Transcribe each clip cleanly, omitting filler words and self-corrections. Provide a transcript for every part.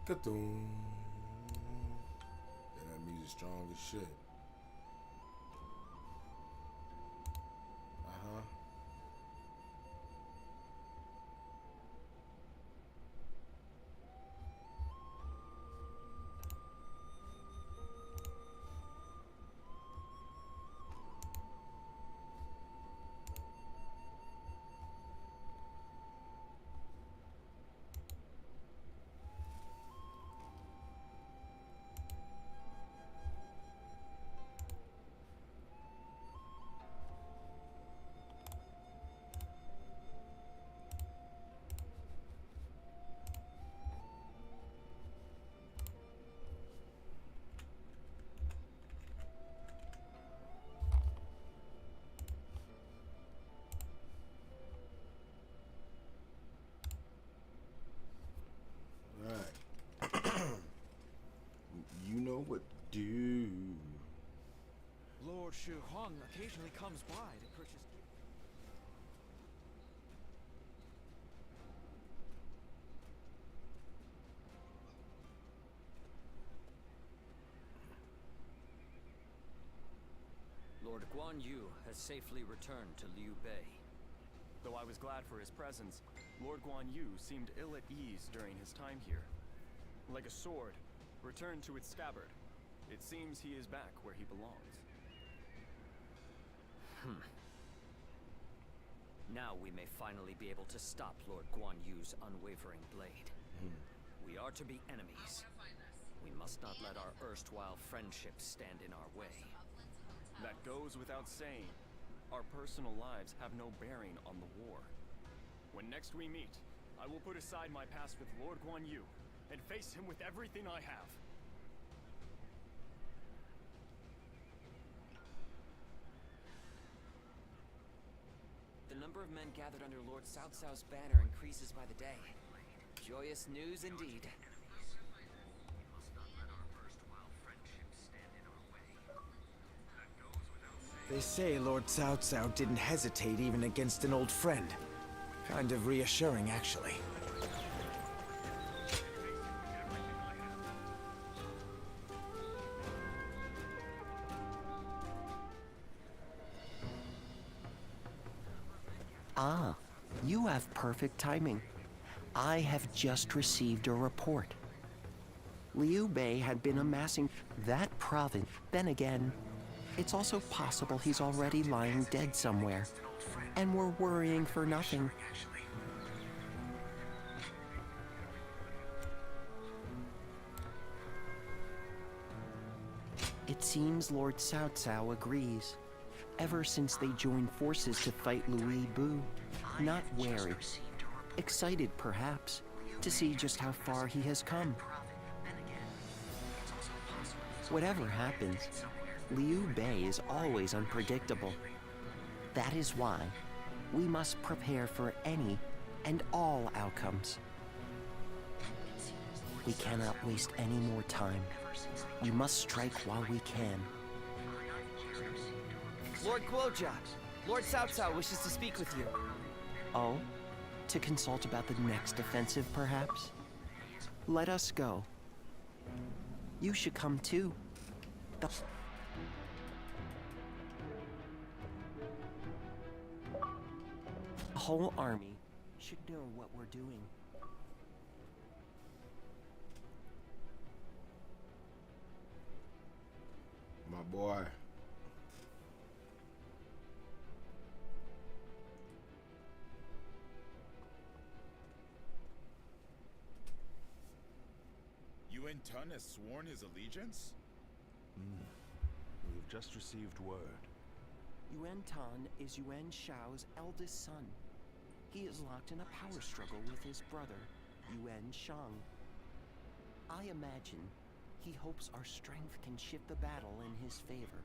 Ka-doom. Yeah, that music strong as shit. Uh-huh. You know what to do. Lord Shu Huang occasionally comes by to purchase. Lord Guan Yu has safely returned to Liu Bei. Though I was glad for his presence, Lord Guan Yu seemed ill at ease during his time here. Like a sword, returned to its scabbard. It seems he is back where he belongs. Now we may finally be able to stop Lord Guan Yu's unwavering blade. We are to be enemies. We must not let our erstwhile friendships stand in our way. That goes without saying. Our personal lives have no bearing on the war. When next we meet, I will put aside my past with Lord Guan Yu and face him with everything I have. The number of men gathered under Lord Cao Cao's banner increases by the day. Joyous news indeed. They say Lord Cao Cao didn't hesitate even against an old friend. Kind of reassuring, actually. Ah, you have perfect timing. I have just received a report. Liu Bei had been amassing that province. Then again, it's also possible he's already lying dead somewhere, and we're worrying for nothing. It seems Lord Cao Cao agrees. Ever since they joined forces to fight Louis Bu, not wary, excited perhaps, to see just how far he has come. Whatever happens, Liu Bei is always unpredictable. That is why we must prepare for any and all outcomes. We cannot waste any more time. We must strike while we can. Lord Guojia, Lord Cao Cao wishes to speak with you. Oh? To consult about the next offensive, perhaps? Let us go. You should come too. The whole army should know what we're doing. My boy. Yuan Tun has sworn his allegiance? We've just received word. Yuan Tan is Yuan Shao's eldest son. He is locked in a power struggle with his brother, Yuan Shang. I imagine he hopes our strength can shift the battle in his favor.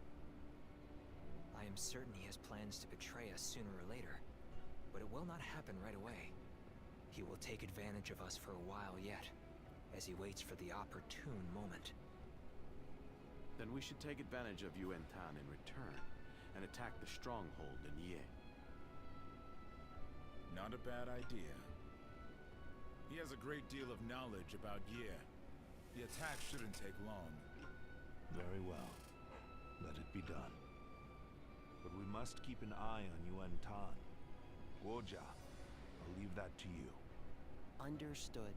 I am certain he has plans to betray us sooner or later, but it will not happen right away. He will take advantage of us for a while yet, as he waits for the opportune moment. Then we should take advantage of Yuan Tan in return and attack the stronghold in Ye. Not a bad idea. He has a great deal of knowledge about Ye. The attack shouldn't take long. Very well. Let it be done. But we must keep an eye on Yuan Tan. Woja, I'll leave that to you. Understood.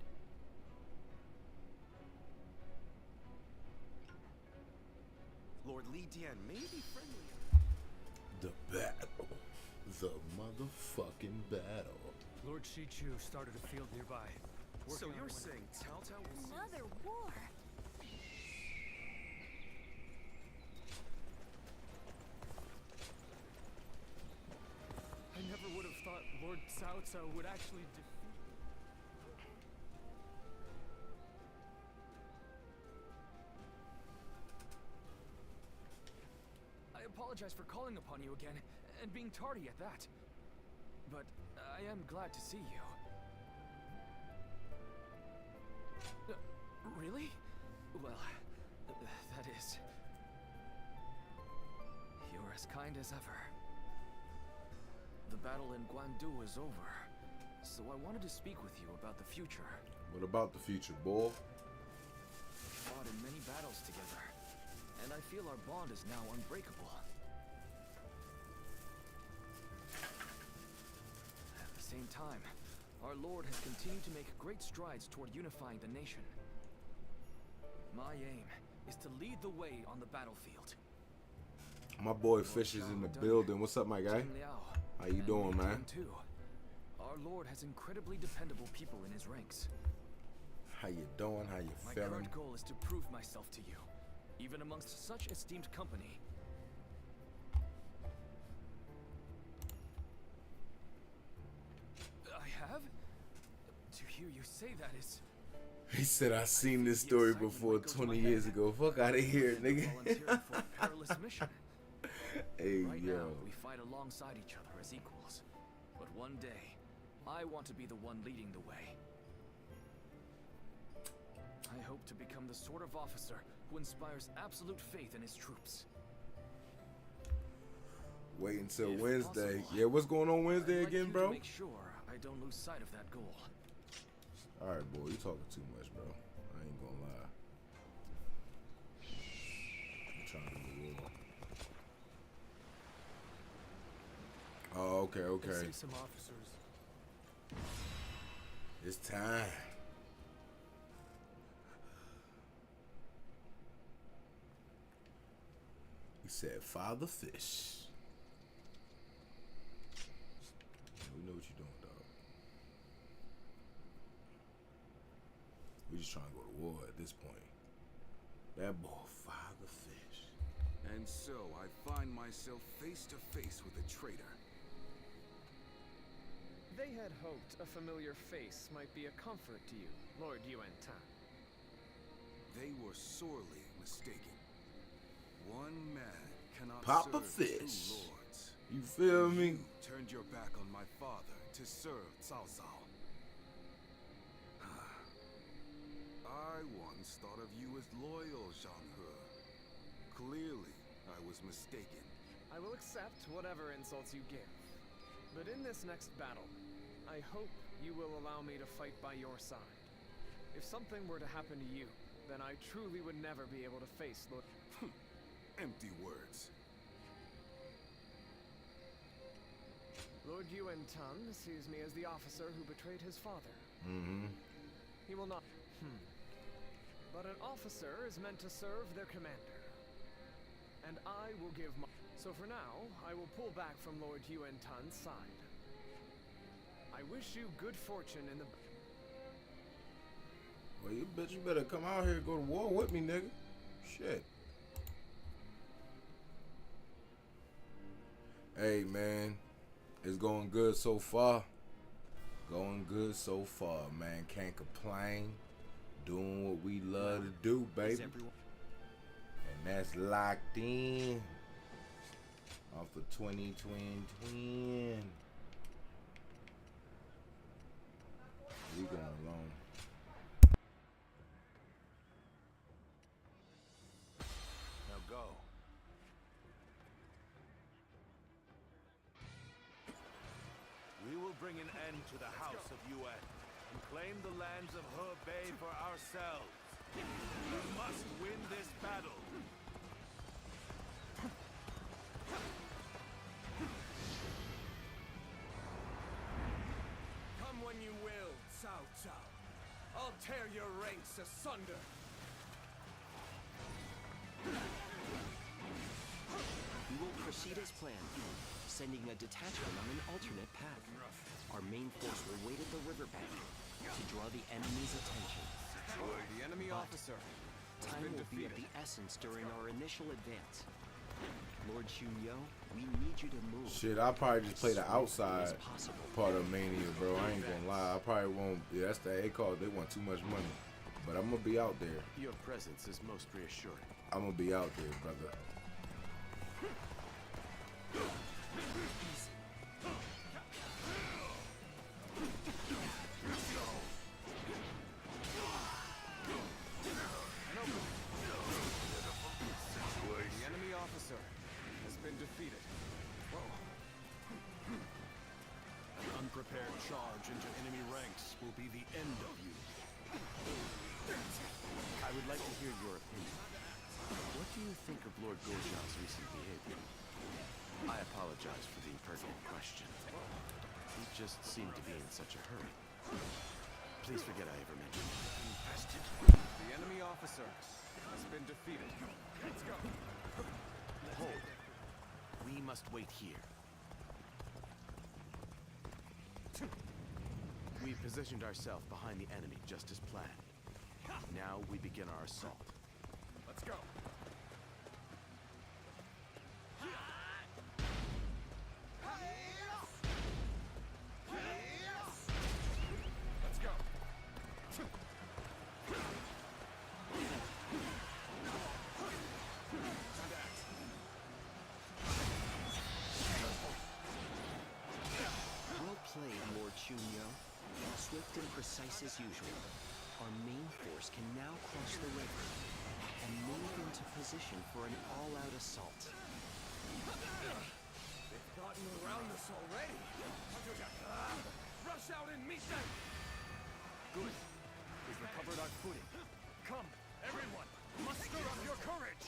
Lord Li Dian may be friendly. The battle. The motherfucking battle. Lord Shichu started a field nearby. So you're saying Cao Cao will... Another war? I never would have thought Lord Cao Cao would actually defeat... I apologize for calling upon you again, and being tardy at that. But I am glad to see you. Really? Well, that is... You're as kind as ever. The battle in Guandu is over, so I wanted to speak with you about the future. What about the future, boy? We fought in many battles together, and I feel our bond is now unbreakable. At the same time, our Lord has continued to make great strides toward unifying the nation. My aim is to lead the way on the battlefield. My boy Fish is in the building. What's up, my guy? How you doing, man? Too. Our Lord has incredibly dependable people in his ranks. How you doing? How you My feeling? current goal is to prove myself to you, even amongst such esteemed company. I have? To hear you say that is... He said I seen this story before 20 years ago. Fuck out of here, nigga. Volunteering for a perilous mission. Hey, Right yo. now, we fight alongside each other as equals. But one day, I want to be the one leading the way. I hope to become the sort of officer who inspires absolute faith in his troops. Wait until If Wednesday. possible, Yeah, what's going on Wednesday I'd like again, you bro? to make sure I don't lose sight of that goal. All right, boy, you talking too much, bro. I ain't gonna lie. I'm trying to do war. Oh, okay, They okay. say some officers. It's time. He said, "Father Fish." We know what you're doing, dog. We just trying to go to war at this point. That boy, Father Fish. And so I find myself face to face with a traitor. They had hoped a familiar face might be a comfort to you, Lord Yuan Tan. They were sorely mistaken. One man cannot Papa serve Fish. two lords. You feel me? You turned your back on my father to serve Cao Cao. I once thought of you as loyal, Zhang He. Clearly, I was mistaken. I will accept whatever insults you give. But in this next battle, I hope you will allow me to fight by your side. If something were to happen to you, then I truly would never be able to face Lord... Empty words. Lord Yuan Tan sees me as the officer who betrayed his father. Mm-hmm. He will not... But an officer is meant to serve their commander. And I will give my... So for now, I will pull back from Lord Yuan Tan's side. I wish you good fortune in the... Well, you bitch, you better come out here and go to war with me, nigga. Shit. Hey, man. It's going good so far. Going good so far, man. Can't complain. Doing what we love to do, baby. And that's locked in. Off the 2020. We going along. Now go. We will bring an end to the House of Yuan and claim the lands of Hebei for ourselves. We must win this battle. Come when you will, Cao Cao. I'll tear your ranks asunder. We will proceed as planned, sending a detachment on an alternate path. Our main force will wait at the riverbank to draw the enemy's attention. The enemy officer. Time will be of the essence during our initial advance. Lord Xunyo, we need you to move. Shit, I'll probably just play the outside part of Mania, bro. I ain't gonna lie. I probably won't. Yeah, that's the A call. They want too much money. But I'm gonna be out there. Your presence is most reassuring. I'm gonna be out there, brother. The enemy officer has been defeated. An unprepared charge into enemy ranks will be the end of you. I would like to hear your opinion. What do you think of Lord Gorja's recent behavior? I apologize for the impertinent question. He just seemed to be in such a hurry. Please forget I ever mentioned it. The enemy officer has been defeated. Let's go. Hold. We must wait here. We positioned ourselves behind the enemy just as planned. Now we begin our assault. Let's go. Let's go. Well played, Lord Xunyo. Swift and precise as usual. Our main force can now cross the river and move into position for an all-out assault. They've gotten around us already. Rush out and meet them. Good. We've recovered our footing. Come, everyone, muster up your courage!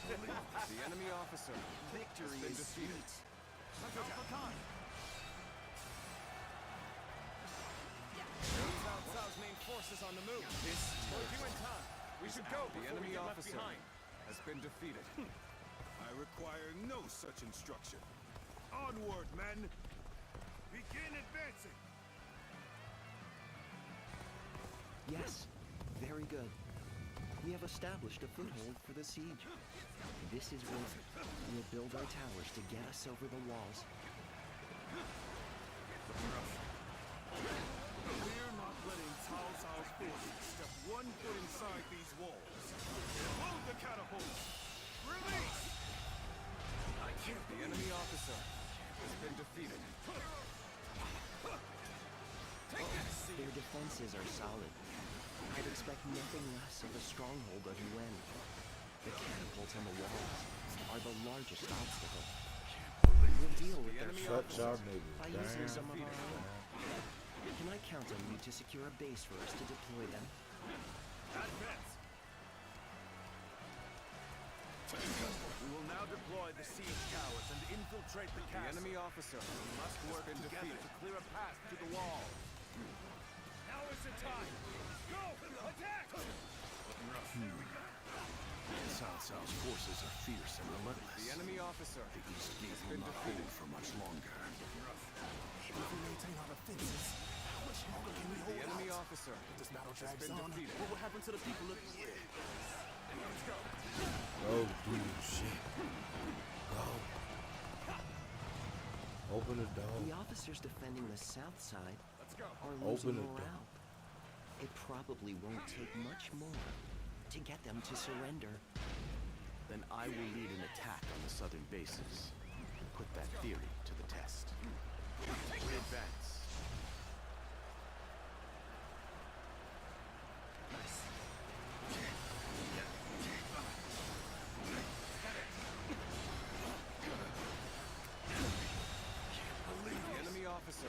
The enemy officer. Victory been is defeated. sweet. Cao Cao's main force is on the move. Lord Yuan, we should go. The enemy officer has been defeated. I require no such instruction. Onward, men! Begin advancing! Yes, very good. We have established a foothold for the siege. This is where we'll build our towers to get us over the walls. We're not letting Cao Cao's forces step 1 foot inside these walls. Load the catapults! Release! The enemy officer has been defeated. Their defenses are solid. I'd expect nothing less of a stronghold of Yuan. The catapults on the walls are the largest obstacle. We'll deal with their Shut y'all by niggas using down. some of our own. Can I count on you to secure a base for us to deploy them? Advance! We will now deploy the siege towers and infiltrate the The castle. enemy officer must work has been together defeated. to clear a path to the wall. Now is the time. Go! Attack! Cao Cao's forces are fierce and relentless. The enemy officer The East Gate has will been not defeated. hold for much longer. If we maintain our defenses, how much longer can we The hold enemy out? officer If this battle has drags been on, defeated. what will happen to the people of... Let's go. Go do shit. Go. Open the door. The officers defending the south side Let's go. are Open losing it morale. It probably won't take much more to get them to surrender. Then I will lead an attack on the southern bases and put that theory to the test. We advance. The enemy officer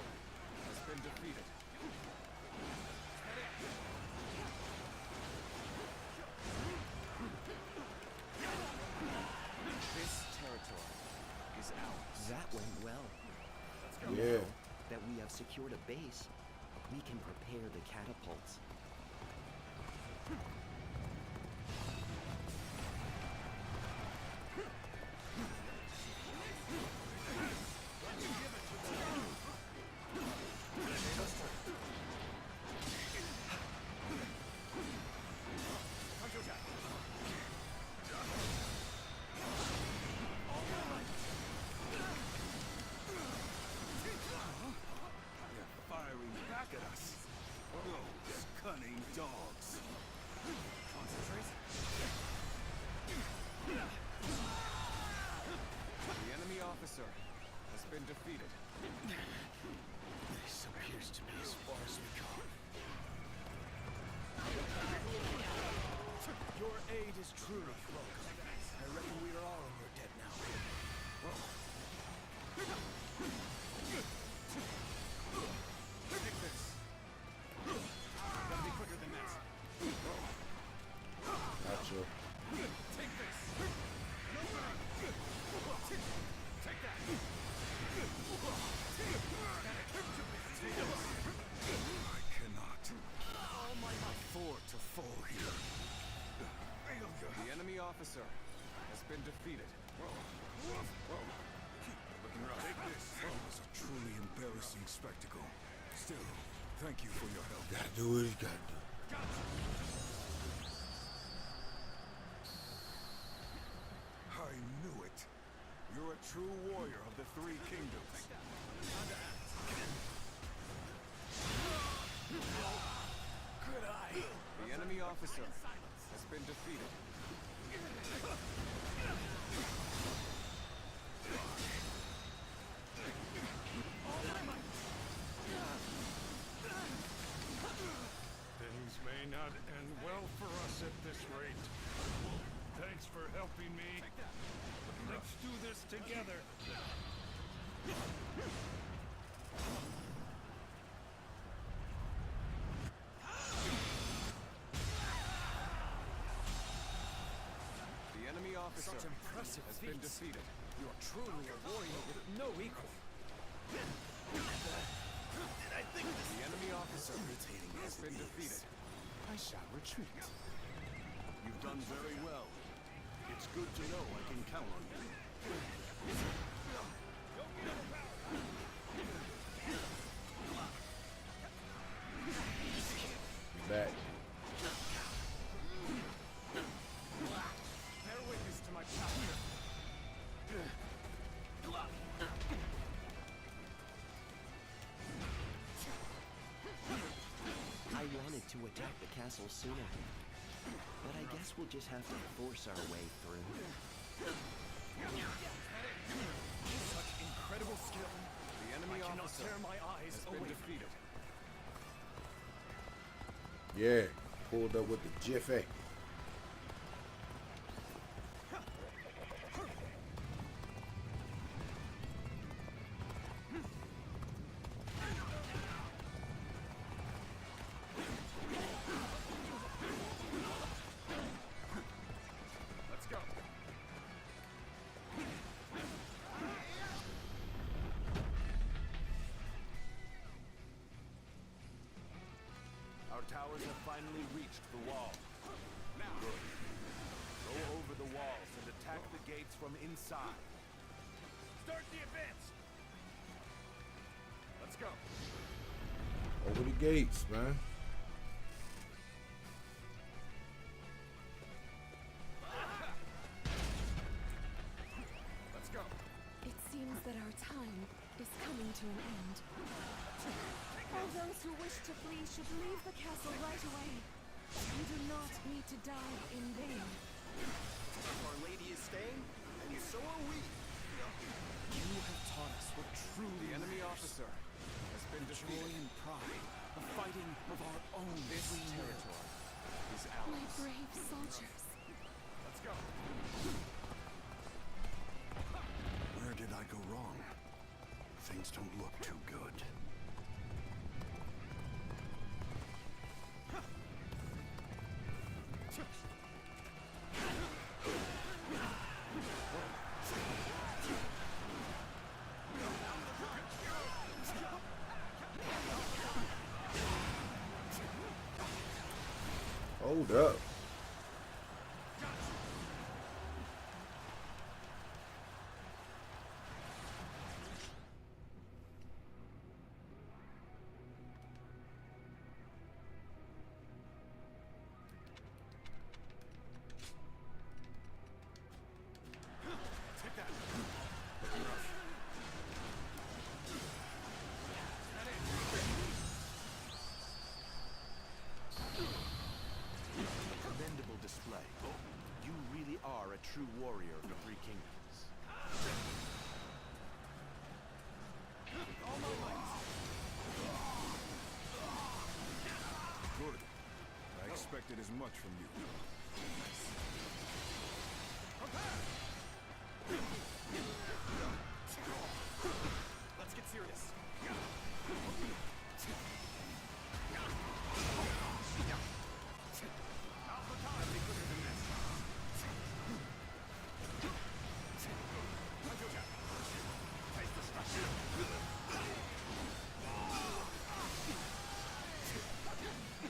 has been defeated. went well. Yeah. Now that we have secured a base, we can prepare the catapults. Back at us. Those cunning dogs. Concentrate. The enemy officer has been defeated. This appears to be as far as we come. Your aid is truly welcome. I reckon we are all in your debt now. Take this. Gotta be quicker than that. Gotcha. Take this. Take that. I cannot afford to fall here. The enemy officer has been defeated. Looking rough. Take this. It was a truly embarrassing spectacle. Still, thank you for your help. Gotta do what he's gotta do. I knew it. You're a true warrior of the Three Kingdoms. Good eye. The enemy officer has been defeated. Things may not end well for us at this rate. Thanks for helping me. Let's do this together. The enemy officer Such impressive has been feats. defeated. You are truly a warrior with no equal. The enemy officer has been defeated. I shall retreat. You've done very well. It's good to know I can count on you. Back. Bear witness to my power. I wanted to attack the castle sooner, but I guess we'll just have to force our way through. Such incredible skill. The enemy I cannot officer tear my eyes has been away. defeated. Yeah. Pulled up with the jiffy. Let's go. Our towers have finally reached the wall. Now, good. Go over the walls and attack the gates from inside. Start the advance. Let's go. Over the gates, man. Let's go. It seems that our time is coming to an end. All those who wish to flee should leave the castle right away. You do not need to die in vain. Our Lady is staying, and so are we. You have taught us what truly The enemy officer has been joy defeated. and pride of fighting of our own This free will. territory is My ours. brave soldiers. Let's go. Where did I go wrong? Things don't look too good. Hold up. Commendable display. You really are a true warrior of the Three Kingdoms. Good. I expected as much from you. Let's get serious.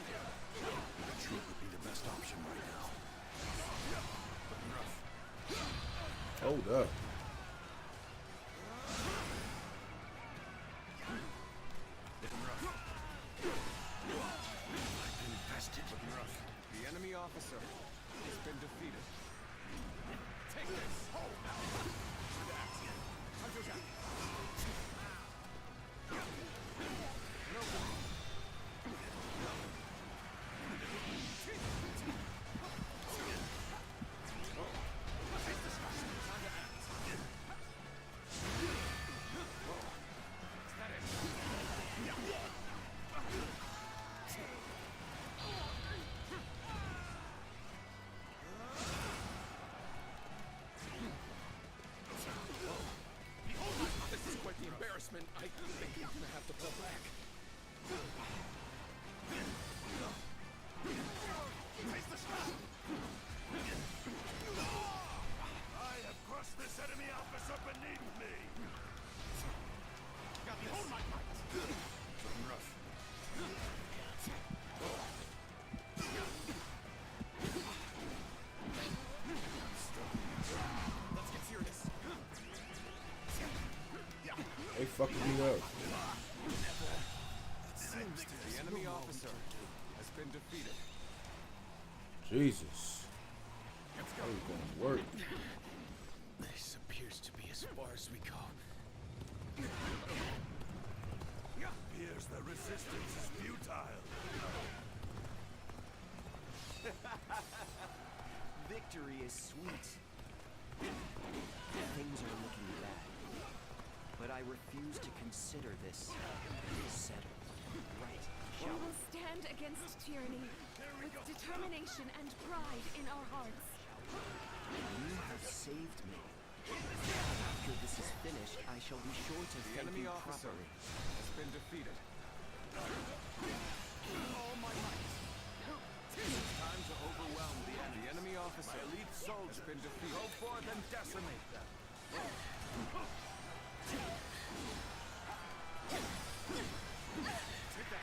Retreat would be the best option right now. Hold up. The enemy officer has been defeated. Take this! This is quite the embarrassment. I think I'm gonna have to pull back. I have crushed this enemy officer beneath me! Hold my might! Looking rough. Let's get serious. They fucking me up. The enemy officer has been defeated. Jesus. How is gonna work? This appears to be as far as we go. Appears the resistance is futile. Victory is sweet. Things are looking bad. But I refuse to consider this settled. Right, We will stand against tyranny with determination and pride in our hearts. You have saved me. After this is finished, I shall be sure to The thank enemy you officer properly. has been defeated. All my might. It's time to overwhelm the enemy. The enemy officer Elite soldiers has been defeated. go forth and decimate them. Take that.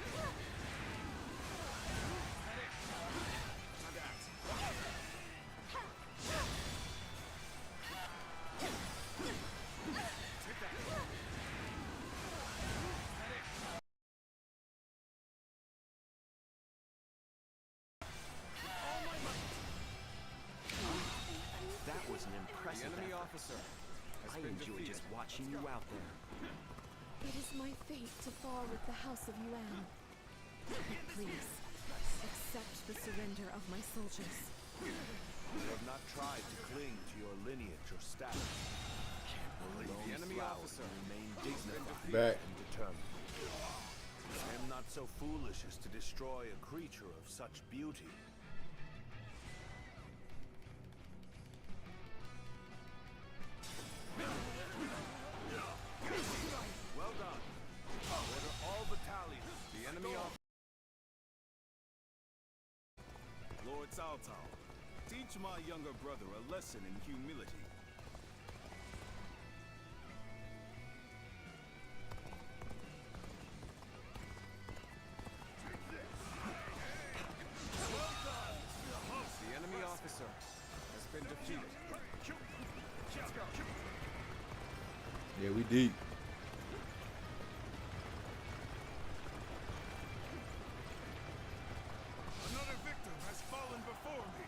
Time to act. Take that. That was an The impressive enemy effort. officer has I been enjoy defeated. just watching you out there. It is my fate to fall with the House of Yuan. Please, accept the surrender of my soldiers. You have not tried to cling to your lineage or status. The enemy officer Remain has been dignified defeated. Back. and determined. I am not so foolish as to destroy a creature of such beauty. Well done. Order all battalions. The enemy officer. Lord Cao Cao, teach my younger brother a lesson in humility. Well done. Yeah, we deep. Another victim has fallen before me.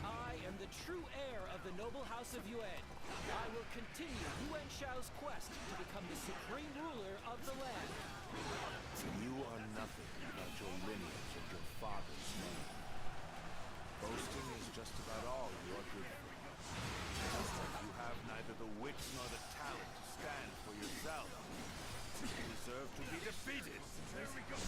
I am the true heir of the noble house of Yuan. I will continue Yuan Shao's quest to become the supreme ruler of the land. You are nothing without your lineage and your father's name. Boasting is just about all you are good for. Just like you have neither the wits nor the talent to stand for yourself. You deserve to be defeated. There we go.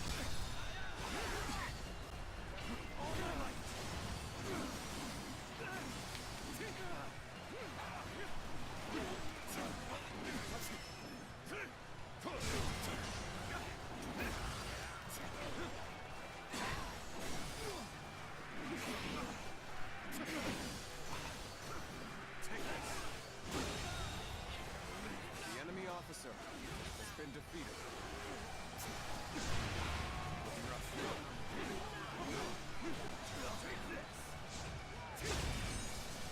The enemy officer has been defeated.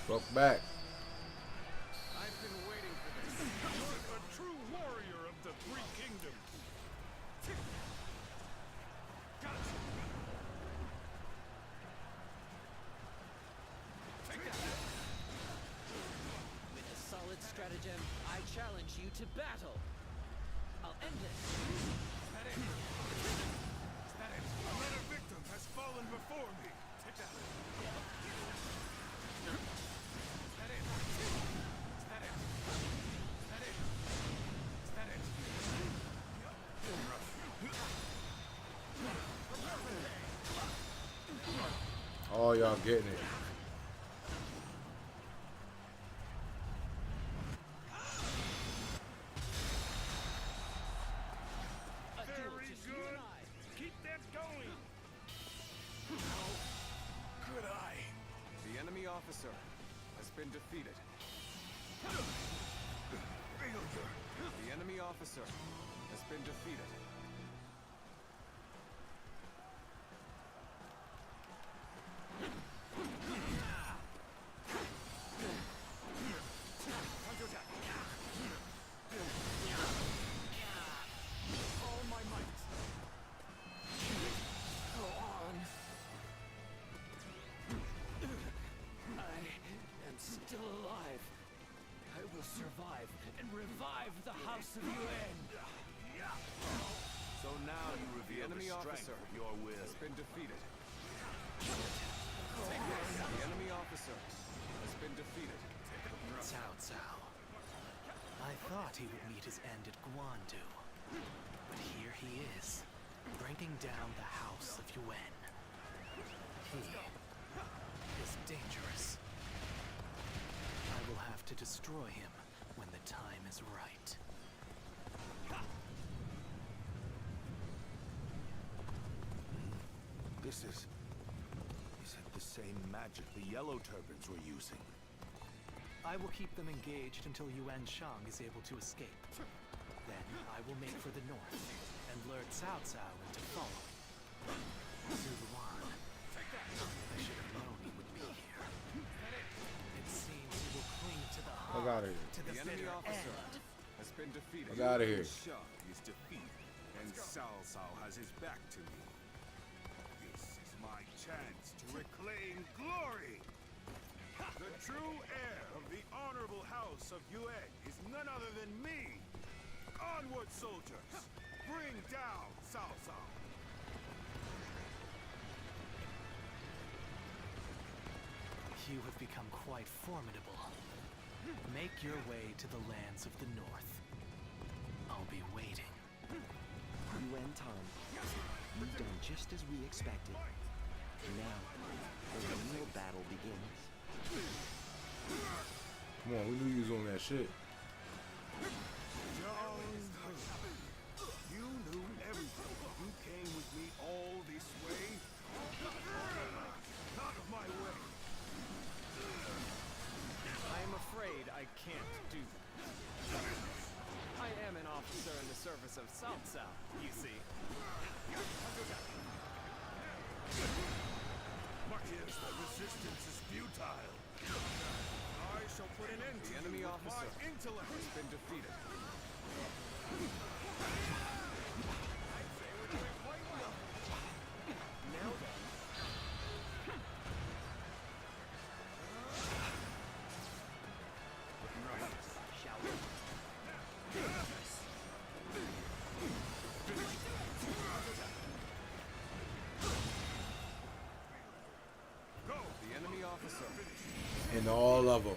Broke back. I've been waiting for this. You're a true warrior of the Three Kingdoms. Gotcha. With a solid stratagem, I challenge you to battle. I'll end this. Is that it? Is that it? Another victim has fallen before me. Take that. Is that it? Is that it? Is that it? Is that it? Oh, y'all getting it. Very good. Keep that going. How could I? The enemy officer has been defeated. Failure. The enemy officer has been defeated. Counterattack. All my might. Go on. I am still alive. I will survive and revive the House of Yuan. So now you reveal The enemy the strength officer of your will. has been defeated. The enemy officer has been defeated. Cao Cao. I thought he would meet his end at Guandu. But here he is, bringing down the House of Yuan. He is dangerous. I will have to destroy him when the time is right. This is it the same magic the Yellow Turbans were using? I will keep them engaged until Yuan Shang is able to escape. Then I will make for the north and lure Cao Cao into following. Zuluan. I should have known he would be here. It seems he will cling to the Fuck outta here. to the The enemy bitter officer end. has been defeated. Fuck outta here. Shah is defeated, and Cao Cao has his back to me. This is my chance to reclaim glory. The true heir of the honorable house of Yuan is none other than me. Onward, soldiers! Bring down Cao Cao! You have become quite formidable. Make your way to the lands of the north. I'll be waiting. Yuan Tan, you've done just as we expected. Now, the real battle begins. Come on, we knew you was on that shit. You knew everything. You came with me all this way. Out of my way. I am afraid I can't do that. I am an officer in the service of Cao Cao, you see. enemy with officer my intellect. has been defeated. Now then. Shall we? Go. The enemy officer. In all of them.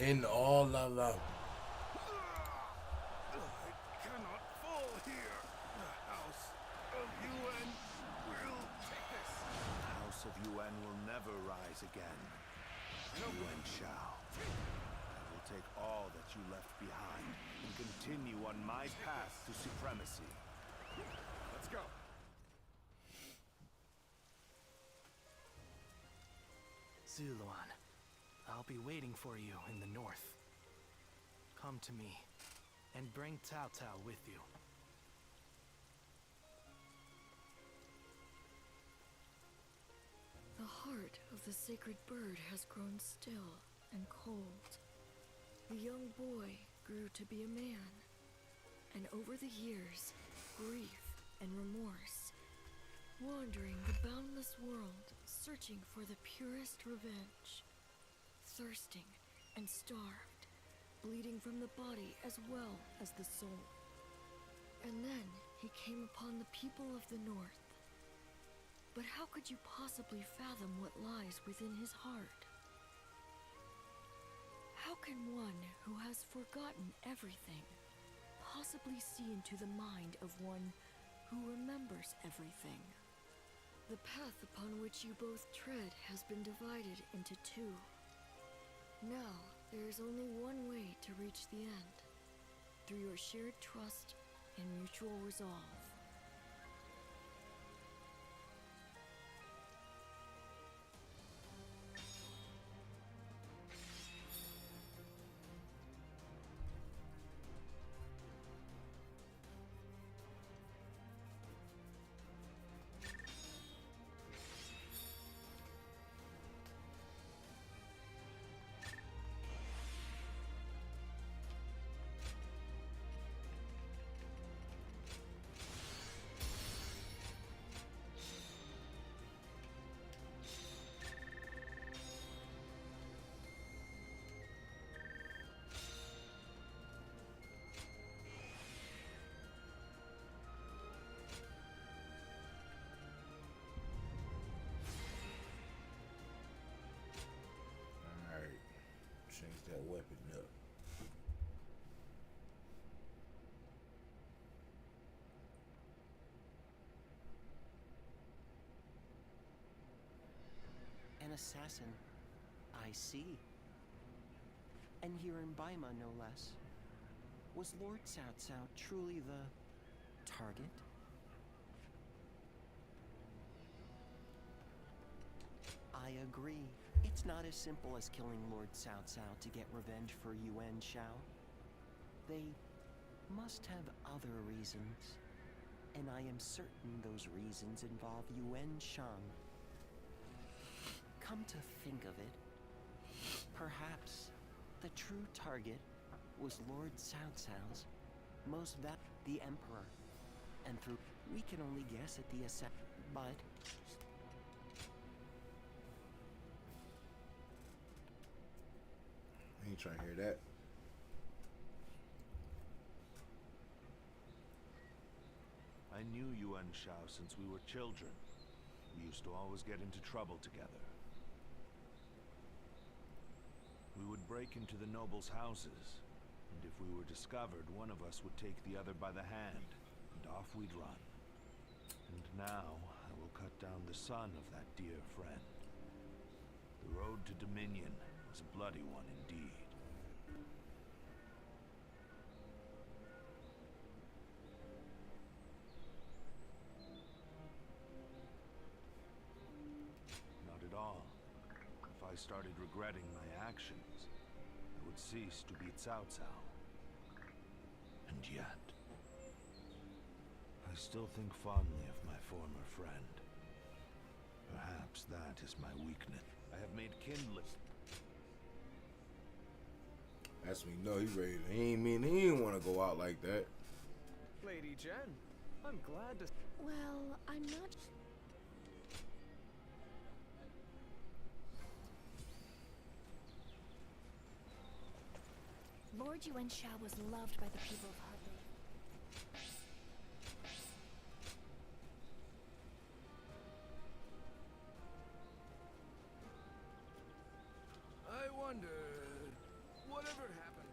In all of them. It cannot fall here. The House of UN will take this. The House of UN will never rise again. UN shall. I will take all that you left behind and continue on my path to supremacy. Let's go. Zuluan, I'll be waiting for you in the north. Come to me, and bring Cao Cao with you. The heart of the sacred bird has grown still and cold. The young boy grew to be a man, and over the years, grief and remorse, wandering the boundless world, searching for the purest revenge, thirsting and starved, bleeding from the body as well as the soul. And then he came upon the people of the north. But how could you possibly fathom what lies within his heart? How can one who has forgotten everything possibly see into the mind of one who remembers everything? The path upon which you both tread has been divided into two. Now, there is only one way to reach the end, through your shared trust and mutual resolve. Alright. Change that weapon up. An assassin. I see. And here in Baima, no less. Was Lord Cao Cao truly the target? I agree. It's not as simple as killing Lord Cao Cao to get revenge for Yuan Shao. They must have other reasons. And I am certain those reasons involve Yuan Shang. Come to think of it, perhaps the true target was Lord Cao Cao's the Emperor. And through we can only guess at the assassin, but I ain't trying to hear that. I knew Yuan Shao since we were children. We used to always get into trouble together. We would break into the nobles' houses, and if we were discovered, one of us would take the other by the hand, and off we'd run. And now, I will cut down the son of that dear friend. The road to Dominion is a bloody one indeed. Not at all. If I started regretting my actions, I would cease to be Cao Cao. And yet, I still think fondly of my former friend. Perhaps that is my weakness. I have made kindling. That's me know he ready. He ain't want to go out like that. Lady Jen, I'm glad to. Well, I'm not. Lord Yuanshao was loved by the people of Heartland. I wonder, whatever happened?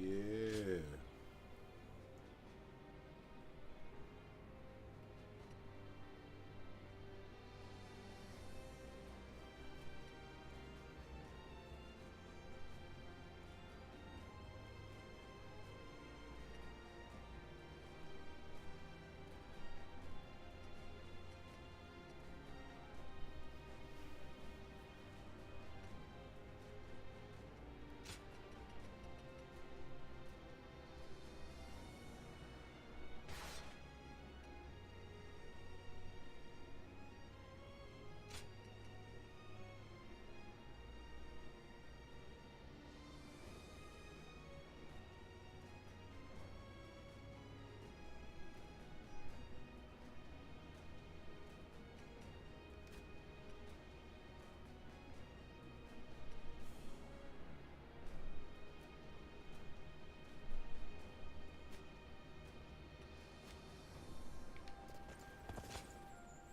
Yeah.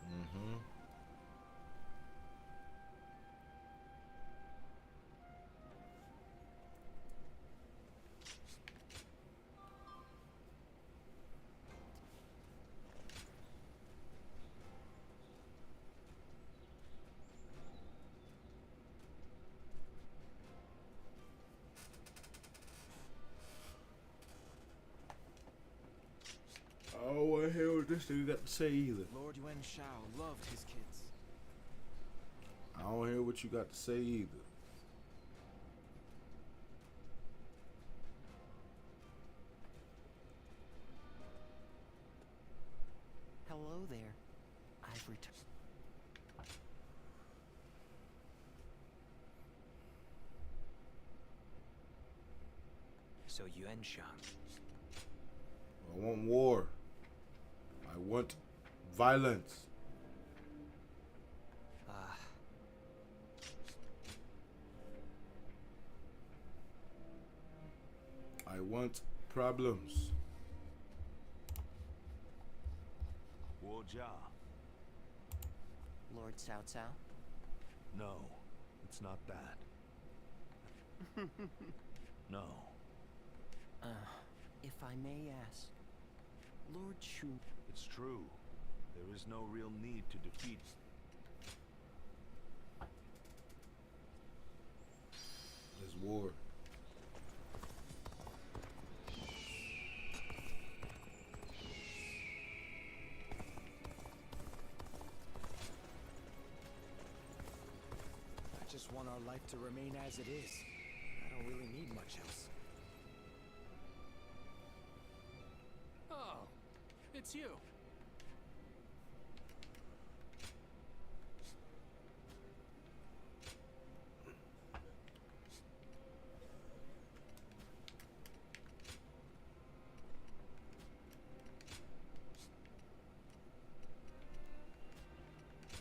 Mm-hmm. I don't want to hear what this dude got to say either. Lord Yuanshao loved his kids. I don't hear what you got to say either. Hello there. I've returned. So Yuanshao. I want war. I want violence. I want problems. Wojia. Lord Cao Cao? No, it's not that. No. If I may ask, Lord Shu... It's true. There is no real need to defeat. There's war. I just want our life to remain as it is. I don't really need much else. Oh, it's you.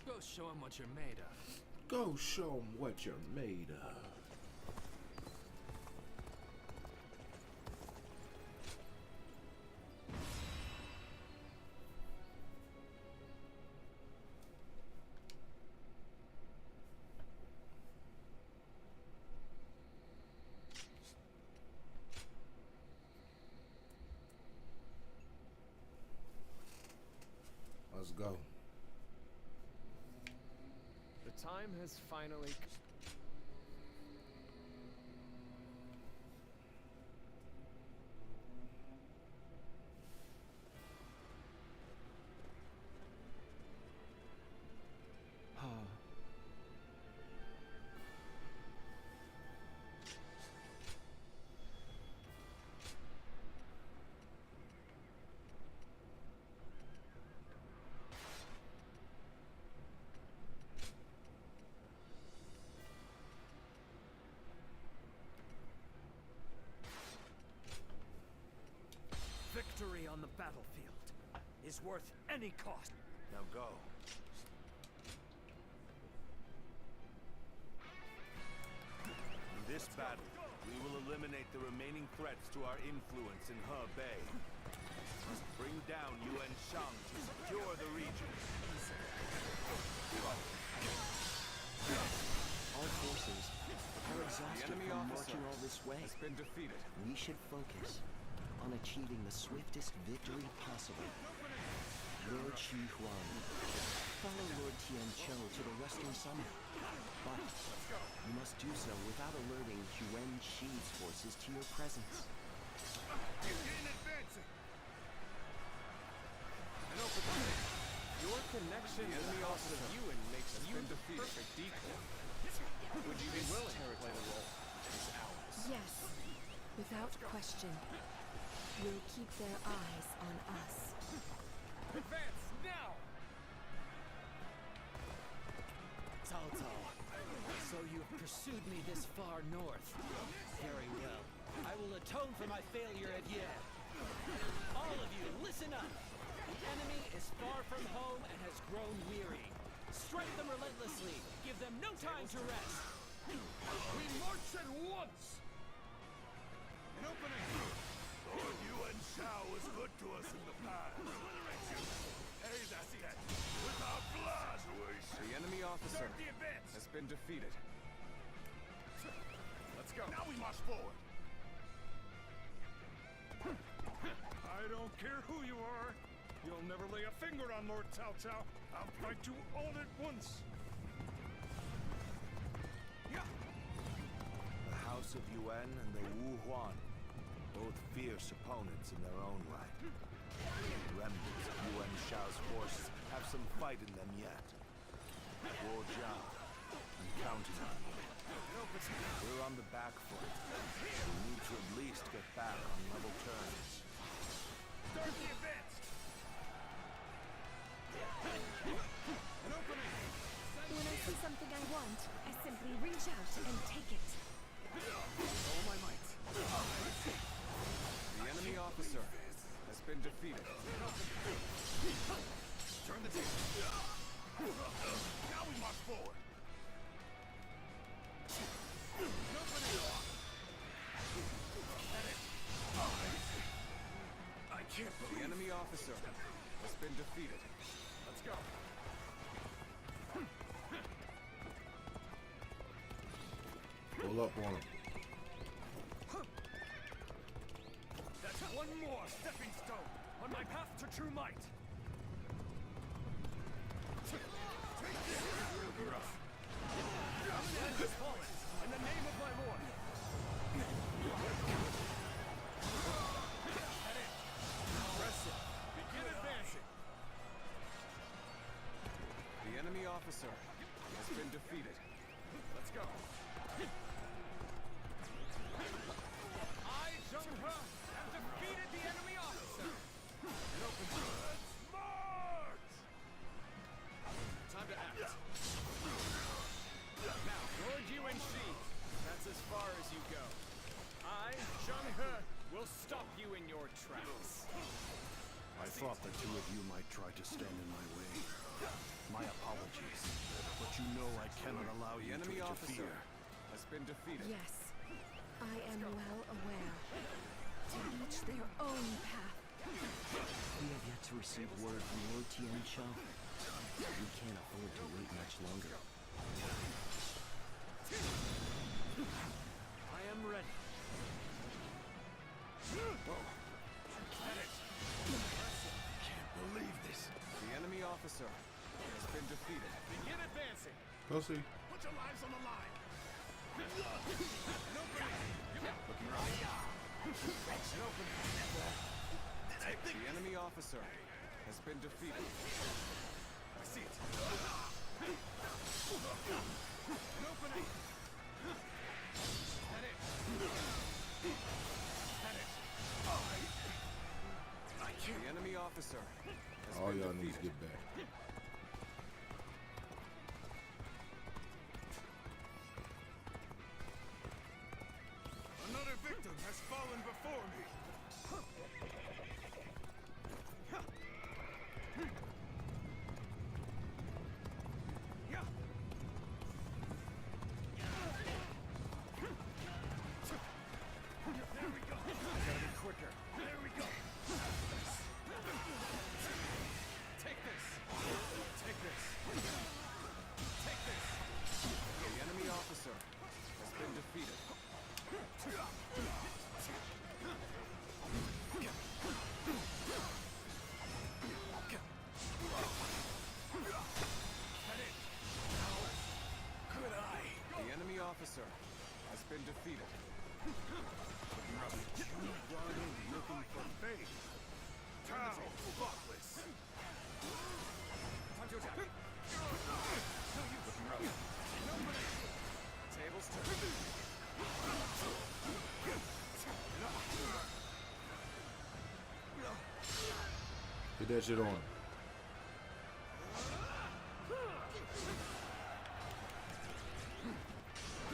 Go show him what you're made of. Go show him what you're made of. Let's go. The time has finally come. Victory on the battlefield is worth any cost. Now go. In this battle, we will eliminate the remaining threats to our influence in He Bay. Bring down Yuan Shang to secure the region. Our forces are exhausted from marching all this way. Has been defeated. We should focus on achieving the swiftest victory possible. Lord Shi Huang, follow Lord Tian Chou to the Western Summit. But you must do so without alerting Yuan Shi's forces to your presence. Begin advancing! Your connection to the House of Yuan makes you the perfect decoy. Would you be willing to play the role? It's ours. Yes, without question. We'll keep their eyes on us. Advance now! Cao Cao, so you've pursued me this far north. Very well. I will atone for my failure at Yan. All of you, listen up! The enemy is far from home and has grown weary. Strike them relentlessly. Give them no time to rest. We march at once! An opening! Lord Yuan Shao was good to us in the past. Hey, that's it! With our blood! The enemy officer Start the advance! has been defeated. Let's go! Now we march forward! I don't care who you are. You'll never lay a finger on Lord Cao Cao. I'll fight you all at once. The House of Yuan and the Wu Huan, both fierce opponents in their own right. Remnants of Yuan Shao's forces have some fight in them yet. Guo Jiao, I'm counting on you. We're on the back foot. We need to at least get back on level terms. Start the advance! An opening! When I see something I want, I simply reach out and take it. All my might. The enemy officer has been defeated. Turn the table. Now we march forward. I can't The believe enemy officer has been defeated. Let's go. Pull up on him. That's one more stepping stone on my path to true might. Land has fallen, in the name of my lord. Head in. Press it. Begin advancing. The enemy officer has been defeated. Let's go. I, Zheng He, have defeated the enemy officer. An open door. March! Time to act. Now, Lord Yuan Shi, that's as far as you go. I, Zheng He, will stop you in your tracks. I thought the two of you might try to stand in my way. My apologies, but you know I cannot allow The you to enemy officer interfere. has been defeated. Yes, I am well aware. To each their own path. We have yet to receive word from Lord Tian Chou. We can't afford to wait much longer. I am ready. Can't believe this. The enemy officer Go see. Put your lives on the line. The enemy officer has been defeated. I see it. An opening. That it. That it. The enemy officer has All been y'all need to defeated. get back. Another victim has fallen before me. There we go. Gotta be quicker. There we go. Take this. Take this. Take this. The enemy officer has been defeated. Good eye. The enemy officer has been defeated. You run in looking for fate. Tau, thoughtless. Time to attack. No use. No opening. Tables turn. Get that shit on.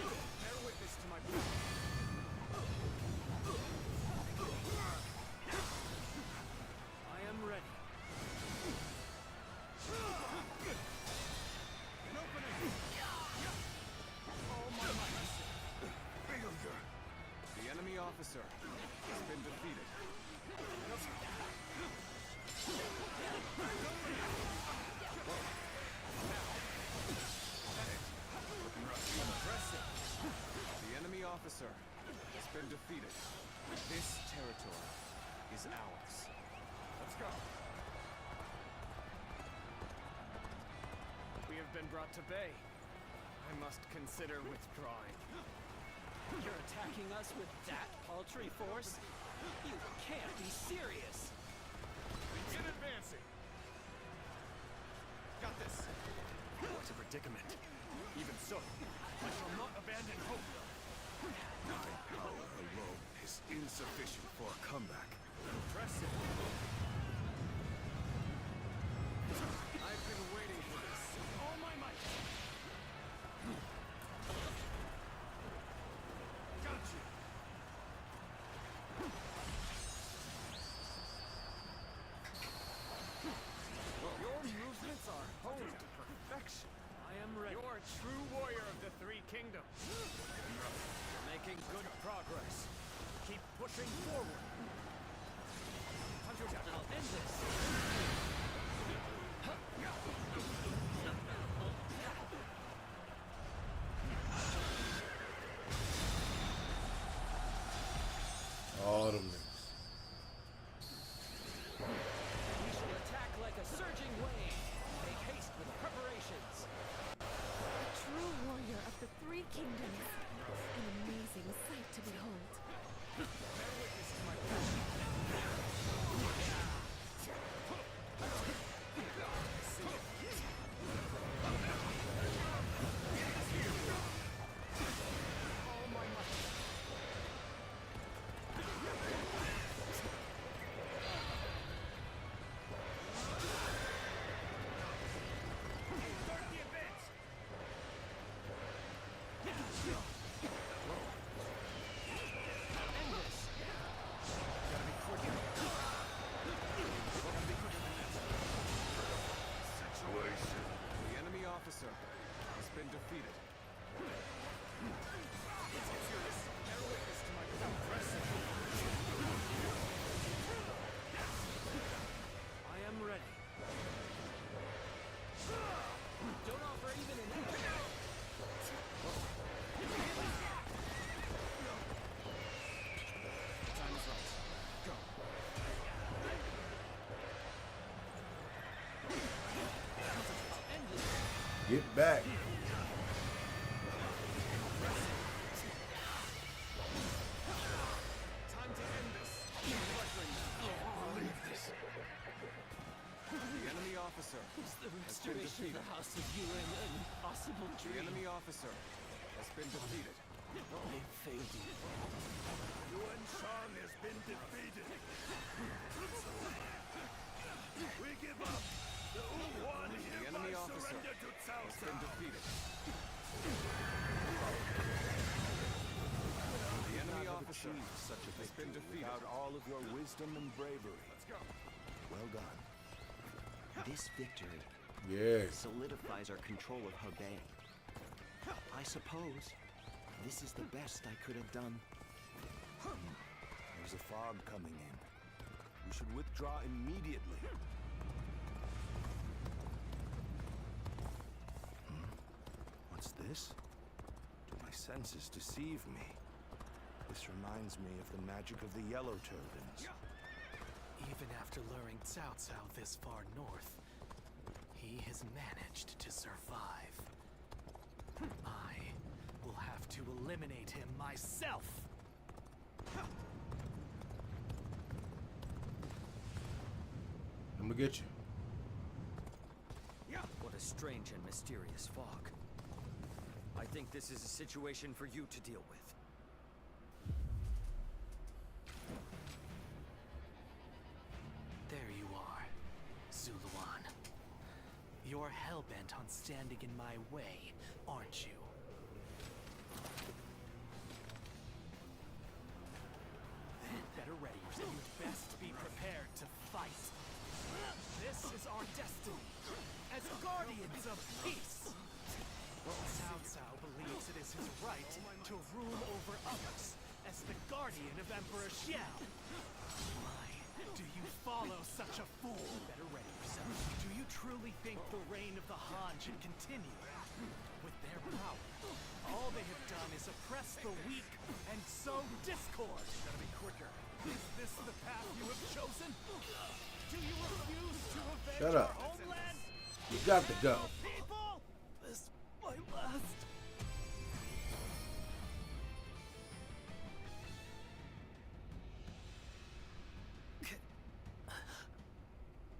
Bear witness to my power. I am ready. An opening. All my might. Failure. The enemy officer has been defeated. The enemy officer has been defeated. This territory is ours. Let's go. We have been brought to bay. I must consider withdrawing. You're attacking us with that paltry force? You can't be serious. Begin advancing. Got this. What a predicament. Even so, I shall not abandon hope. My power alone is insufficient for a comeback. Impressive. I've been waiting for this. All my might. Got you. Your movements are honed to perfection. I am ready. You're a true warrior of the Three Kingdoms. You're making good progress. Keep pushing forward. Time to attack. I'll end this. All them niggas. We shall attack like a surging wave. Make haste with preparations. A true warrior of the Three Kingdoms. An amazing sight to behold. Bear witness to my passion. See it. All my might. Start the advance. End this. Gotta be quicker. Gotta be quicker than that. Situation. The enemy officer has been defeated. Let's get serious. Bear witness to my impressive. I am ready. Don't offer even an inch. Time is right. Go. Get back. simple The dream. enemy officer has been defeated. I failed you. Yuan Shang has been defeated. We give up. The Wuhuan The hereby enemy officer surrender to Cao has been Cao. defeated. The enemy officer such a has been victory defeated. without all of your wisdom and bravery. Let's go. Well done. This victory Yes. solidifies our control of Hebei. I suppose this is the best I could have done. There's a fog coming in. We should withdraw immediately. What's this? Do my senses deceive me? This reminds me of the magic of the Yellow Turbans. Even after luring Cao Cao this far north, he has managed to survive. I will have to eliminate him myself! I'm gonna get you. What a strange and mysterious fog. I think this is a situation for you to deal with. There you are, Zuluan. You're hell-bent on standing in my way, aren't you? Then better ready yourself. You'd best be prepared to fight. This is our destiny, as guardians of peace. Cao Cao believes it is his right to rule over others as the guardian of Emperor Xiao. Why do you follow such a fool? Better ready yourself. Do you truly think the reign of the Han should continue? With their power, all they have done is oppress the weak and sow discord. Gotta be quicker. Is this the path you have chosen? Do you refuse to avenge Shut our up. homeland? You got to go. People! This my last.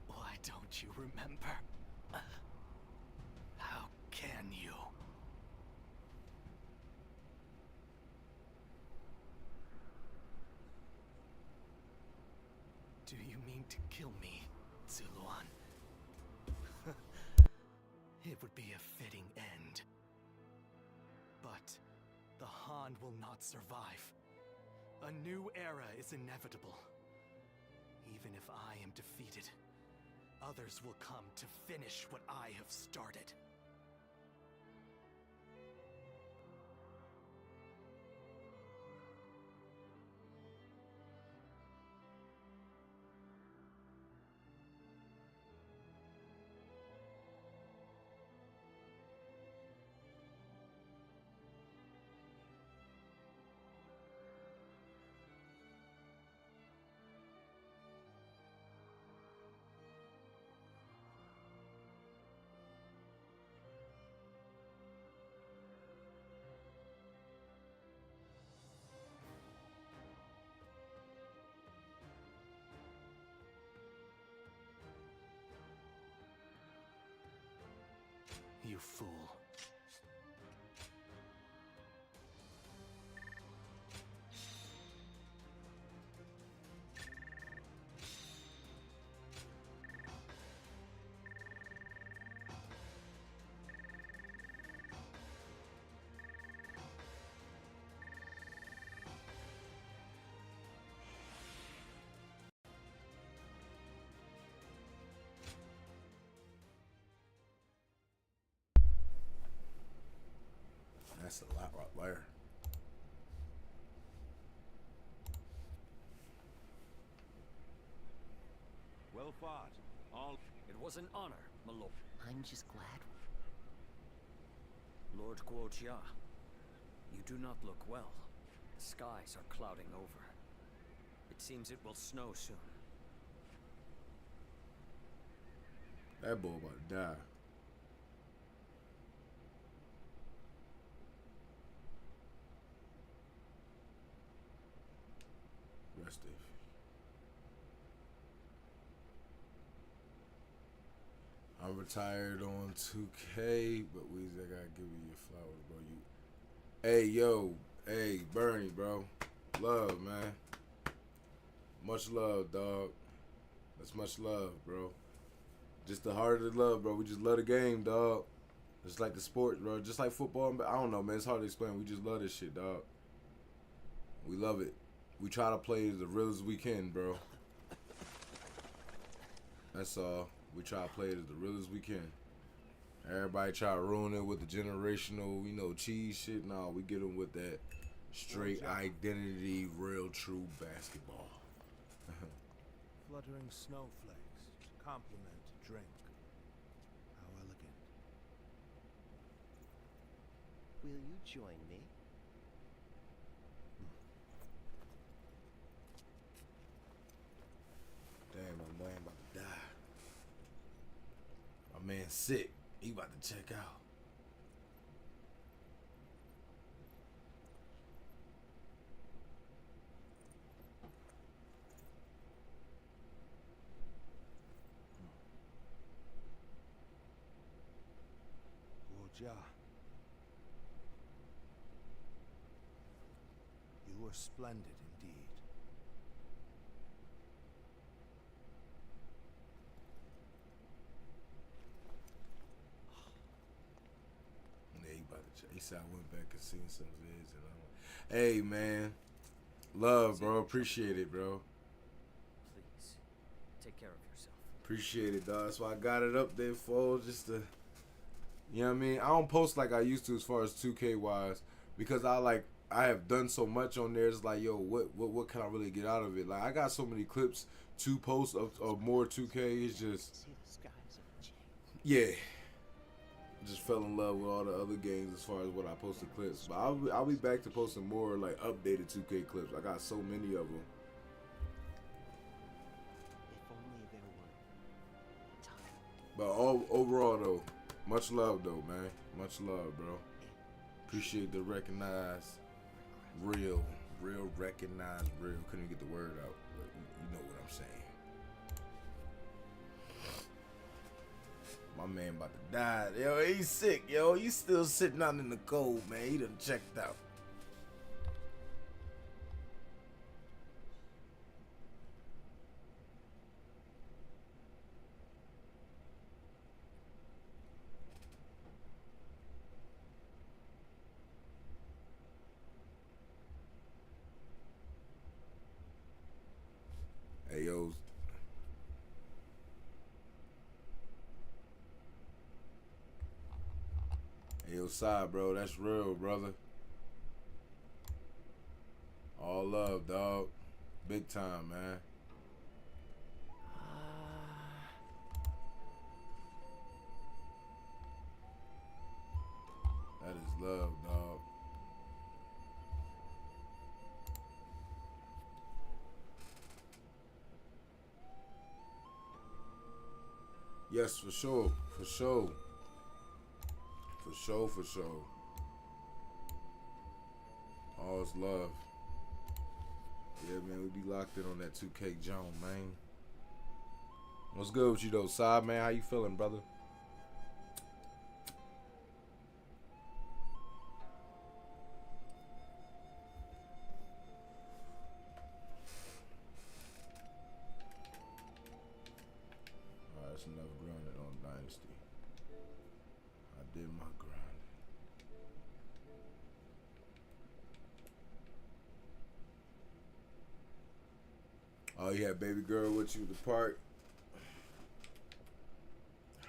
Why don't you remember? How can you? Do you mean to kill me, Zuluan? It would be a fitting end. But the Han will not survive. A new era is inevitable. Even if I am defeated, others will come to finish what I have started. You fool. That's a lot right there. Well fought. All. It was an honor, my lord. I'm just glad. Lord Guojia, you do not look well. The skies are clouding over. It seems it will snow soon. That boy about to die. Restive. I'm retired on 2K, but Weezy, I gotta give you your flowers, bro. Hey, yo, hey, Bernie, bro. Love, man. Much love, dog. That's much love, bro. Just the heart of the love, bro. We just love the game, dog. Just like the sport, bro. Just like football. I don't know, man. It's hard to explain. We just love this shit, dog. We love it. We try to play as real as we can, bro. That's all. We try to play it as real as we can. Everybody try to ruin it with the generational, cheese shit. No, we get them with that straight identity, real, true basketball. Fluttering snowflakes complement drink. How elegant. Will you join me? Damn, my man about to die. My man sick. He about to check out. Woja. You were splendid indeed. Yeah, he about to check. He said I went back and seen some of his, and I'm like, hey, man. Love, bro. Appreciate it, bro. Please, take care of yourself. Appreciate it, dog. That's why I got it up there for just to, you know what I mean? I don't post like I used to as far as 2K wise because I have done so much on there. It's like, yo, what can I really get out of it? Like, I got so many clips to post of more 2K. It's just, yeah. Just fell in love with all the other games as far as what I posted clips. But I'll be back to posting more like updated 2K clips. I got so many of them. If only there were time. But overall though, much love though, man. Much love, bro. Appreciate the recognize real recognize real. Couldn't even get the word out, but you know what I'm saying. My man about to die. Yo, he's sick, yo. He's still sitting out in the cold, man. He done checked out. Hey, yo. Hey, yo, side, bro. That's real, brother. All love, dog. Big time, man. That is love, dog. Yes, for sure. For sure. For sure, for sure. All's love. Yeah, man, we be locked in on that 2K Jones, man. What's good with you, though, Side, man? How you feeling, brother? Alright, that's enough grinding on Dynasty. I did my grind. Oh, you had baby girl with you at the park?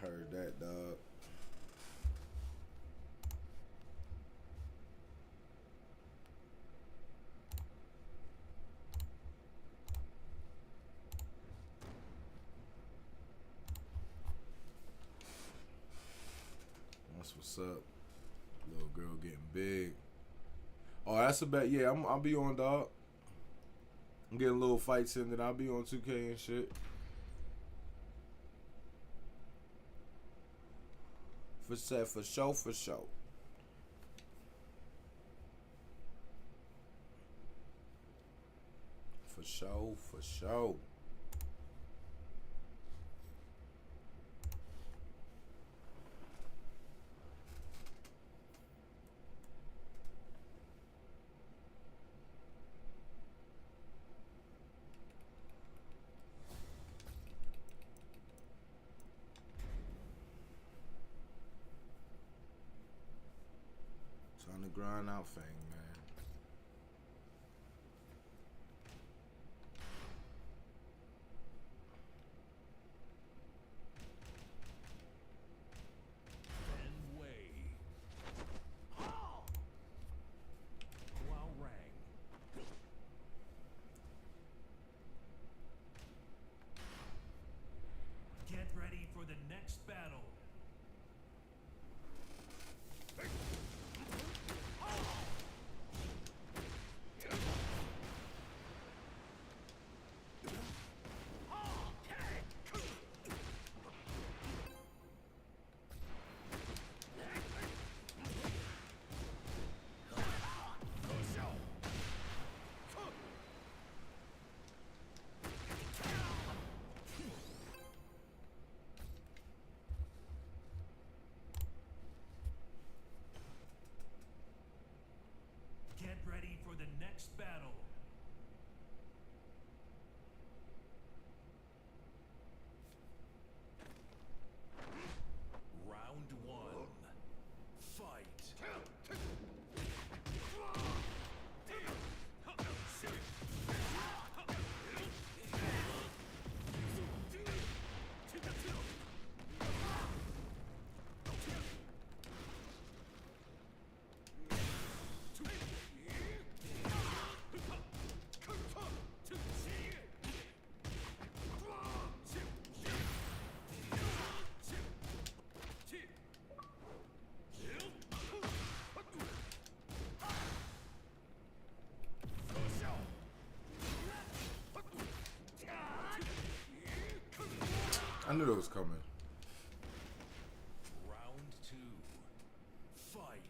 Heard that, dog. That's what's up. Little girl getting big. Oh, that's a bet. Yeah, I'll be on, dog. I'm getting little fights in, then I'll be on 2K and shit. For sure, for sure. For sure, for sure. grind out thing, man. Get ready for the next battle. Get ready for the next battle. Round one. Fight. I knew that was coming. Round two. Fight.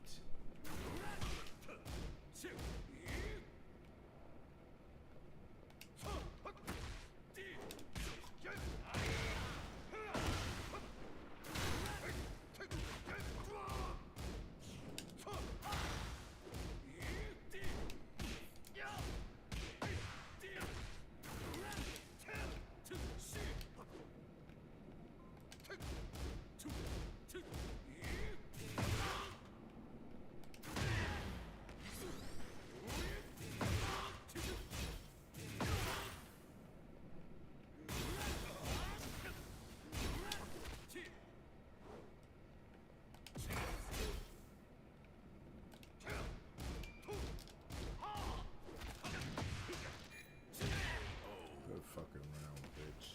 Good fucking round, bitch.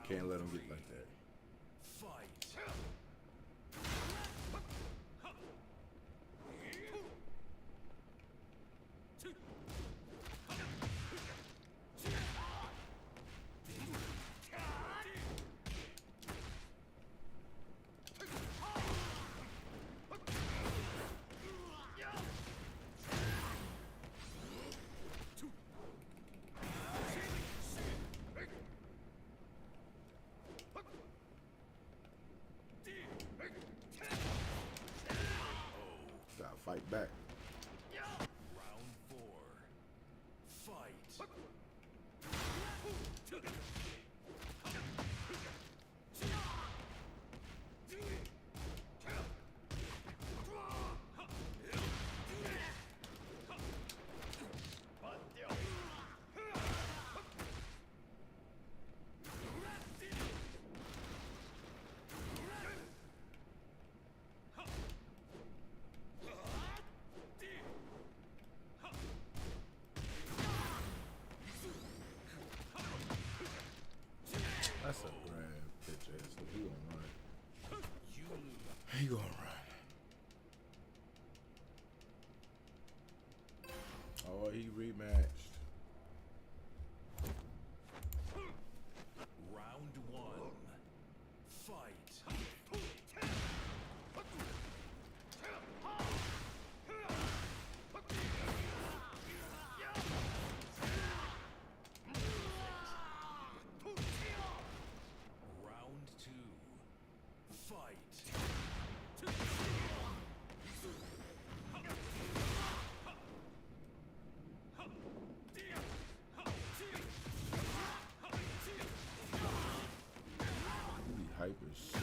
Can't let him get like that. Gotta fight back. Round four. Fight. That's a grab, bitch ass. So he gonna run. He gonna run. Oh, he rematched. Round one. Fight. Round two. Fight. He hype as shit.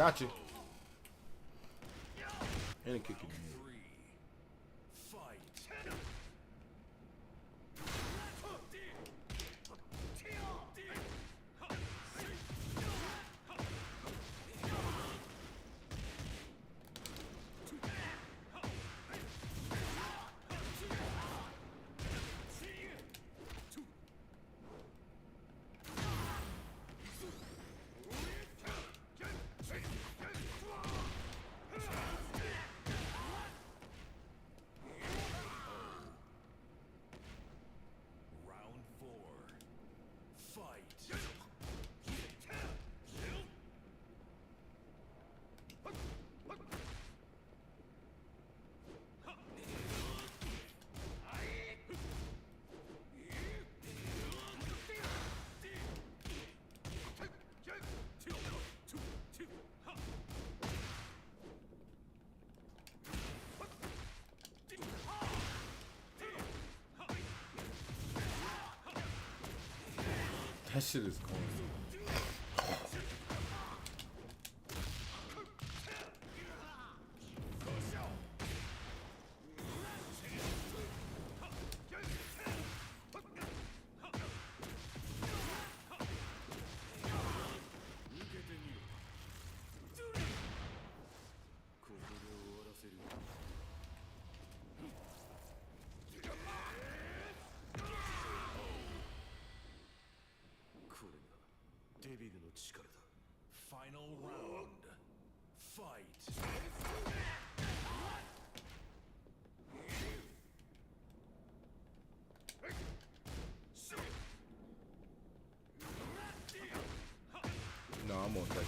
Got you. And a kick in the head. That shit is corny. Final round. Fight. No, I'm gonna take it.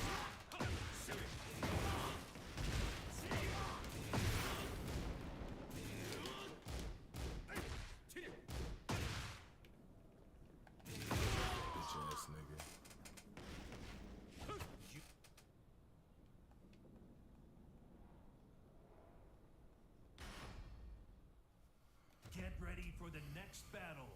Bitch ass nigga. Get ready for the next battle.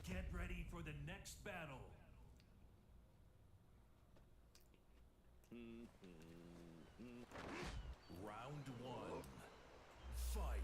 Get ready for the next battle. Round one. Fight.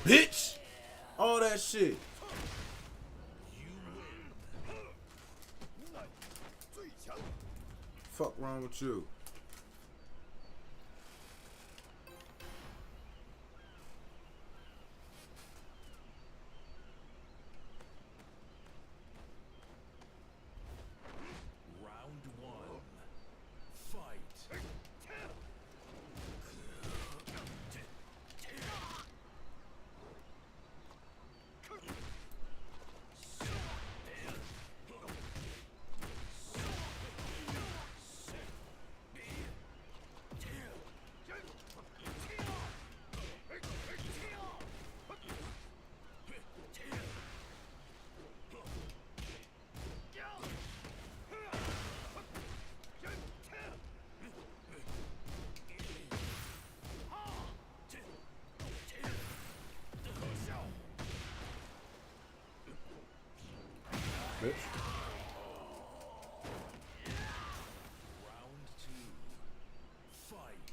Bitch! All that shit. Fuck wrong with you? Round one. Fight. Bitch. Round two. Fight.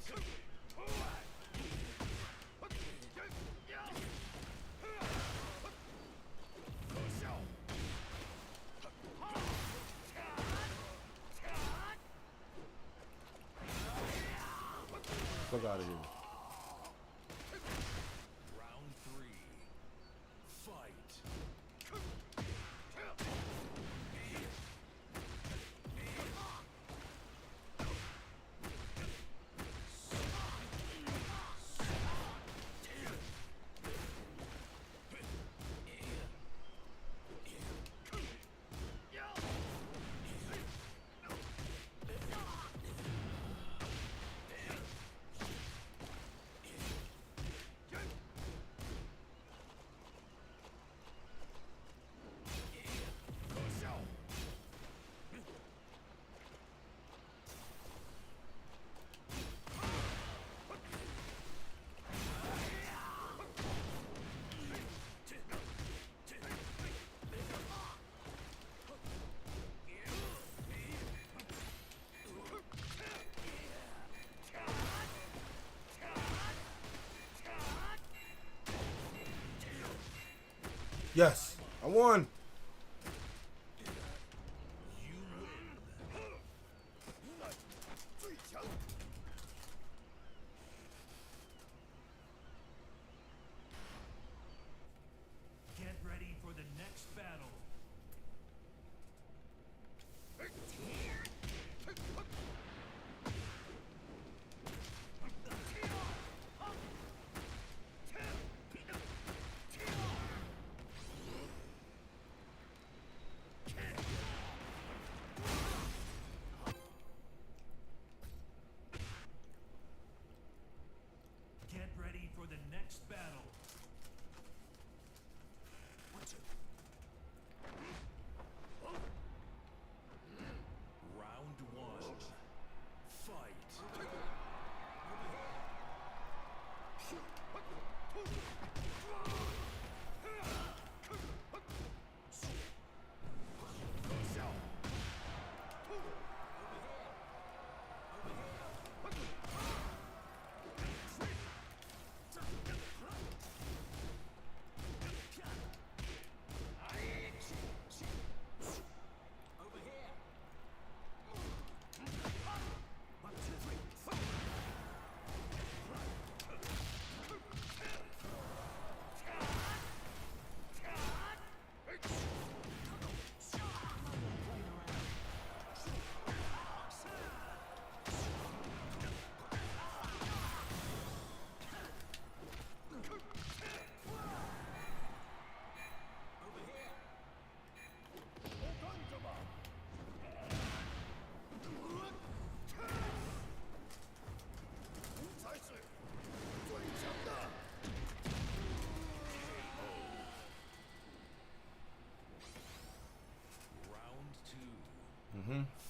Fuck out of here. Round three. Fight. Yes, I won. Get ready for the next battle. Mm-hmm.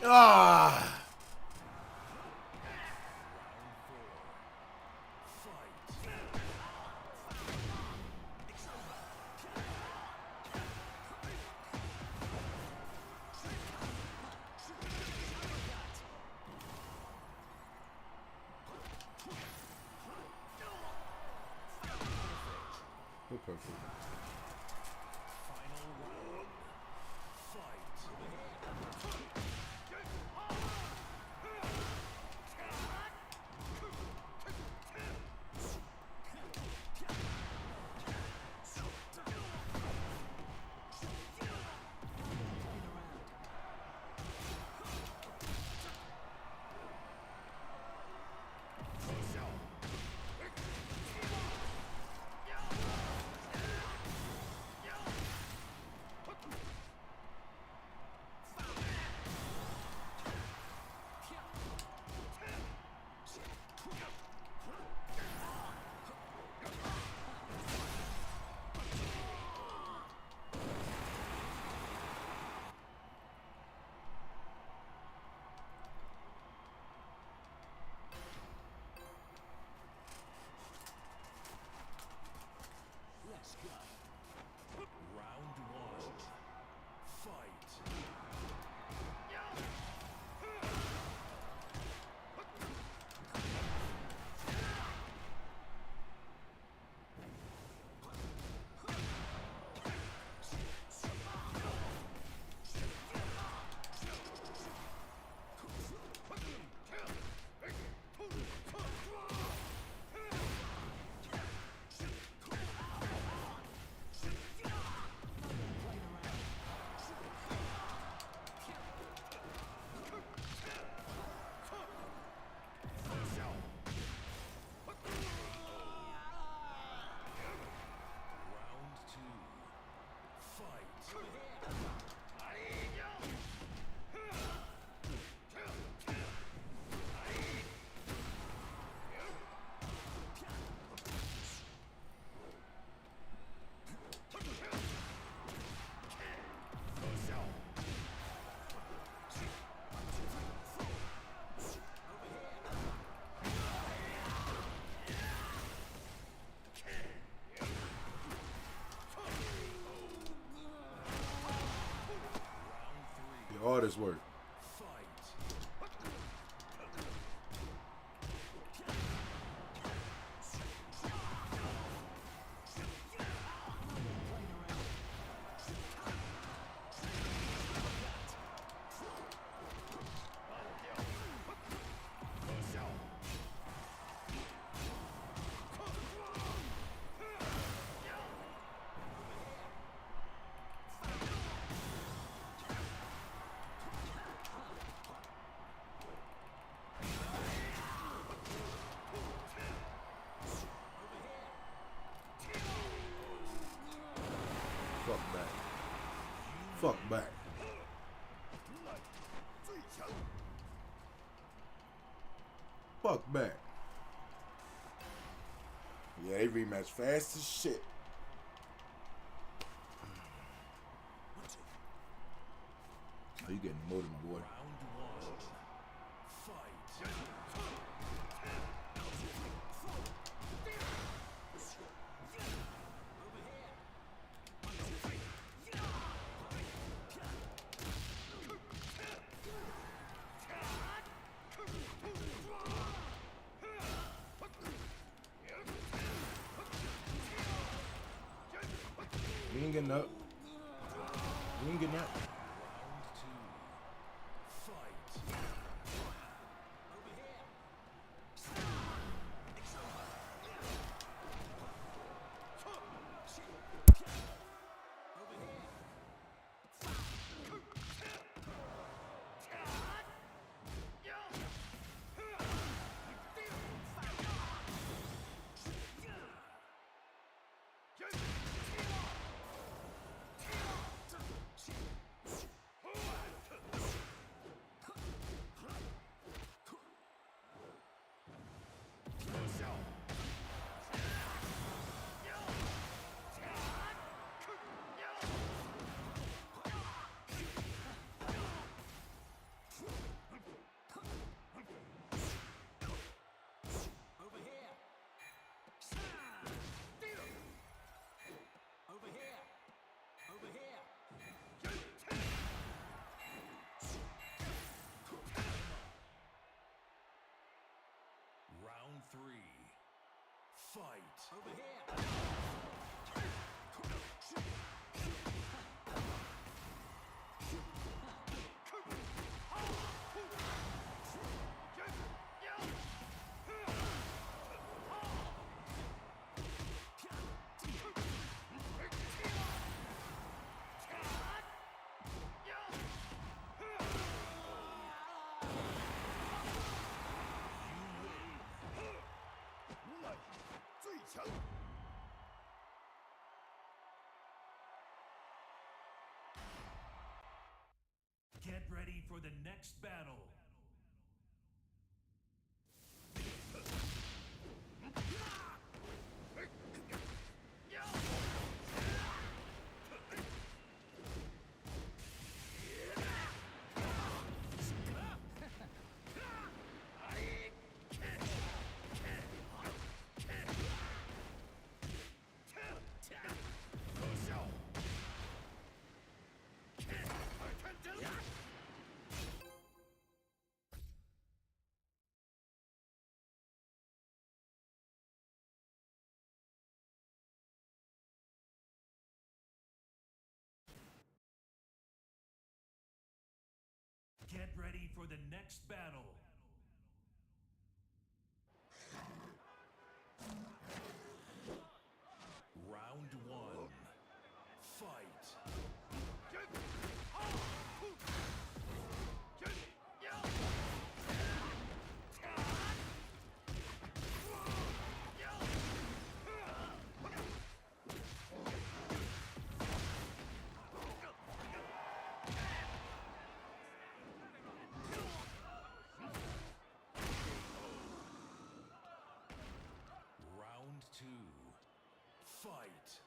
Ah! We're perfect. All this work. Fuck back. Fuck back. Yeah, they rematch fast as shit. Oh, you getting molded, my boy. You ain't getting up. You ain't getting up. Round 3. Fight. Over here. Get ready for the next battle. Get ready for the next battle. Round 1. Fight. Round 2. Fight.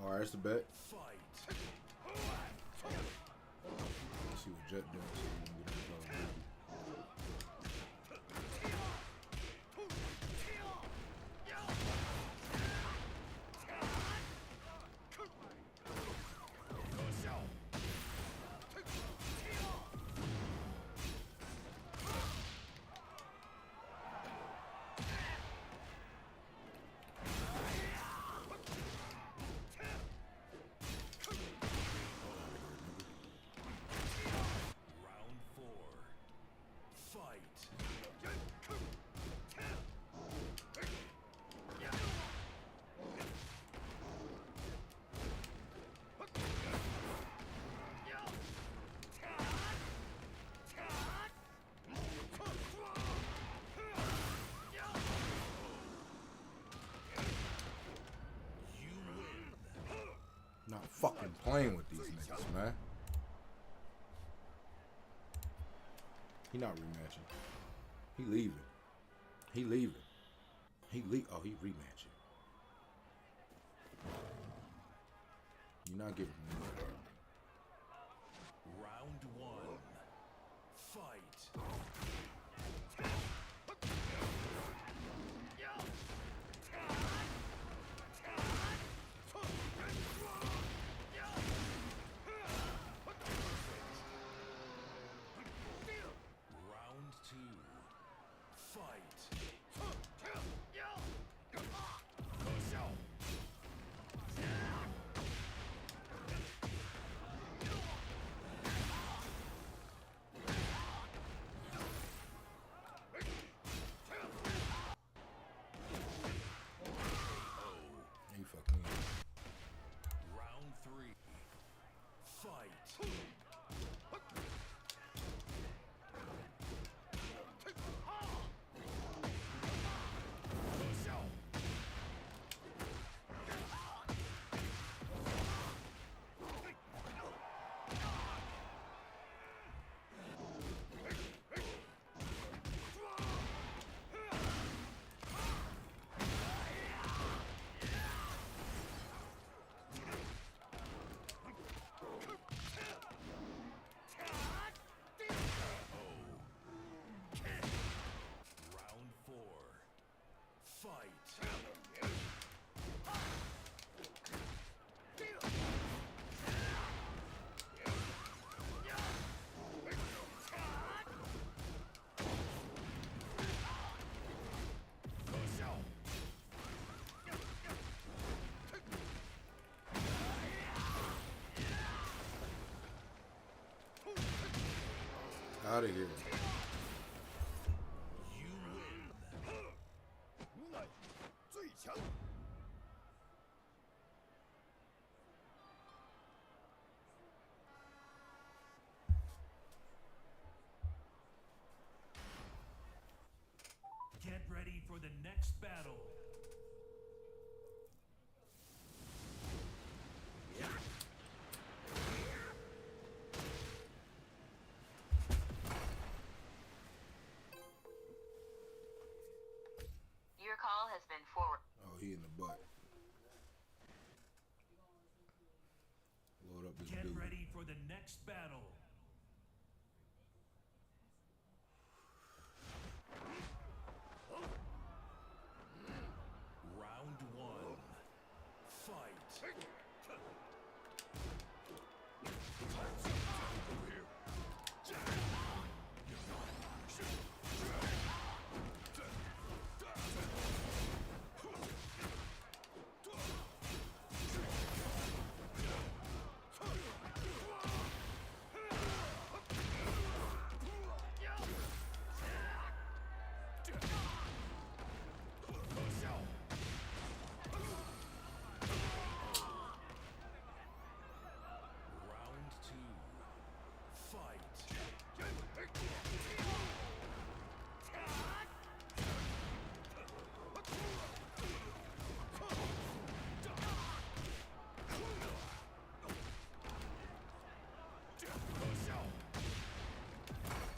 All right, that's the bet. Fight. Let's see what Jet does. So we can get him Call of Duty. fucking playing with these niggas, man. He not rematching. He leaving. He leaving. Oh, he rematching. You're not giving me that. Round one. Fight. Round two. Fight. You fuck me. Round three. Fight. Round four. Fight. Out of here. You win. Get ready for the next battle. Your call has been forwarded. Oh, he in the butt. Load up his Get dude. ready for the next battle. Round one. Fight. Round two. Fight.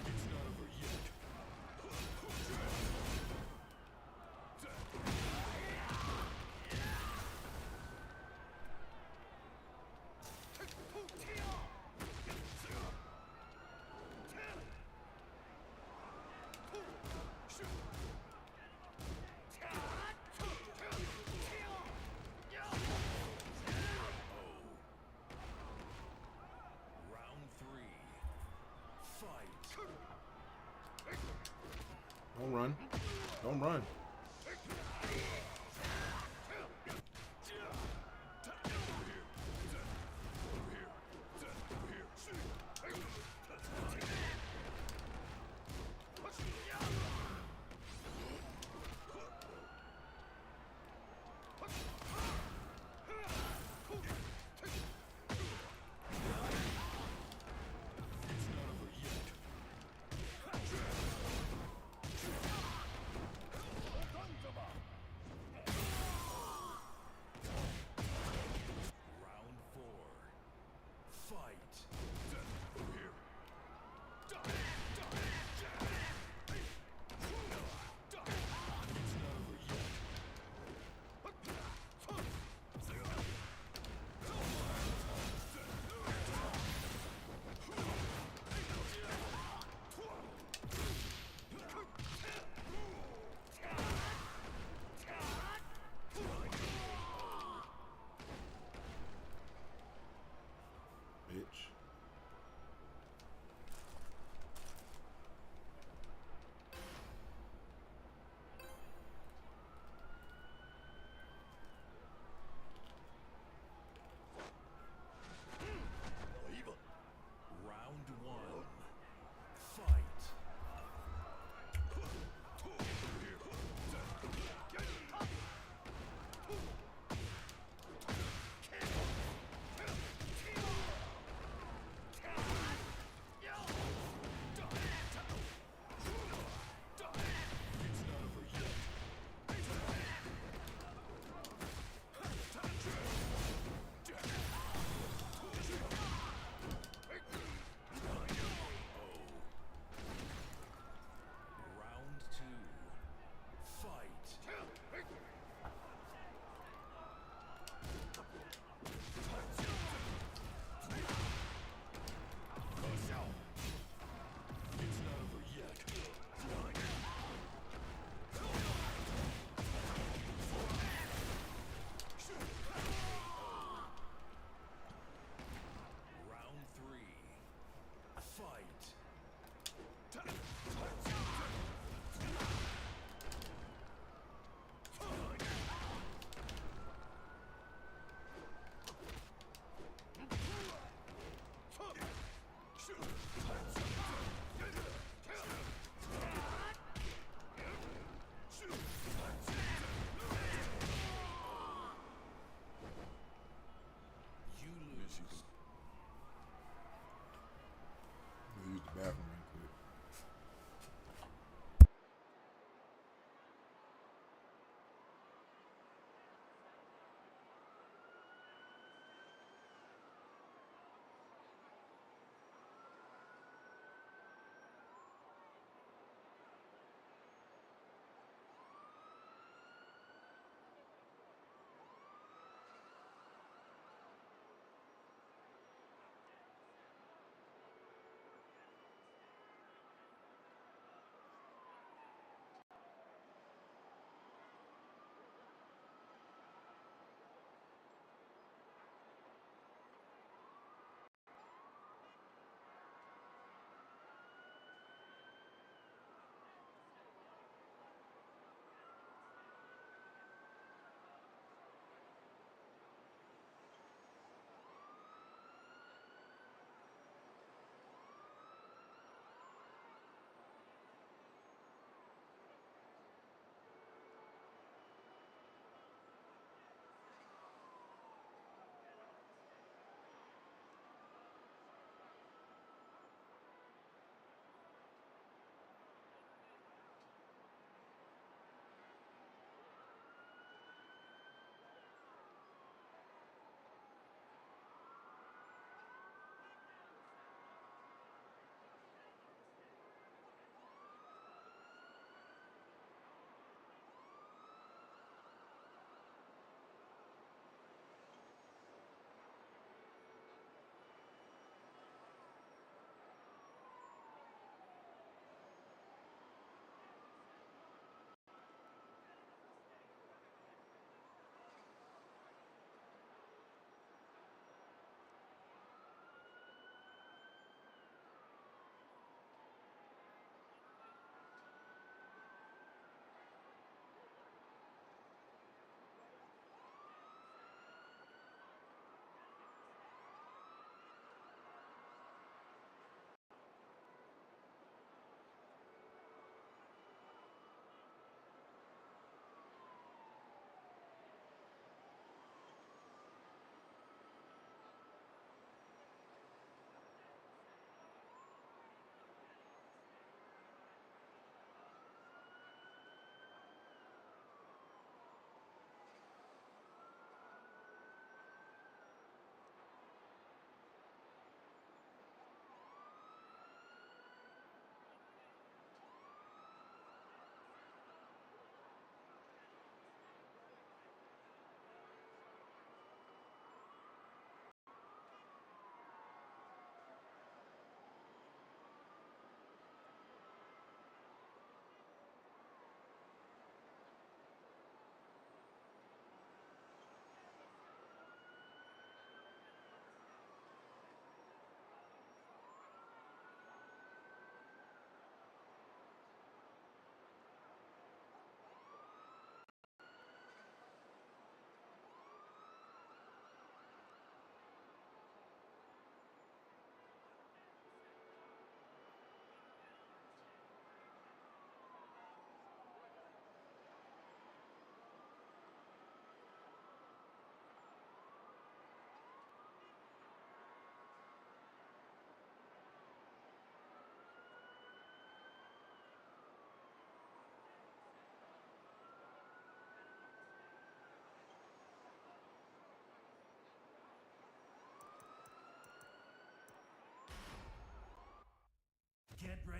It's not over yet. Round three. Fight. Don't run. Don't run. It's not over yet.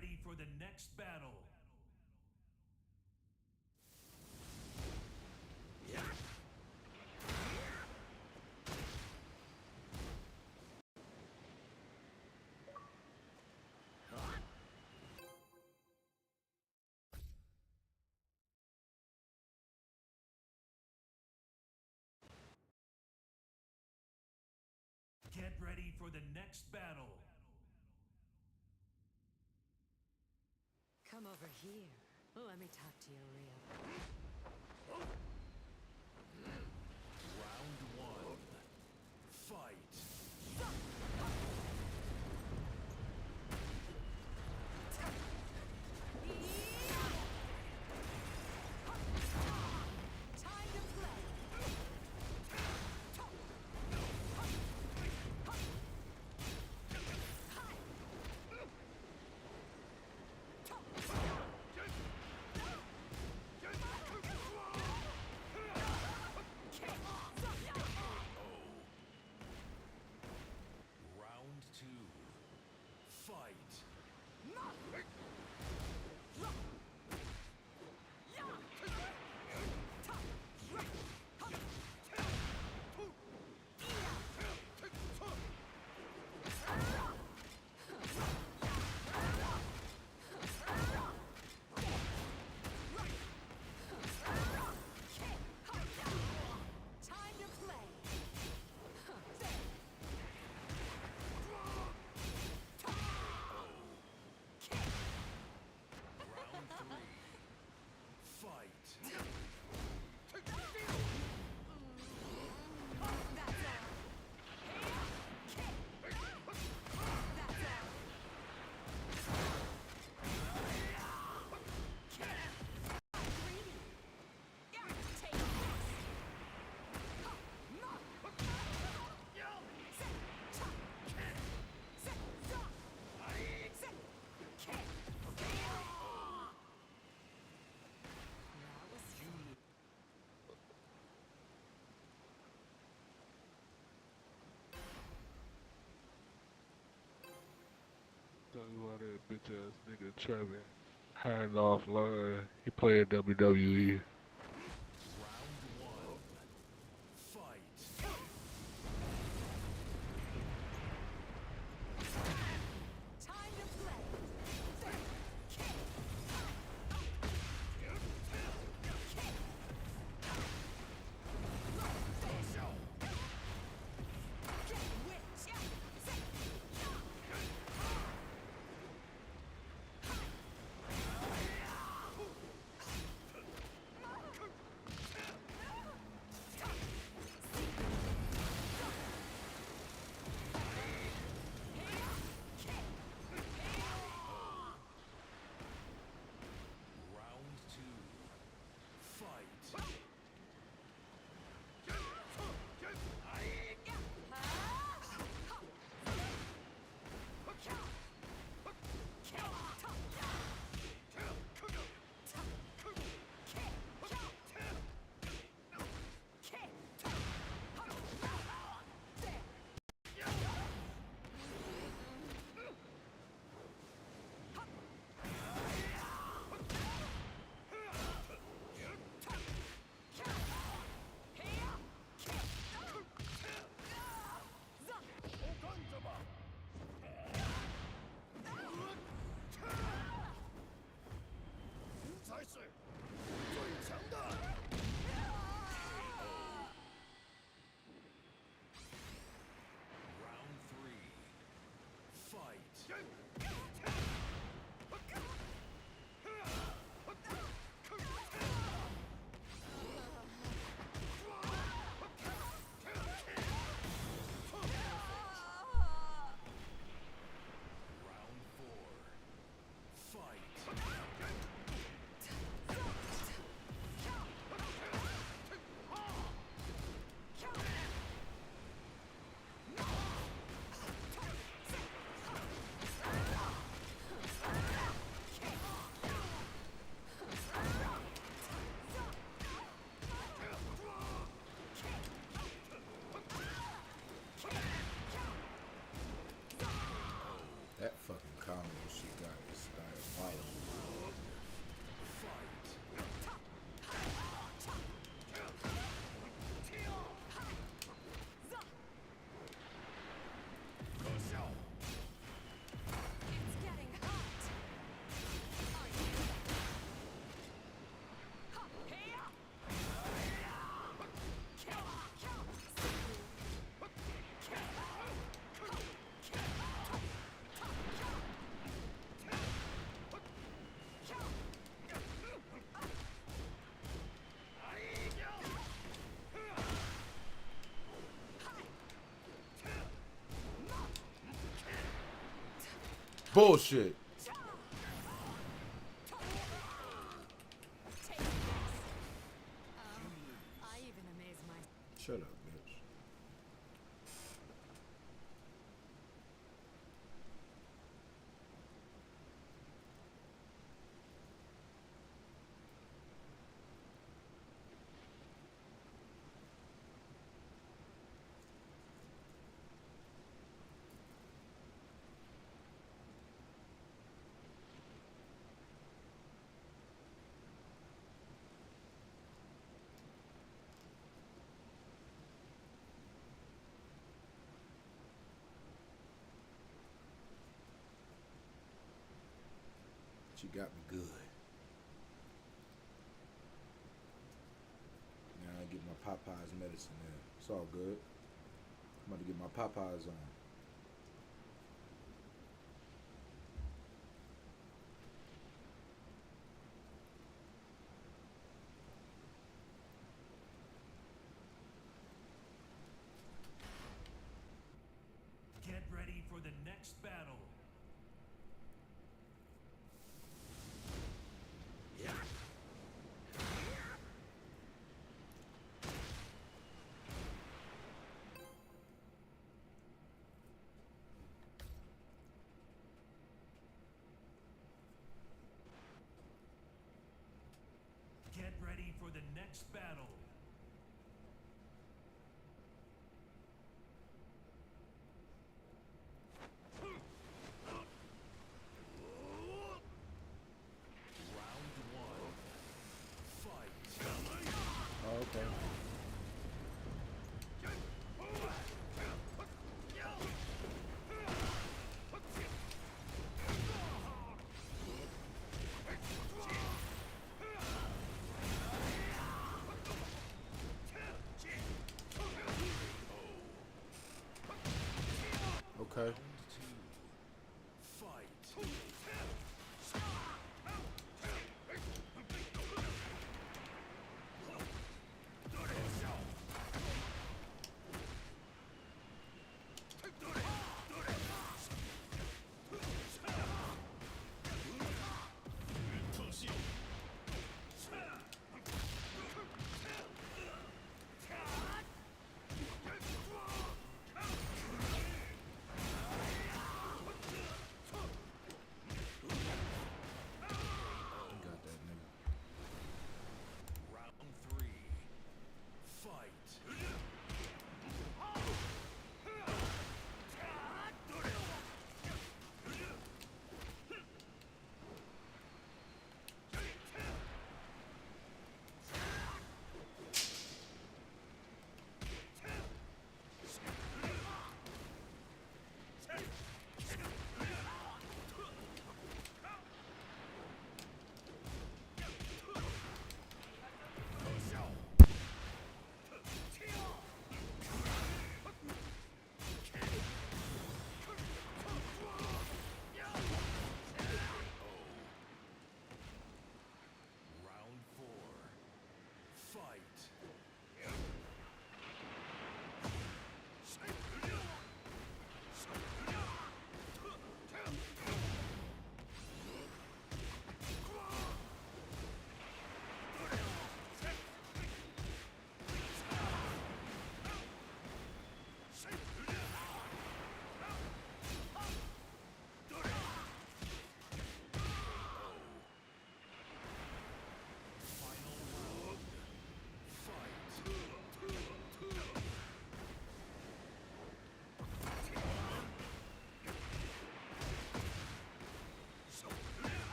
ready for the next battle. Get ready for the next battle. Come over here. Let me talk to you real. Round one. Fight. Time to play. Round two. Fight. Time to play. Round three. Fight. Tell you why that bitch ass nigga Trevor hired offline. He played WWE. Round one. Fight. Time to play. Bullshit. I even amaze myself. Shut up, bitch. She got me good. Now I get my Popeyes medicine in. It's all good. I'm about to get my Popeyes on. Get ready for the next battle. Get ready for the next battle. Round one. Fight. Oh, okay.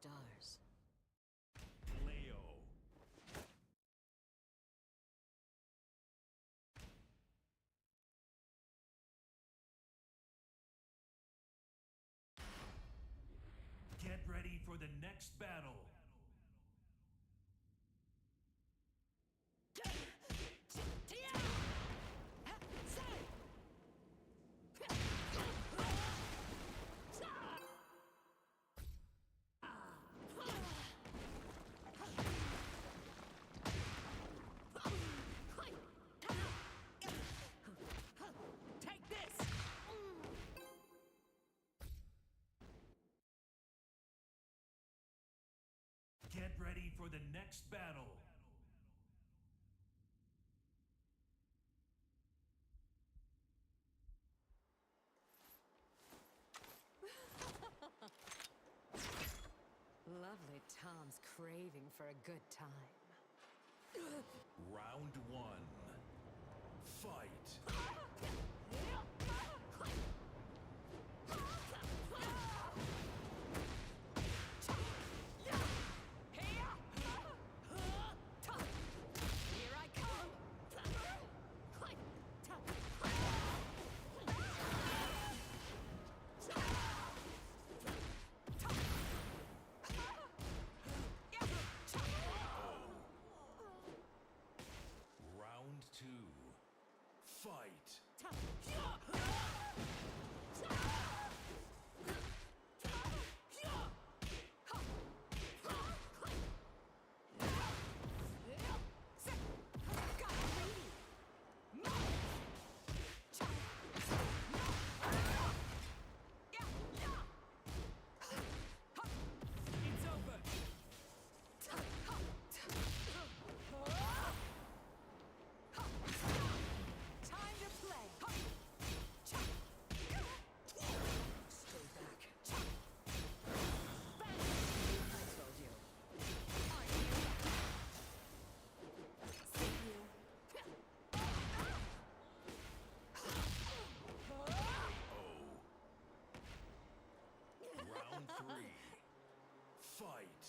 stars. Leo. Get ready for the next battle. Take this! Get ready for the next battle. Lovely Tom's craving for a good time. Round one. Fight. Here I come! Round two. Fight. It's over! Time to play! Stay back. I told you. Are you? See you. Round three. Fight.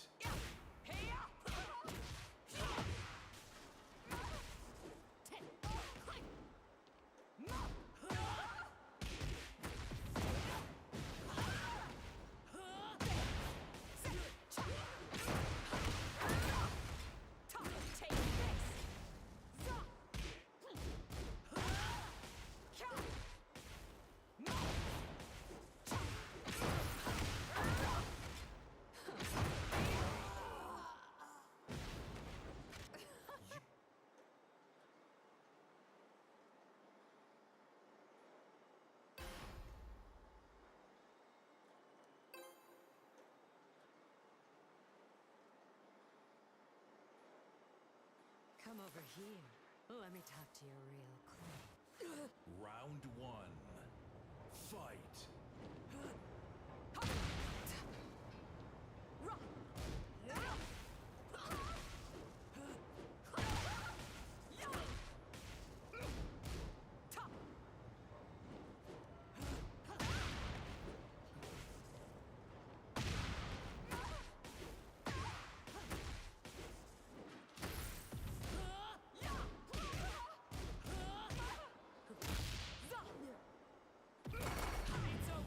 Take this! Come over here. Let me talk to you real quick. Round one. Fight. It's over!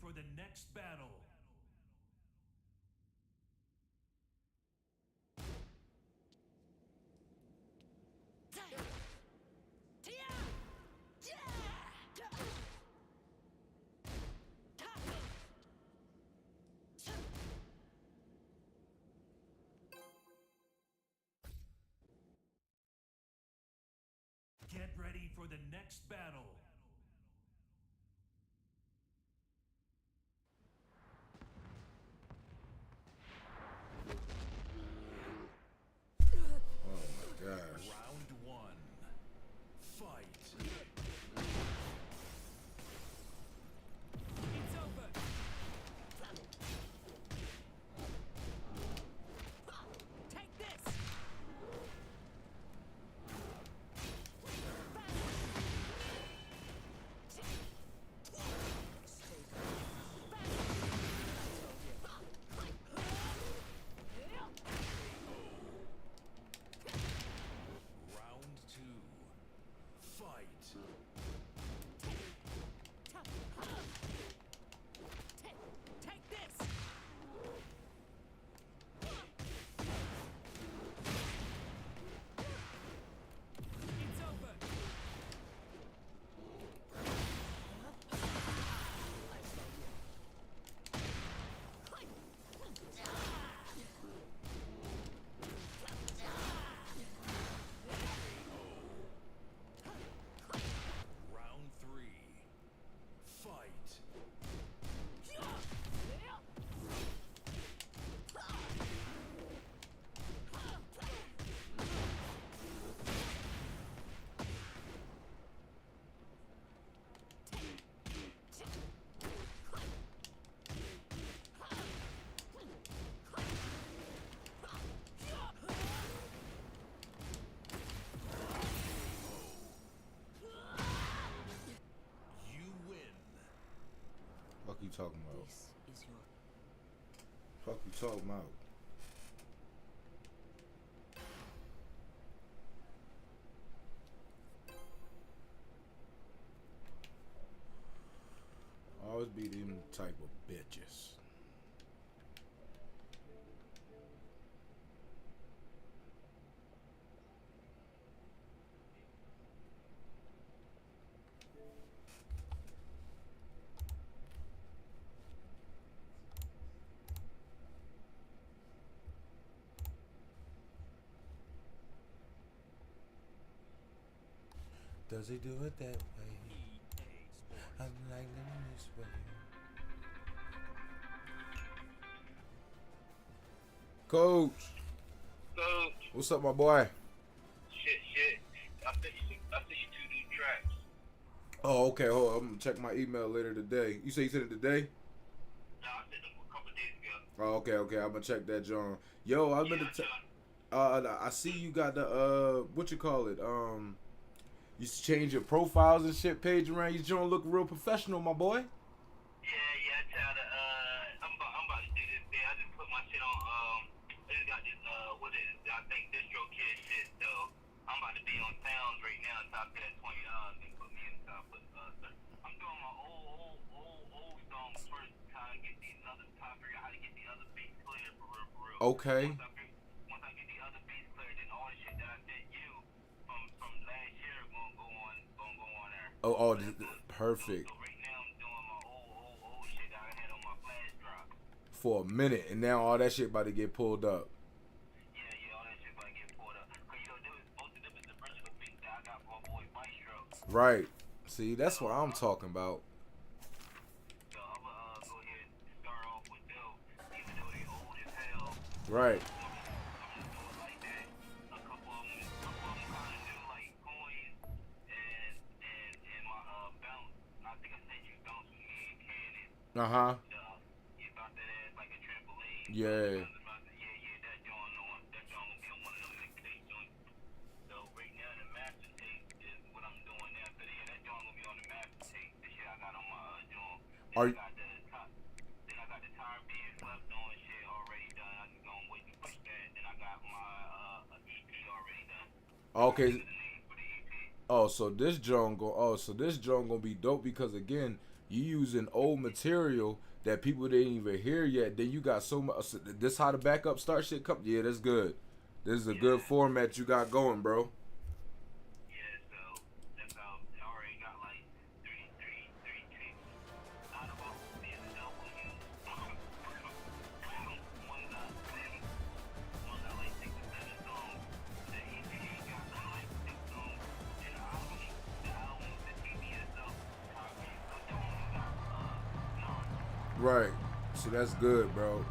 for the next battle. Get ready for the next battle. Oh my gosh. Round one. Fight. It's over. Take this. Round two. Fight. Take this. It's over. Round three. Fight. You win. Fuck you talking about? This is your Fuck you talking about? Always be them type of bitches. Does he do it that way? I'm like living this way. Coach. Coach. What's up, my boy? Shit. I sent you 2 new tracks. Oh, okay. Hold on. I'm gonna check my email later today. You say you sent it today? No, I sent them a couple days ago. Oh, okay. I'm gonna check that, John. Yo, I've been I see you got the what you call it? You change your profiles and shit page around. You John look real professional, my boy. Yeah. I tell the I'm about to do this thing. I just put my shit on. I just got this what is it? I think distro kid shit. So I'm about to be on Sounds right now. Top that $20 and put me in top. I'm doing my old songs first. Trying to get these other. Trying to figure out how to get the other beats clear for real. Okay. Once I get the other beats clear, then all the shit that I sent you from last year gonna go on there. Oh, perfect. So right now I'm doing my old shit that I had on my flash drop. For a minute, and now all that shit about to get pulled up. Yeah, all that shit about to get pulled up. Cause both of them is the original beats that I got for my boy Maestro. Right. See, that's what I'm talking about. So I'm gonna go ahead and start off with them, even though they old as hell. Right. I'm just doing like that. A couple of them kind of new, like coins and my bounce. I think I sent you bounce with me and Cannon. You thought that as like a trampoline. Yeah. That joint gonna be on one of them mixtape joints. So right now the master tape is what I'm doing after that. That joint gonna be on the master tape. The shit I got on my joint. Then I got the tire being slept on shit already done. I just gonna wait to push that. Then I got my EP already done. Okay. Oh, so this joint gonna be dope because again, You using old material that people didn't even hear yet. Then you got so much. This how the backup start shit come. Yeah, that's good. This is a good format you got going, bro. Right. So that's good, bro.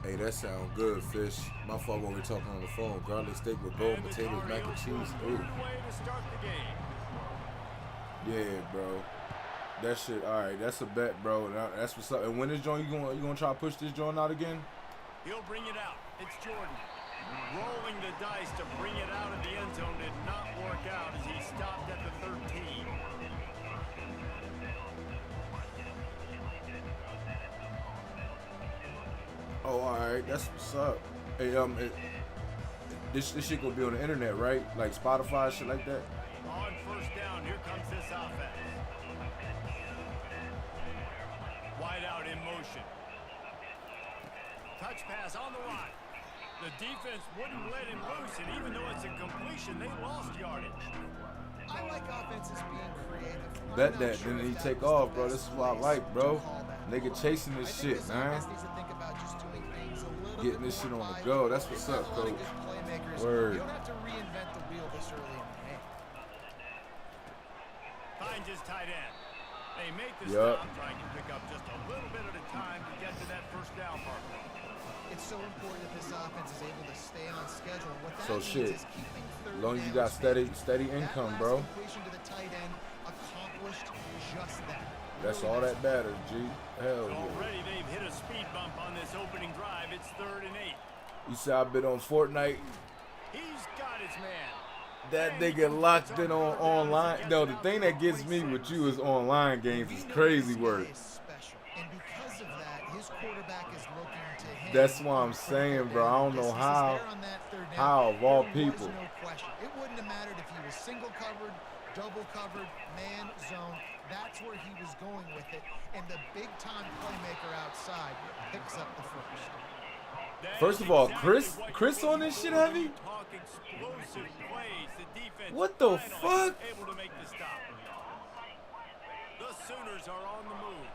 Hey, that sound good, fish. My fault when we're talking on the phone. Garlic steak with gold potatoes, mac and cheese. Ooh. Yeah, bro. That shit. All right, that's a bet, bro. That's what's up. And when this joint you gonna try to push this joint out again? He'll bring it out. It's Jordan. Rolling the dice to bring it out of the end zone did not work out as he stopped at the 13. Oh, all right, that's what's up. Hey, this shit gonna be on the internet, right? Like Spotify, shit like that. On first down, here comes this offense. Wide out in motion. Touch pass on the line. The defense wouldn't let him loose, and even though it's a completion, they lost yardage. I like offenses being creative. Bet that, then he take off, bro. This is what I like, bro. Nigga chasing this shit, man. Getting this shit on the go. That's what's up, coach. Word. You don't have to reinvent the wheel this early in the game. Finds his tight end. They make the stop, trying to pick up just a little bit at a time to get to that first down marker. It's so important that this offense is able to stay on schedule. What that So means shit. is keeping As long as you got steady income, bro. completion to the tight end accomplished just that. That's all that matters, G. Hell yeah. Already they've hit a speed bump on this opening drive. It's 3rd and 8. You see I've been on Fortnite. He's got his man. That nigga locked in on online. No, the thing that gets me with you is online games is crazy work. And because of that, his quarterback is looking to him. That's why I'm saying, bro. I don't know how of all people. No question. It wouldn't have mattered if he was single covered, double covered, man, zone. That's where he was going with it. And the big-time playmaker outside picks up the first. First of all, Chris on this shit heavy? What the fuck? Able to make the stop. The Sooners are on the move.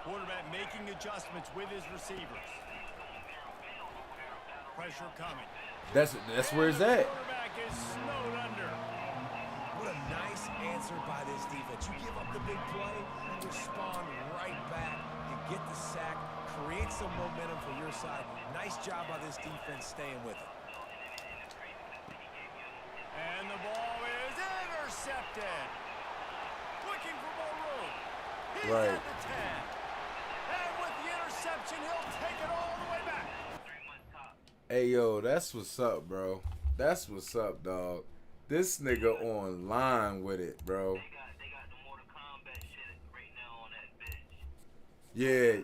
Quarterback making adjustments with his receivers. Pressure coming. That's where it's at. Quarterback is snowed under. What a nice answer by this defense. You give up the big play and respond right back. You get the sack, create some momentum for your side. Nice job by this defense staying with it. And the ball is intercepted. Looking for more room. He's Right. at the 10. And with the interception, he'll take it all the way back. Hey, yo, that's what's up, bro. That's what's up, dog. This nigga online with it, bro. Yeah.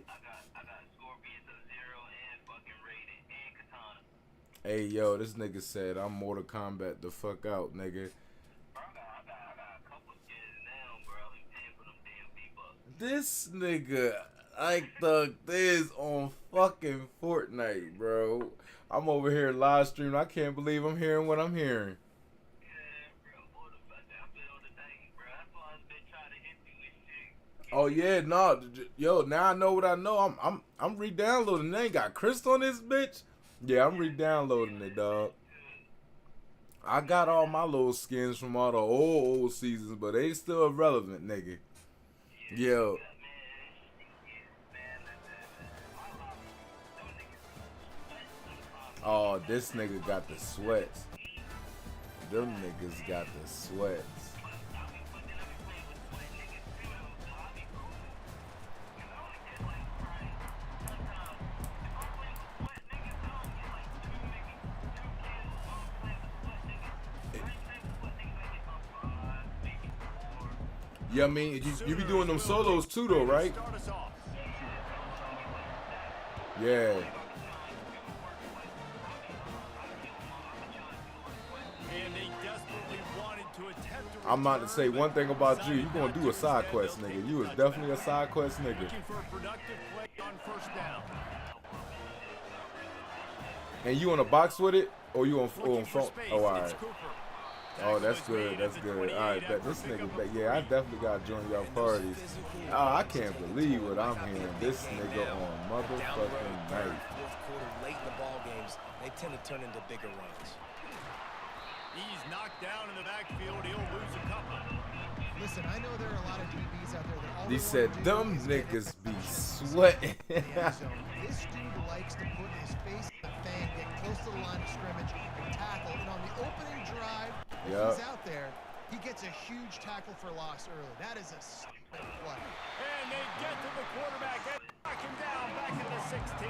Hey, yo, this nigga said I'm Mortal Kombat the fuck out, nigga. This nigga, like the this on fucking Fortnite, bro. I'm over here live streaming. I can't believe I'm hearing what I'm hearing. Oh yeah, no, yo. Now I know what I know. I'm re-downloading. They ain't got Chris on this bitch. Yeah, I'm re-downloading it, dog. I got all my little skins from all the old seasons, but they still relevant, nigga. Yo. Oh, this nigga got the sweats. Them niggas got the sweats. Yeah, I mean, you be doing them solos too, though, right? Yeah. And they desperately wanted to to attempt to I'm about to say one thing about you. You gonna do a side quest, nigga. You is definitely a side quest nigga. looking for a productive play on first down. And you on a box with it, or you on phone? Oh, all right. Oh, that's good. That's good. All right, bet this nigga. Yeah, I definitely gotta join y'all parties. I can't believe what I'm hearing. This nigga on motherfucking night. Fourth quarter, late in the ball games, they tend to turn into bigger runs. He's knocked down in the backfield. He'll lose a couple. Listen, I know there are a lot of DBs out there that all He said, "Them niggas be sweating." This dude likes to put his face in the fan, get close to the line of scrimmage, and tackle. And on the opening drive, if he's out there, he gets a huge tackle for loss early. That is a stupid play. And they get to the quarterback and knock him down back at the 16.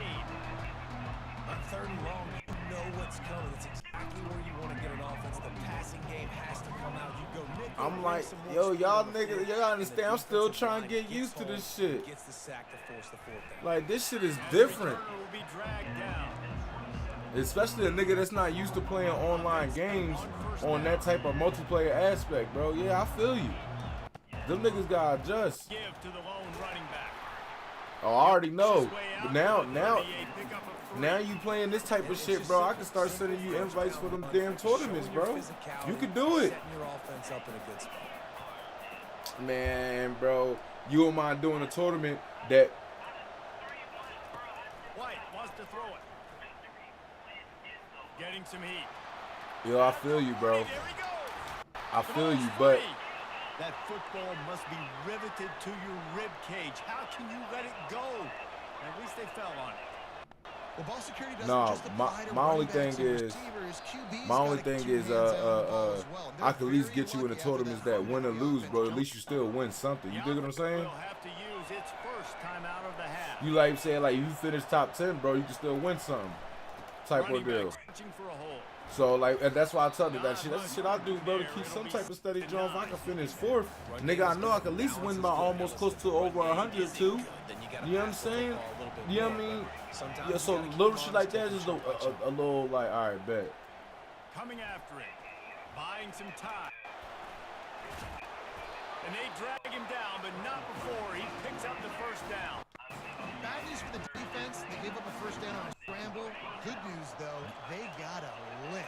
On third and long, you know what's coming. It's exactly where you want to get an offense. The passing game has to come out. You go nickel. I'm like, yo, y'all niggas, y'all understand? I'm still trying to get used to this shit. Gets the sack to force the fourth down. Like, this shit is different. Especially a nigga that's not used to playing online games on that type of multiplayer aspect, bro. Yeah, I feel you. Them niggas gotta adjust. Give to the lone running back. Oh, I already know. But now you playing this type of shit, bro. I can start sending you invites for them damn tournaments, bro. You can do it. Setting your offense up in a good spot. Man, bro, you don't mind doing a tournament that White wants to throw it. Getting some heat. yo, I feel you, bro. I feel you, but That football must be riveted to your rib cage. How can you let it go? At least they fell on it. Well, ball security doesn't no, just apply to my only running thing backs and is, receivers. QB's my only gotta thing keep your is, hands out on the ball as well. I could at least get you in a tournaments that win or lose, bro. At least you still win something. You dig what I'm saying? Will have to use its first time out of the half. You like saying like you finish top 10, bro, you can still win something. Type of deal. For a hole. So like, and that's why I tell you that shit. That's the shit I do, bro, to keep some type of steady drum. If I can finish fourth, nigga, I know I can at least win by almost close to over 100 too. You know what I'm saying? You know what I mean? Yeah, so little shit like that is just a little like, all right, bet. Coming after it, buying some time. And they drag him down, but not before he picks up the first down. Bad news for the defense. They gave up a first down on a scramble. Good news, though, they got a lick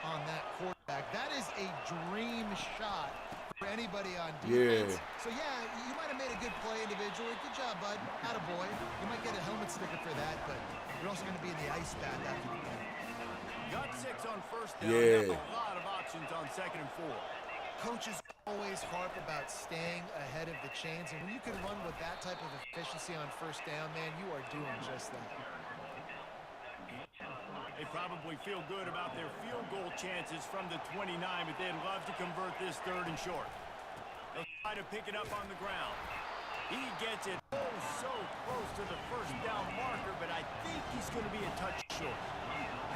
on that quarterback. That is a dream shot for anybody on defense. Yeah. So, yeah, you might have made a good play individually. Good job, bud. Attaboy. You might get a helmet sticker for that, but you're also going to be in the ice bath after the game. Got 6 on first down. Yeah. Have a lot of options on 2nd and 4. Coaches always harp about staying ahead of the chains, and when you can run with that type of efficiency on first down, man, you are doing just that. They probably feel good about their field goal chances from the 29, but they'd love to convert this 3rd and short. They'll try to pick it up on the ground. He gets it so close to the first down marker, but I think he's going to be a touch short.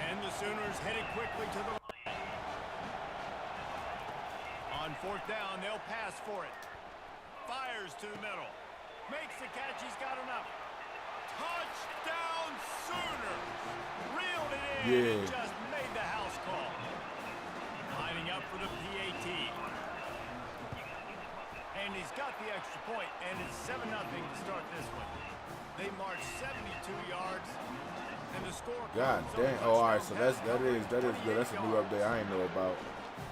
And the Sooners headed quickly to the line. On 4th down, they'll pass for it. Fires to the middle. Makes the catch. He's got enough. Touchdown Sooners! Reeled it in and just made the house call. Lining up for the PAT. And he's got the extra point, and it's 7-0 to start this one. They march 72 yards, and the score. God damn. Oh, all right. So that is good. That's a new update I ain't know about.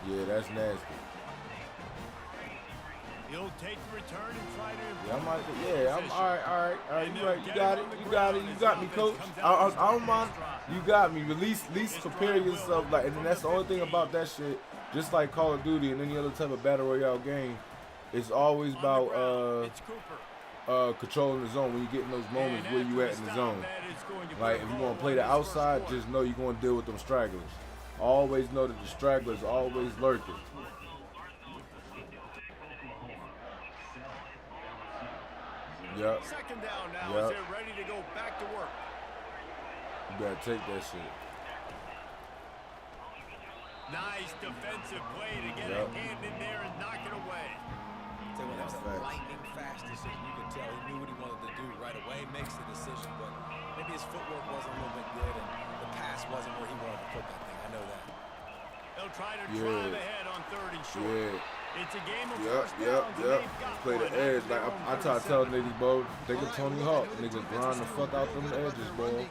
Yeah, that's nasty. He'll take the return and try to improve. Yeah, I'm all right. You right. You got me, coach. I don't mind. You got me. At least prepare yourself. Like, and then that's the only thing about that shit. Just like Call of Duty and any other type of battle royale game, it's always about controlling the zone when you get in those moments where you at in the zone. Like, if you want to play the outside, just know you're going to deal with them stragglers. Always know that the stragglers always lurking. Yep. 2nd down now as they're ready to go back to work. You better take that shit. Nice defensive play to get a hand in there and knock it away. So when that's a lightning fast decision, you could tell he knew what he wanted to do right away. Makes the decision, but maybe his footwork wasn't a little bit good, and the pass wasn't where he wanted to put that thing. I know that. They'll try to drive ahead on 3rd and falling short. Yeah. It's a game of first downs, Yep. and they've got Play the one at edge. their Like own I try to tell 37. niggas, bro. Think of Tony Hawk. Niggas grind the fuck out them edges, bro.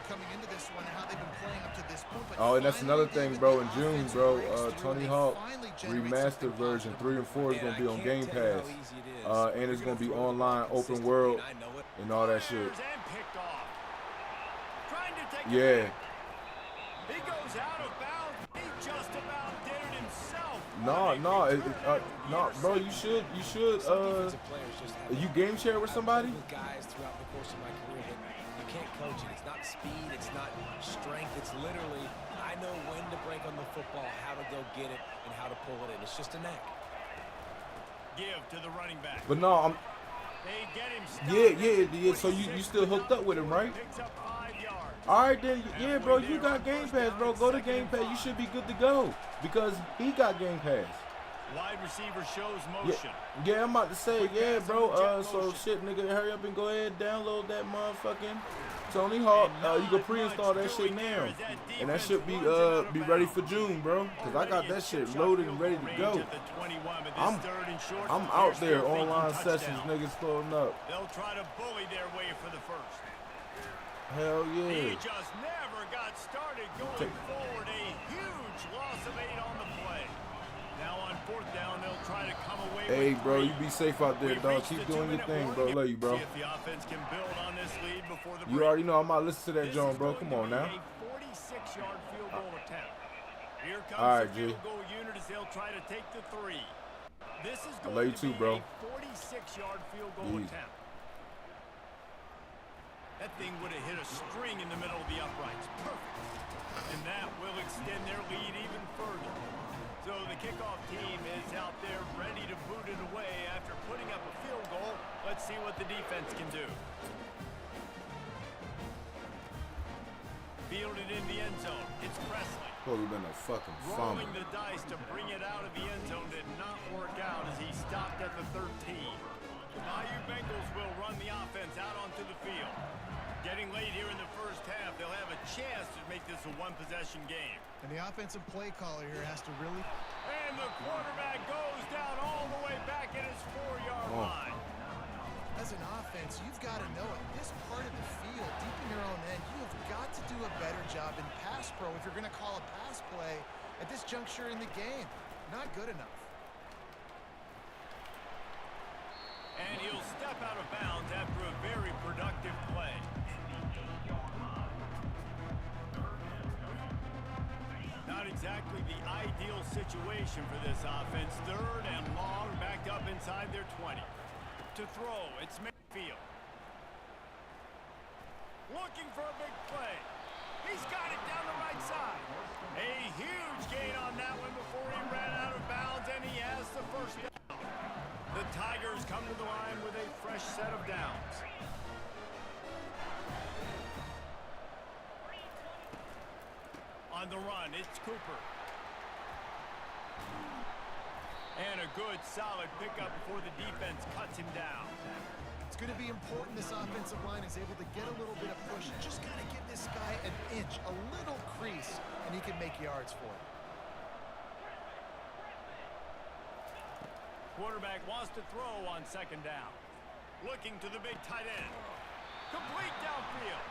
Oh, and that's another thing, bro. In June, bro, Tony Hawk remastered version 3 and 4 is gonna be on Game Pass, and it's gonna be online, open world, and all that shit. Yeah. He goes out of bounds. He just about did it himself. No, bro. You should. You game share with somebody? Guys throughout the course of my career, but you can't coach it. It's not speed. It's not strength. It's literally I know when to break on the football, how to go get it, and how to pull it in. It's just a knack. Give to the running back. But no, I'm. They get him Yeah. So you still hooked up with him, right? All right then, yeah, bro. You got Game Pass, bro. Go to Game Pass. You should be good to go because he got Game Pass. Wide receiver shows motion. Yeah, I'm about to say, yeah, bro. So shit, nigga, hurry up and go ahead and download that motherfucking Tony Hawk. You can pre-install that shit now, and that should be ready for June, bro. Cause I got that shit loaded and ready to go. I'm out there online sessions, niggas pulling up. They'll try to bully their way for the first. Hell yeah. He just never got started going forward. A huge loss of 8 on the play. Now on 4th down, they'll try to come away. Hey, bro, you be safe out there, dog. Keep doing your thing, bro. Love you, bro. See if the offense can build on this lead before the break. You already know I'm about to listen to that, John, bro. Come on now. A 46-yard field goal attempt. Here comes all right, the field goal unit as they'll try to take the 3. This is going I love you to too, be bro. a 46-yard field goal attempt. That thing would have hit a string in the middle of the uprights. Perfect. And that will extend their lead even further. So the kickoff team is out there ready to boot it away after putting up a field goal. Let's see what the defense can do. Fielded in the end zone. It's Presley. Probably been a fucking fumble. Rolling the dice to bring it out of the end zone did not work out as he stopped at the 13. The Bayou Bengals will run the offense out onto the field. Getting late here in the first half, they'll have a chance to make this a one-possession game. And the offensive play caller here has to really... And the quarterback goes down all the way back at his 4-yard line. As an offense, you've got to know at this part of the field, deep in your own end, you have got to do a better job in pass pro if you're going to call a pass play at this juncture in the game. Not good enough. And he'll step out of bounds after a very productive play. Not exactly the ideal situation for this offense. 3rd and long, backed up inside their 20. To throw, it's Mayfield. Looking for a big play. He's got it down the right side. A huge gain on that one before he ran out of bounds, and he has the first down. The Tigers come to the line with a fresh set of downs. On the run, it's Cooper. And a good, solid pickup before the defense cuts him down. It's going to be important this offensive line is able to get a little bit of push. Just got to give this guy an inch, a little crease, and he can make yards for it. Quarterback wants to throw on 2nd down. Looking to the big tight end. Complete downfield.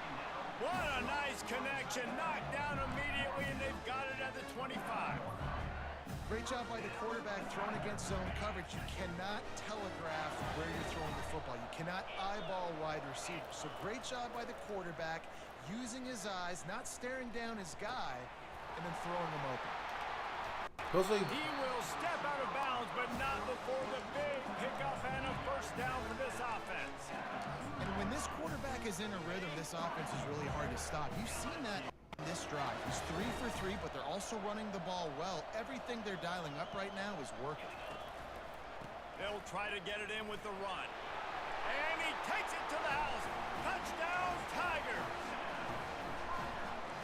What a nice connection. Knocked down immediately, and they've got it at the 25. Great job by the quarterback throwing against zone coverage. You cannot telegraph where you're throwing the football. You cannot eyeball wide receivers. So great job by the quarterback using his eyes, not staring down his guy, and then throwing him open. He will step out of bounds, but not before the big pickup and a first down for this offense. And when this quarterback is in a rhythm, this offense is really hard to stop. You've seen that in this drive. He's 3 for 3, but they're also running the ball well. Everything they're dialing up right now is working. They'll try to get it in with the run. And he takes it to the house. Touchdown, Tigers!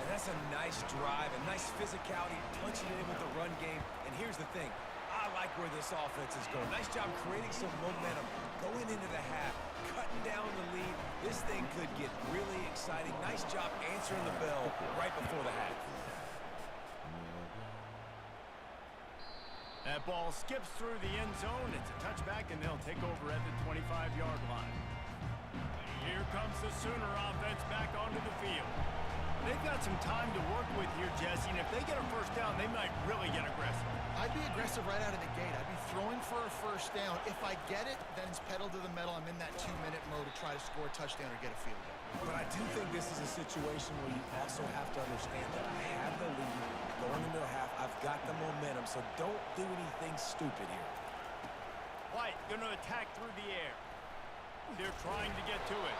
And that's a nice drive, a nice physicality, punching it in with the run game. And here's the thing. I like where this offense is going. Nice job creating some momentum, going into the half, cutting down the lead. This thing could get really exciting. Nice job answering the bell right before the half. That ball skips through the end zone. It's a touchback, and they'll take over at the 25-yard line. Here comes the Sooner offense back onto the field. They've got some time to work with here, Jesse, and if they get a first down, they might really get aggressive. I'd be aggressive right out of the gate. I'd be throwing for a first down. If I get it, then it's pedal to the metal. I'm in that 2-minute mode to try to score a touchdown or get a field goal. But I do think this is a situation where you also have to understand that I have the lead going into the half. I've got the momentum, so don't do anything stupid here. White going to attack through the air. They're trying to get to it.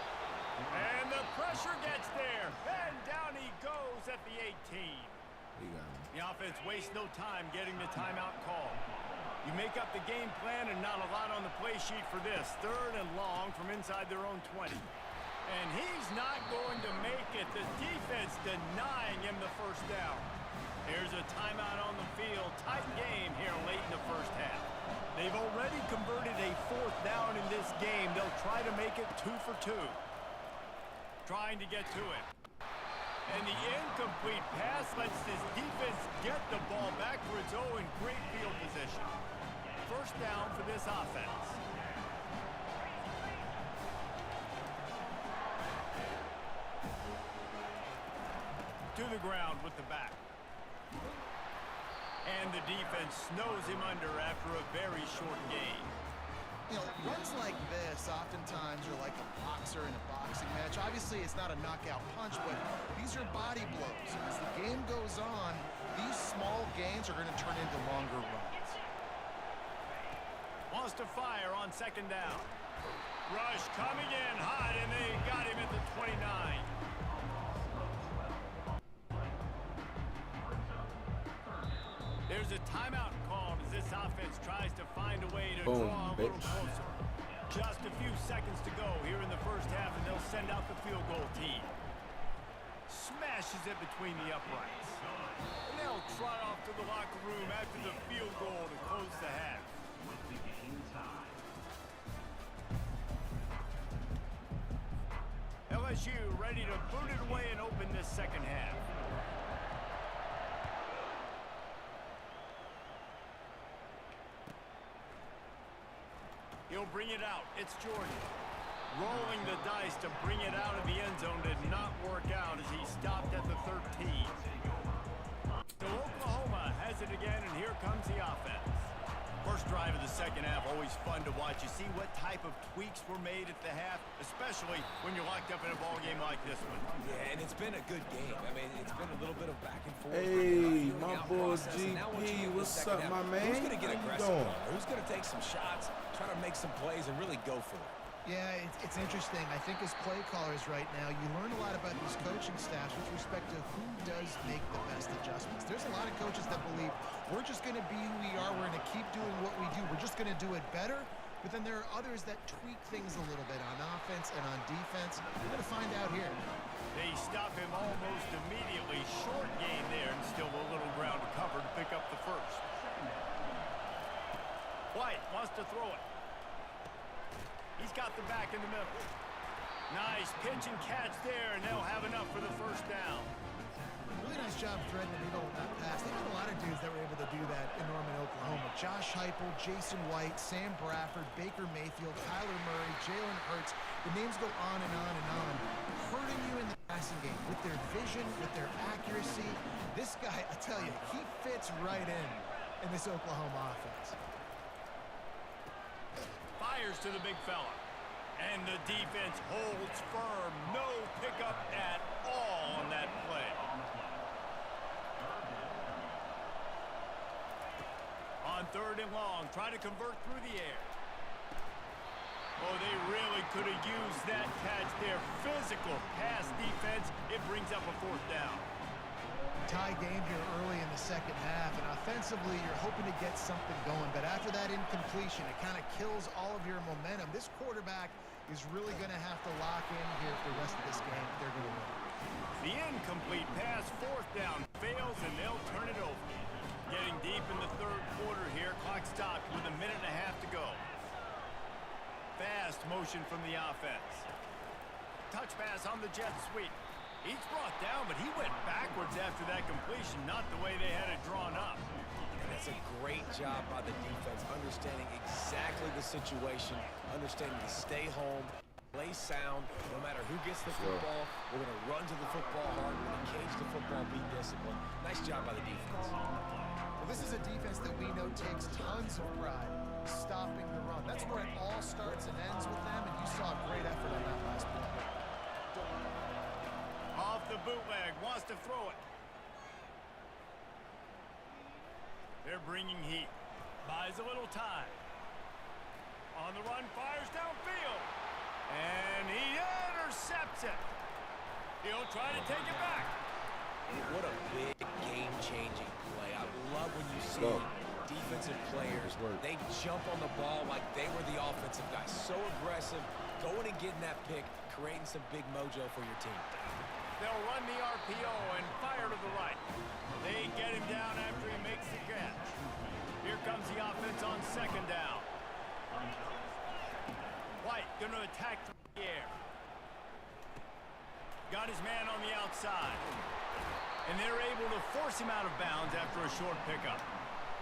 And the pressure gets there. And down he goes at the 18. The offense wastes no time getting the timeout call. You make up the game plan and not a lot on the play sheet for this. 3rd and long from inside their own 20. And he's not going to make it. The defense denying him the first down. Here's a timeout on the field. Tight game here late in the first half. They've already converted a 4th down in this game. They'll try to make it 2 for 2. Trying to get to it. And the incomplete pass lets this defense get the ball back for its own great field position. First down for this offense. To the ground with the back. And the defense snows him under after a very short gain. You know, runs like this oftentimes are like a boxer in a boxing match. Obviously, it's not a knockout punch, but these are body blows. As the game goes on, these small gains are going to turn into longer runs. Wants to fire on 2nd down. Rush coming in hot, and they got him at the 29. There's a timeout called as this offense tries to find a way to draw a little closer. Just a few seconds to go here in the first half, and they'll send out the field goal team. Smashes it between the uprights. And they'll trot off to the locker room after the field goal to close the half. LSU ready to boot it away and open this second half. He'll bring it out. It's Jordan. Rolling the dice to bring it out of the end zone did not work out as he stopped at the 13. So Oklahoma has it again, and here comes the offense. First drive of the second half, always fun to watch. You see what type of tweaks were made at the half, especially when you're locked up in a ball game like this one. Yeah, and it's been a good game. I mean, it's been a little bit of back and forth. Hey, my boy GP, what's up, my man? Who's going to get aggressive? How you doing? Who's going to take some shots, try to make some plays, and really go for it? Yeah, it's interesting. I think as play callers right now, you learn a lot about these coaching staffs with respect to who does make the best adjustments. There's a lot of coaches that believe we're just going to be who we are. We're going to keep doing what we do. We're just going to do it better. But then there are others that tweak things a little bit on offense and on defense. We're going to find out here. They stop him almost immediately. Short gain there, and still a little ground to cover to pick up the first. White wants to throw it. He's got the back in the middle. Nice pitch and catch there, and they'll have enough for the first down. Really nice job threading the needle with that pass. They got a lot of dudes that were able to do that in Norman, Oklahoma. Josh Heupel, Jason White, Sam Bradford, Baker Mayfield, Kyler Murray, Jalen Hurts. The names go on and on and on. Hurting you in the passing game with their vision, with their accuracy. This guy, I tell you, he fits right in this Oklahoma offense. Fires to the big fella. And the defense holds firm. No pickup at all on that play. On 3rd and long, try to convert through the air. Oh, they really could have used that catch there. Physical pass defense. It brings up a 4th down. Tie game here early in the second half, and offensively you're hoping to get something going, but after that incompletion it kind of kills all of your momentum. This quarterback is really going to have to lock in here for the rest of this game if they're going to win. The incomplete pass, 4th down, fails, and they'll turn it over. Getting deep in the 3rd quarter here. Clock stopped with 1.5 minutes to go. Fast motion from the offense. Touch pass on the jet sweep. He's brought down, but he went backwards after that completion, not the way they had it drawn up. And That's a great job by the defense, understanding exactly the situation, understanding to stay home, play sound, no matter who gets the football. We're going to run to the football hard. We're going to cage the football, be disciplined. Nice job by the defense. Well, this is a defense that we know takes tons of pride stopping the run. That's where it all starts and ends with them, and you saw a great effort on that last play. Off the bootleg, wants to throw it. They're bringing heat. Buys a little time. On the run, fires downfield. And he intercepts it. He'll try to take it back. What a big game-changing play. I love when you see defensive players, they jump on the ball like they were the offensive guys. So aggressive, going and getting that pick, creating some big mojo for your team. They'll run the RPO and fire to the right. They get him down after he makes the catch. Here comes the offense on second down. White gonna attack through the air. Got his man on the outside. And they're able to force him out of bounds after a short pickup.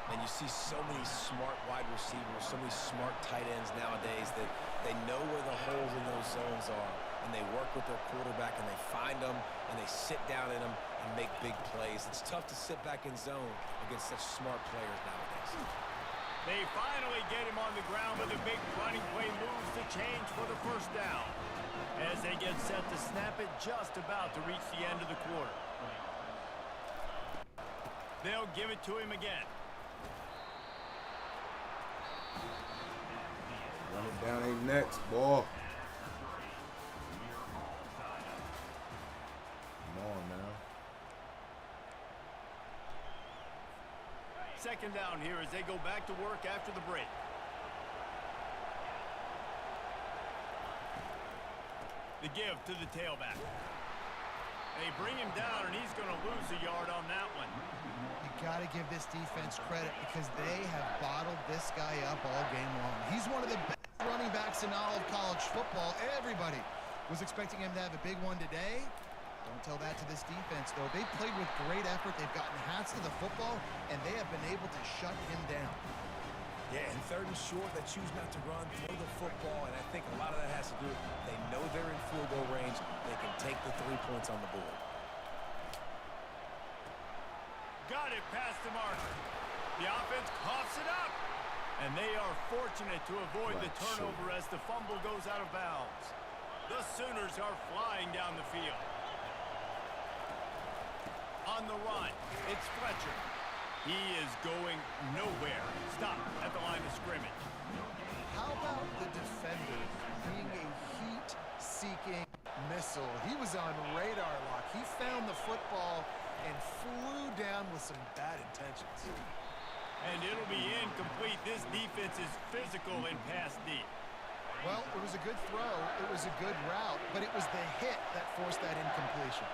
And you see so many smart wide receivers, so many smart tight ends nowadays that they know where the holes in those zones are. And they work with their quarterback and they find them and they sit down in them and make big plays. It's tough to sit back in zone against such smart players nowadays. They finally get him on the ground with a big running play, moves the change for the first down. As they get set to snap it, just about to reach the end of the quarter. They'll give it to him again. Run it down their necks, boy. Come on now. Second down here as they go back to work after the break. The give to the tailback. They bring him down, and he's going to lose a yard on that one. You got to give this defense credit because they have bottled this guy up all game long. He's one of the best running backs in all of college football. Everybody was expecting him to have a big one today. Don't tell that to this defense, though. They played with great effort. They've gotten hats to the football, and they have been able to shut him down. Yeah, and third and short, they choose not to run, throw the football, and I think a lot of that has to do with they know they're in field goal range. They can take the 3 points on the board. Got it past the marker. The offense coughs it up. And they are fortunate to avoid the turnover as the fumble goes out of bounds. The Sooners are flying down the field. On the run, it's Fletcher. He is going nowhere. Stop at the line of scrimmage. How about the defender being a heat-seeking missile? He was on radar lock. He found the football and flew down with some bad intentions. And it'll be incomplete. This defense is physical and pass deep. Well, it was a good throw. It was a good route, but it was the hit that forced that incompletion.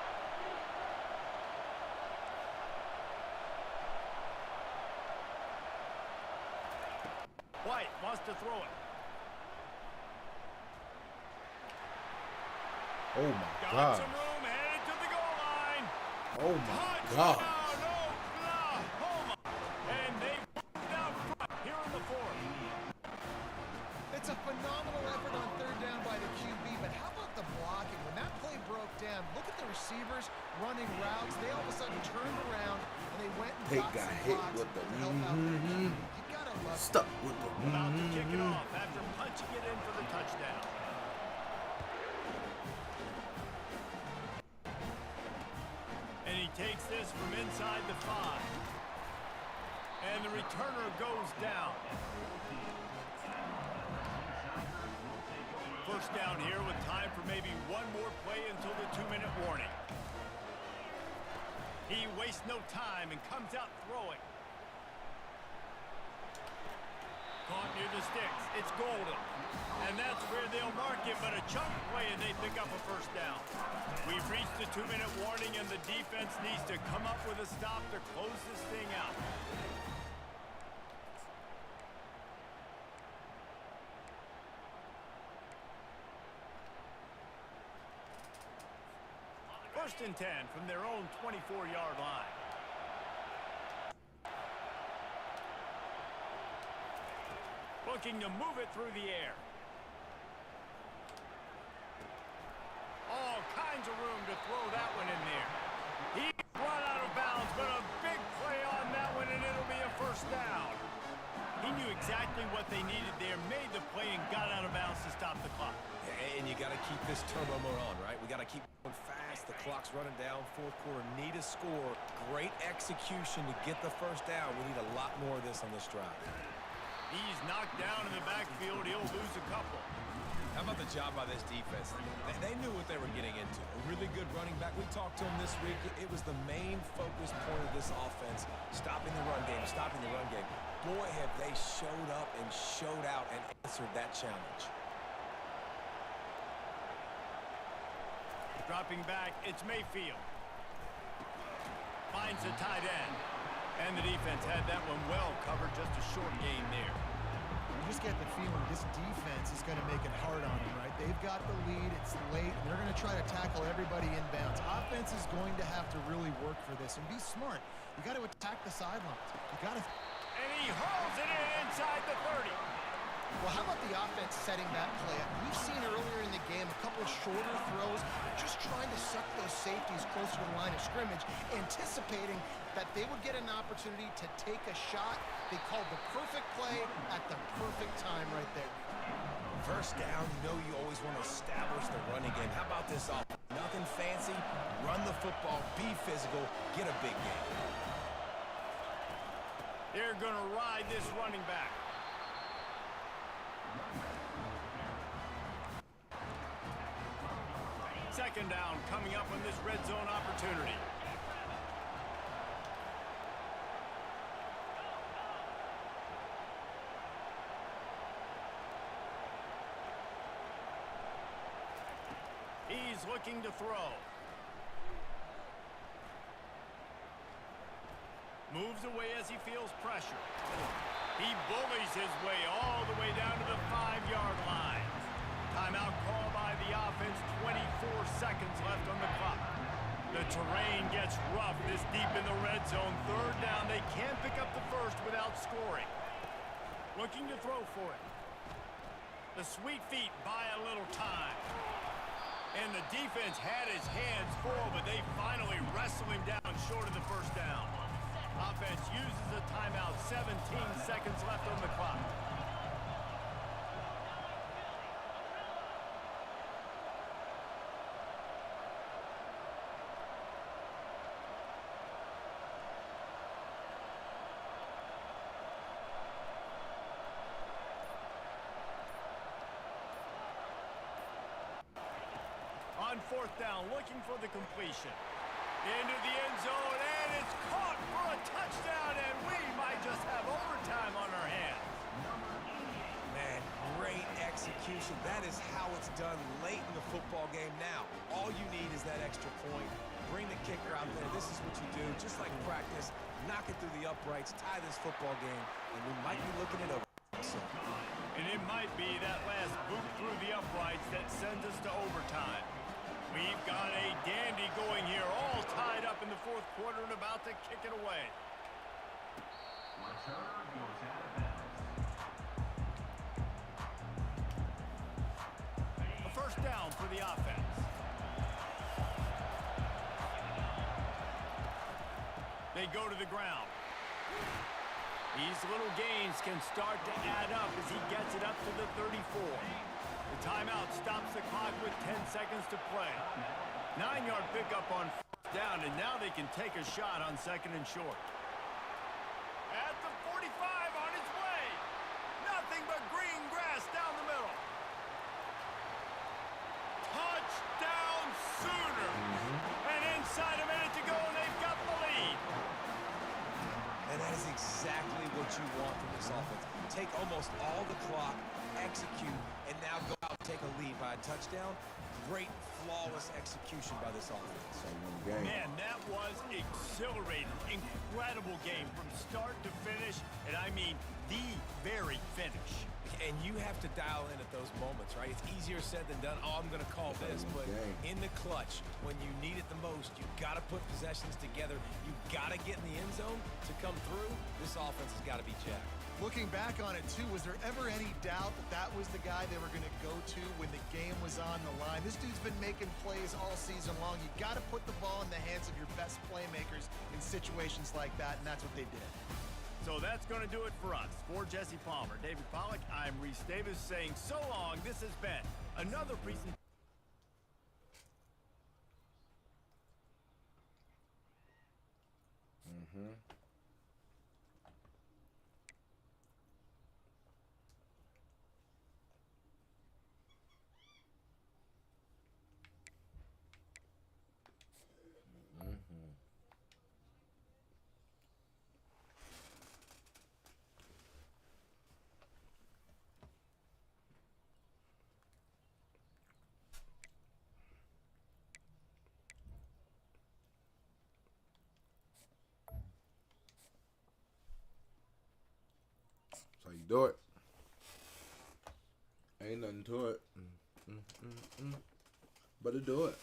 White wants to throw it. Oh my Got God. some room, headed to the goal line. Oh my God. Oklahoma. And they down front here in the fourth. It's a phenomenal effort on third down by the QB, but how about the blocking? When that play broke down, look at the receivers running routes. They all of a sudden turned around and they went and Tate got hit with the stuck with the About to kick it off after punching it in for the touchdown. And he takes this from inside the 5. And the returner goes down. First down here with time for maybe one more play until the 2-minute warning. He wastes no time and comes out throwing. Caught near the sticks. It's Golden. And that's where they'll mark him, but a chunk play and they pick up a first down. We've reached the 2-minute warning and the defense needs to come up with a stop to close this thing out. First and 10 from their own 24-yard line. looking to move it through the air. All kinds of room to throw that one in there. He's run out of bounds, but a big play on that one, and it'll be a first down. He knew exactly what they needed there, made the play, and got out of bounds to stop the clock. Yeah, and you got to keep this turbo mode on, right? We got to keep going fast. The clock's running down. Fourth quarter, need a score. Great execution to get the first down. We need a lot more of this on this drive. He's knocked down in the backfield. He'll lose a couple. How about the job by this defense? They knew what they were getting into. A really good running back. We talked to him this week. It was the main focus point of this offense, stopping the run game, stopping the run game. Boy, have they showed up and showed out and answered that challenge. Dropping back, it's Mayfield. Finds the tight end. And the defense had that one well covered, just a short gain there. You just get the feeling this defense is going to make it hard on them, right? They've got the lead, it's late, and they're going to try to tackle everybody inbounds. Offense is going to have to really work for this and be smart. You got to attack the sidelines. You got to... And he hurls it in inside the 30. Well, how about the offense setting that play up? We've seen earlier in the game a couple of shorter throws, just trying to suck those safeties closer to the line of scrimmage, anticipating that they would get an opportunity to take a shot. They called the perfect play at the perfect time right there. First down, you know you always want to establish the running game. How about this offense? Nothing fancy, run the football, be physical, get a big game. They're going to ride this running back. Second down coming up on this red zone opportunity. He's looking to throw. Moves away as he feels pressure. He bullies his way all the way down to the 5-yard line. Timeout call by the offense, 24 seconds left on the clock. The terrain gets rough this deep in the red zone. Third down, they can't pick up the first without scoring. Looking to throw for it. The sweet feet buy a little time. And the defense had his hands full, but they finally wrestle him down short of the first down. Offense uses a timeout, 17 seconds left on the clock. On fourth down, looking for the completion. Into the end zone, and it's caught for a touchdown, and we might just have overtime on our hands. Man, great execution. That is how it's done late in the football game now. All you need is that extra point. Bring the kicker out there. This is what you do. Just like practice, knock it through the uprights, tie this football game, and we might be looking at a... And it might be that last boot through the uprights that sends us to overtime. We've got a dandy going here, all tied up in the fourth quarter and about to kick it away. A first down for the offense. They go to the ground. These little gains can start to add up as he gets it up to the 34. The timeout stops the clock with 10 seconds to play. 9-yard pickup on down, and now they can take a shot on second and short. At the 45 on his way. Nothing but green grass down the middle. Touchdown Sooner. And inside a minute to go, and they've got the lead. And that is exactly what you want from this offense. Take almost all the clock, execute, and now go out and take a lead by a touchdown. Great, flawless execution by this offense. Man, that was exhilarating. Incredible game from start to finish, and I mean the very finish. And you have to dial in at those moments, right? It's easier said than done. Oh, I'm going to call this, but in the clutch, when you need it the most, you got to put possessions together. You got to get in the end zone to come through. This offense has got to be jacked. Looking back on it, too, was there ever any doubt that that was the guy they were going to go to when the game was on the line? This dude's been making plays all season long. You got to put the ball in the hands of your best playmakers in situations like that, and that's what they did. So that's going to do it for us. For Jesse Palmer, David Pollack, I'm Reese Davis saying so long. This has been another presentation. That's how you do it. Ain't nothing to it. But to do it.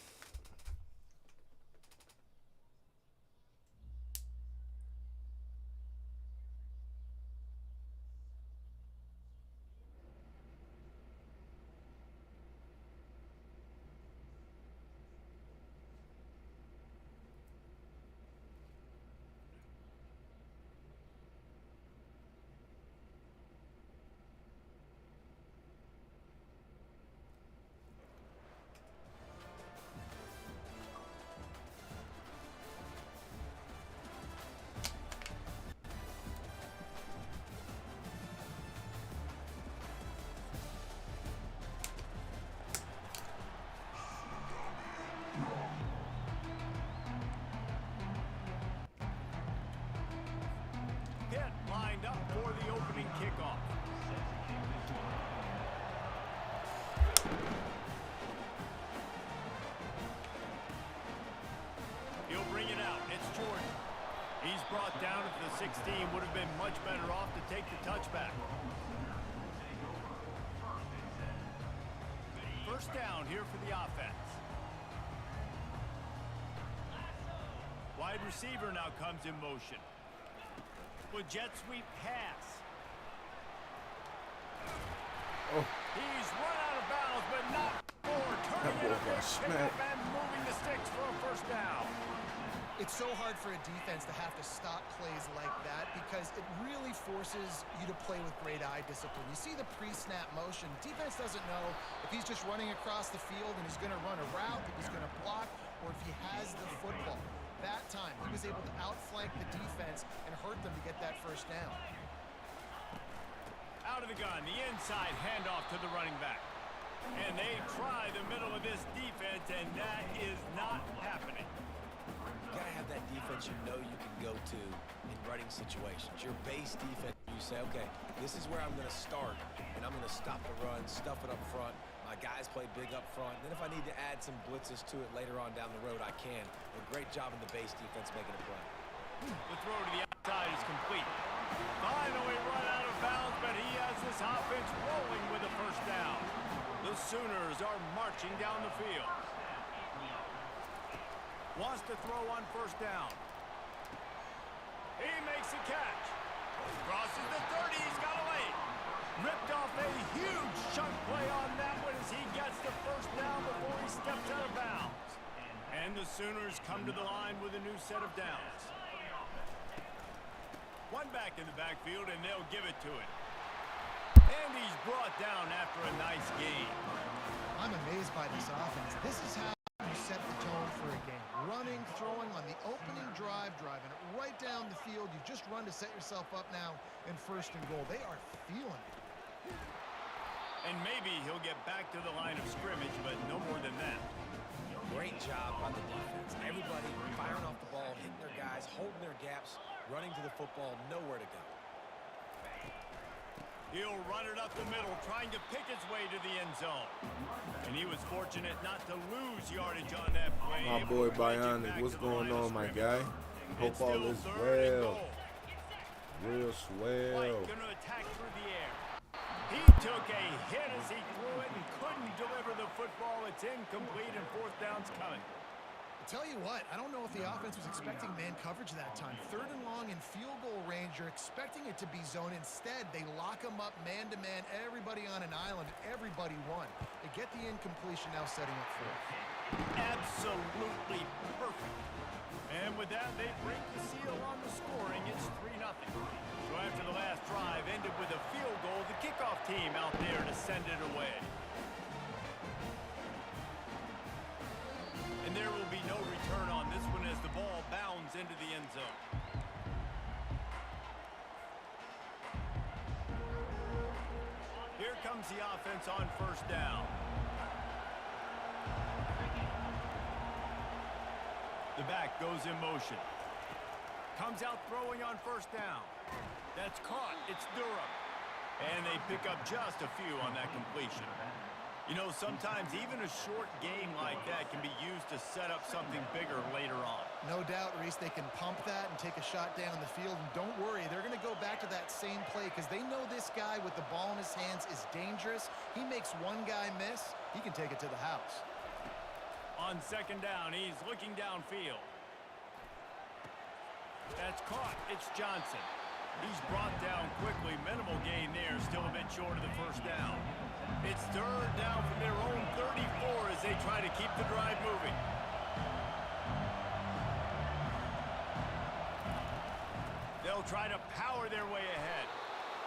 Lined up for the opening kickoff. He'll bring it out. It's Jordan. He's brought down at the 16. Would have been much better off to take the touchback. First down here for the offense. Wide receiver now comes in motion. With jet sweep pass. Oh. He's run out of bounds, but not before turning it up and moving the sticks for a first down. It's so hard for a defense to have to stop plays like that because it really forces you to play with great eye discipline. You see the pre-snap motion. Defense doesn't know if he's just running across the field and he's going to run a route, if he's going to block, or if he has the football. That time, he was able to outflank the defense and hurt them to get that first down. Out of the gun, the inside handoff to the running back. And they try the middle of this defense, and that is not happening. You gotta have that defense you know you can go to in running situations. Your base defense, you say, okay, this is where I'm gonna start, and I'm gonna stop the run, stuff it up front. My guys play big up front. Then if I need to add some blitzes to it later on down the road, I can. A great job in the base defense making a play. The throw to the outside is complete. Finally run out of bounds, but he has this offense rolling with a first down. The Sooners are marching down the field. Wants to throw on first down. He makes a catch. Crosses the 30. He's got a lane. Ripped off a huge chunk play on that one as he gets the first down before he steps out of bounds. And the Sooners come to the line with a new set of downs. One back in the backfield, and they'll give it to him. And he's brought down after a nice gain. I'm amazed by this offense. This is how you set the tone for a game. Running, throwing on the opening drive, driving it right down the field. You just run to set yourself up now in first and goal. They are feeling it. And maybe he'll get back to the line of scrimmage, but no more than that. Great job on the defense. Everybody firing off the ball, hitting their guys, holding their gaps, running to the football, nowhere to go. He'll run it up the middle, trying to pick his way to the end zone. And he was fortunate not to lose yardage on that play. My boy Bionic, what's going on, my guy? Hope all is well. Real swell. White gonna attack through the air. He took a hit as he threw it and couldn't deliver the football. It's incomplete and fourth down's coming. Tell you what, I don't know if the offense was expecting man coverage that time. 3rd and long in field goal range, you're expecting it to be zone. Instead, they lock them up man-to-man, everybody on an island, everybody won. They get the incompletion, now setting up 4th. Absolutely perfect. And with that, they break the seal on the scoring. It's 3-0. So after the last drive ended with a field goal, the kickoff team out there to send it away. And there will be no return on this one as the ball bounds into the end zone. Here comes the offense on 1st down. The back goes in motion. Comes out throwing on 1st down. That's caught. It's Durham. And they pick up just a few on that completion. You know, sometimes even a short game like that can be used to set up something bigger later on. No doubt, Reese, they can pump that and take a shot down the field. And don't worry, they're going to go back to that same play because they know this guy with the ball in his hands is dangerous. He makes one guy miss, he can take it to the house. On 2nd down, he's looking downfield. That's caught. It's Johnson. He's brought down quickly. Minimal gain there. Still a bit short of the 1st down. It's 3rd down from their own 34 as they try to keep the drive moving. They'll try to power their way ahead.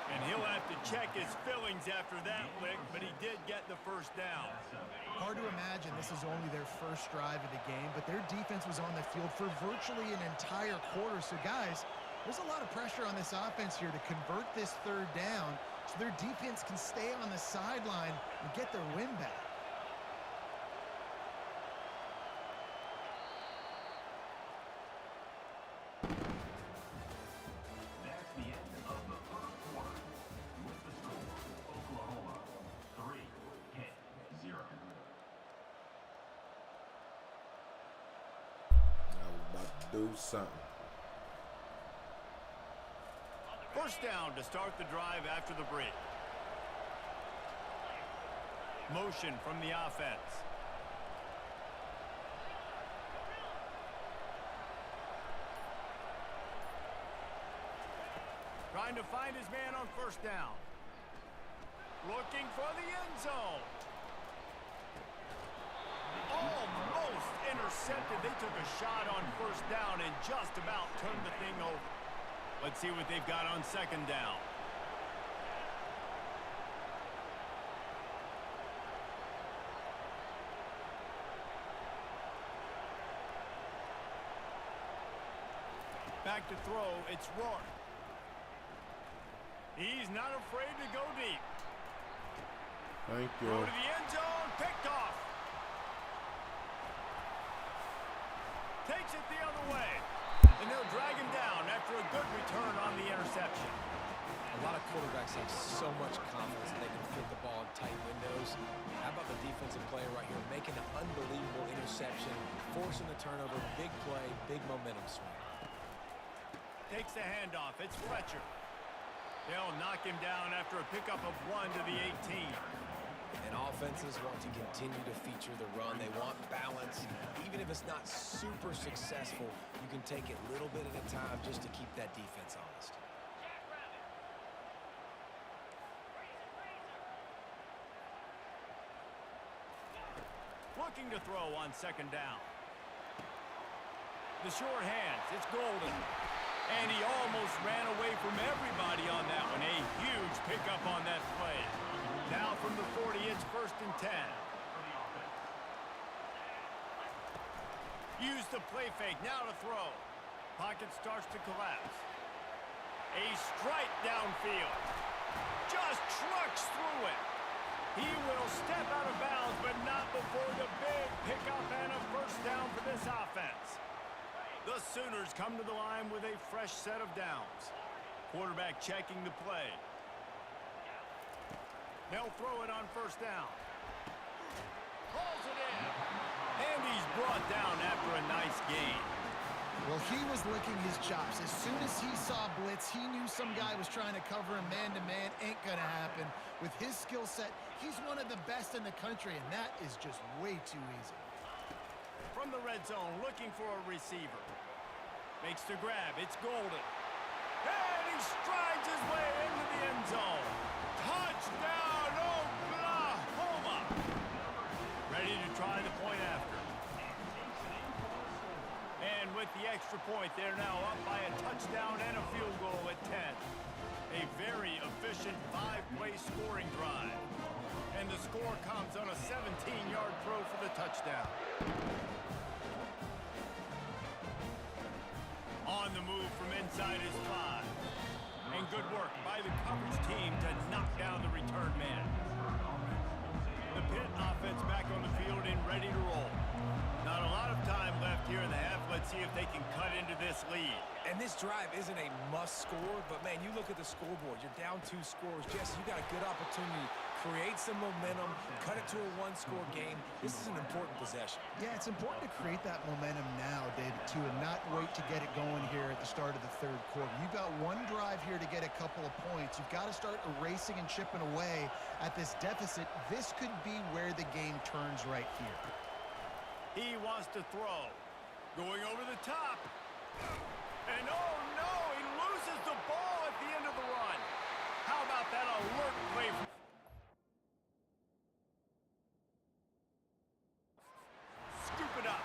And he'll have to check his fillings after that lick, but he did get the 1st down. Hard to imagine this is only their 1st drive of the game, but their defense was on the field for virtually an entire quarter. So, guys, there's a lot of pressure on this offense here to convert this 3rd down so their defense can stay on the sideline and get their win back. That's the end of the 1st quarter. With the score, Oklahoma 3, Pitt 0. I was about to do something. 1st down to start the drive after the break. Motion from the offense. Trying to find his man on 1st down. Looking for the end zone. Almost intercepted. They took a shot on 1st down and just about turned the thing over. Let's see what they've got on 2nd down. Back to throw, it's Rourke. He's not afraid to go deep. Thank you. Throw to the end zone, picked off. Takes it the other way. And they'll drag him down after a good return on the interception. A lot of quarterbacks have so much confidence that they can fit the ball in tight windows. How about the defensive player right here making an unbelievable interception, forcing the turnover, big play, big momentum swing. Takes the handoff. It's Fletcher. They'll knock him down after a pickup of 1 to the 18. And offenses want to continue to feature the run. They want balance. Even if it's not super successful, you can take it little bit at a time just to keep that defense honest. Looking to throw on 2nd down. The short hands. It's Golden. And he almost ran away from everybody on that one. A huge pickup on that play. Now from the 40, it's 1st and 10. Use the play fake, now to throw. Pocket starts to collapse. A strike downfield. Just trucks through it. He will step out of bounds, but not before the big pickup and a 1st down for this offense. The Sooners come to the line with a fresh set of downs. Quarterback checking the play. They'll throw it on 1st down. Pulls it in. And he's brought down after a nice gain. Well, he was licking his chops. As soon as he saw blitz, he knew some guy was trying to cover him man-to-man. Ain't gonna happen. With his skill set, he's one of the best in the country, and that is just way too easy. from the red zone, looking for a receiver. Makes the grab. It's Golden. And he strides his way into the end zone. Touchdown, Oklahoma! Ready to try the point after. And with the extra point, they're now up by a touchdown and a field goal at 10. A very efficient 5-play scoring drive. And the score comes on a 17-yard throw for the touchdown. On the move from inside his 5. And good work by the coverage team to knock down the return man. The Pitt offense back on the field and ready to roll. Not a lot of time left here in the half. Let's see if they can cut into this lead. And this drive isn't a must score, but man, you look at the scoreboard. You're down 2 scores. Jesse, you got a good opportunity. Create some momentum. Cut it to a 1-score game. This is an important possession. Yeah, it's important to create that momentum now, David, too, and not wait to get it going here at the start of the third quarter. You've got one drive here to get a couple of points. You've got to start erasing and chipping away at this deficit. This could be where the game turns right here. He wants to throw. Going over the top. And oh no, he loses the ball at the end of the run. How about that alert play? Scoop it up.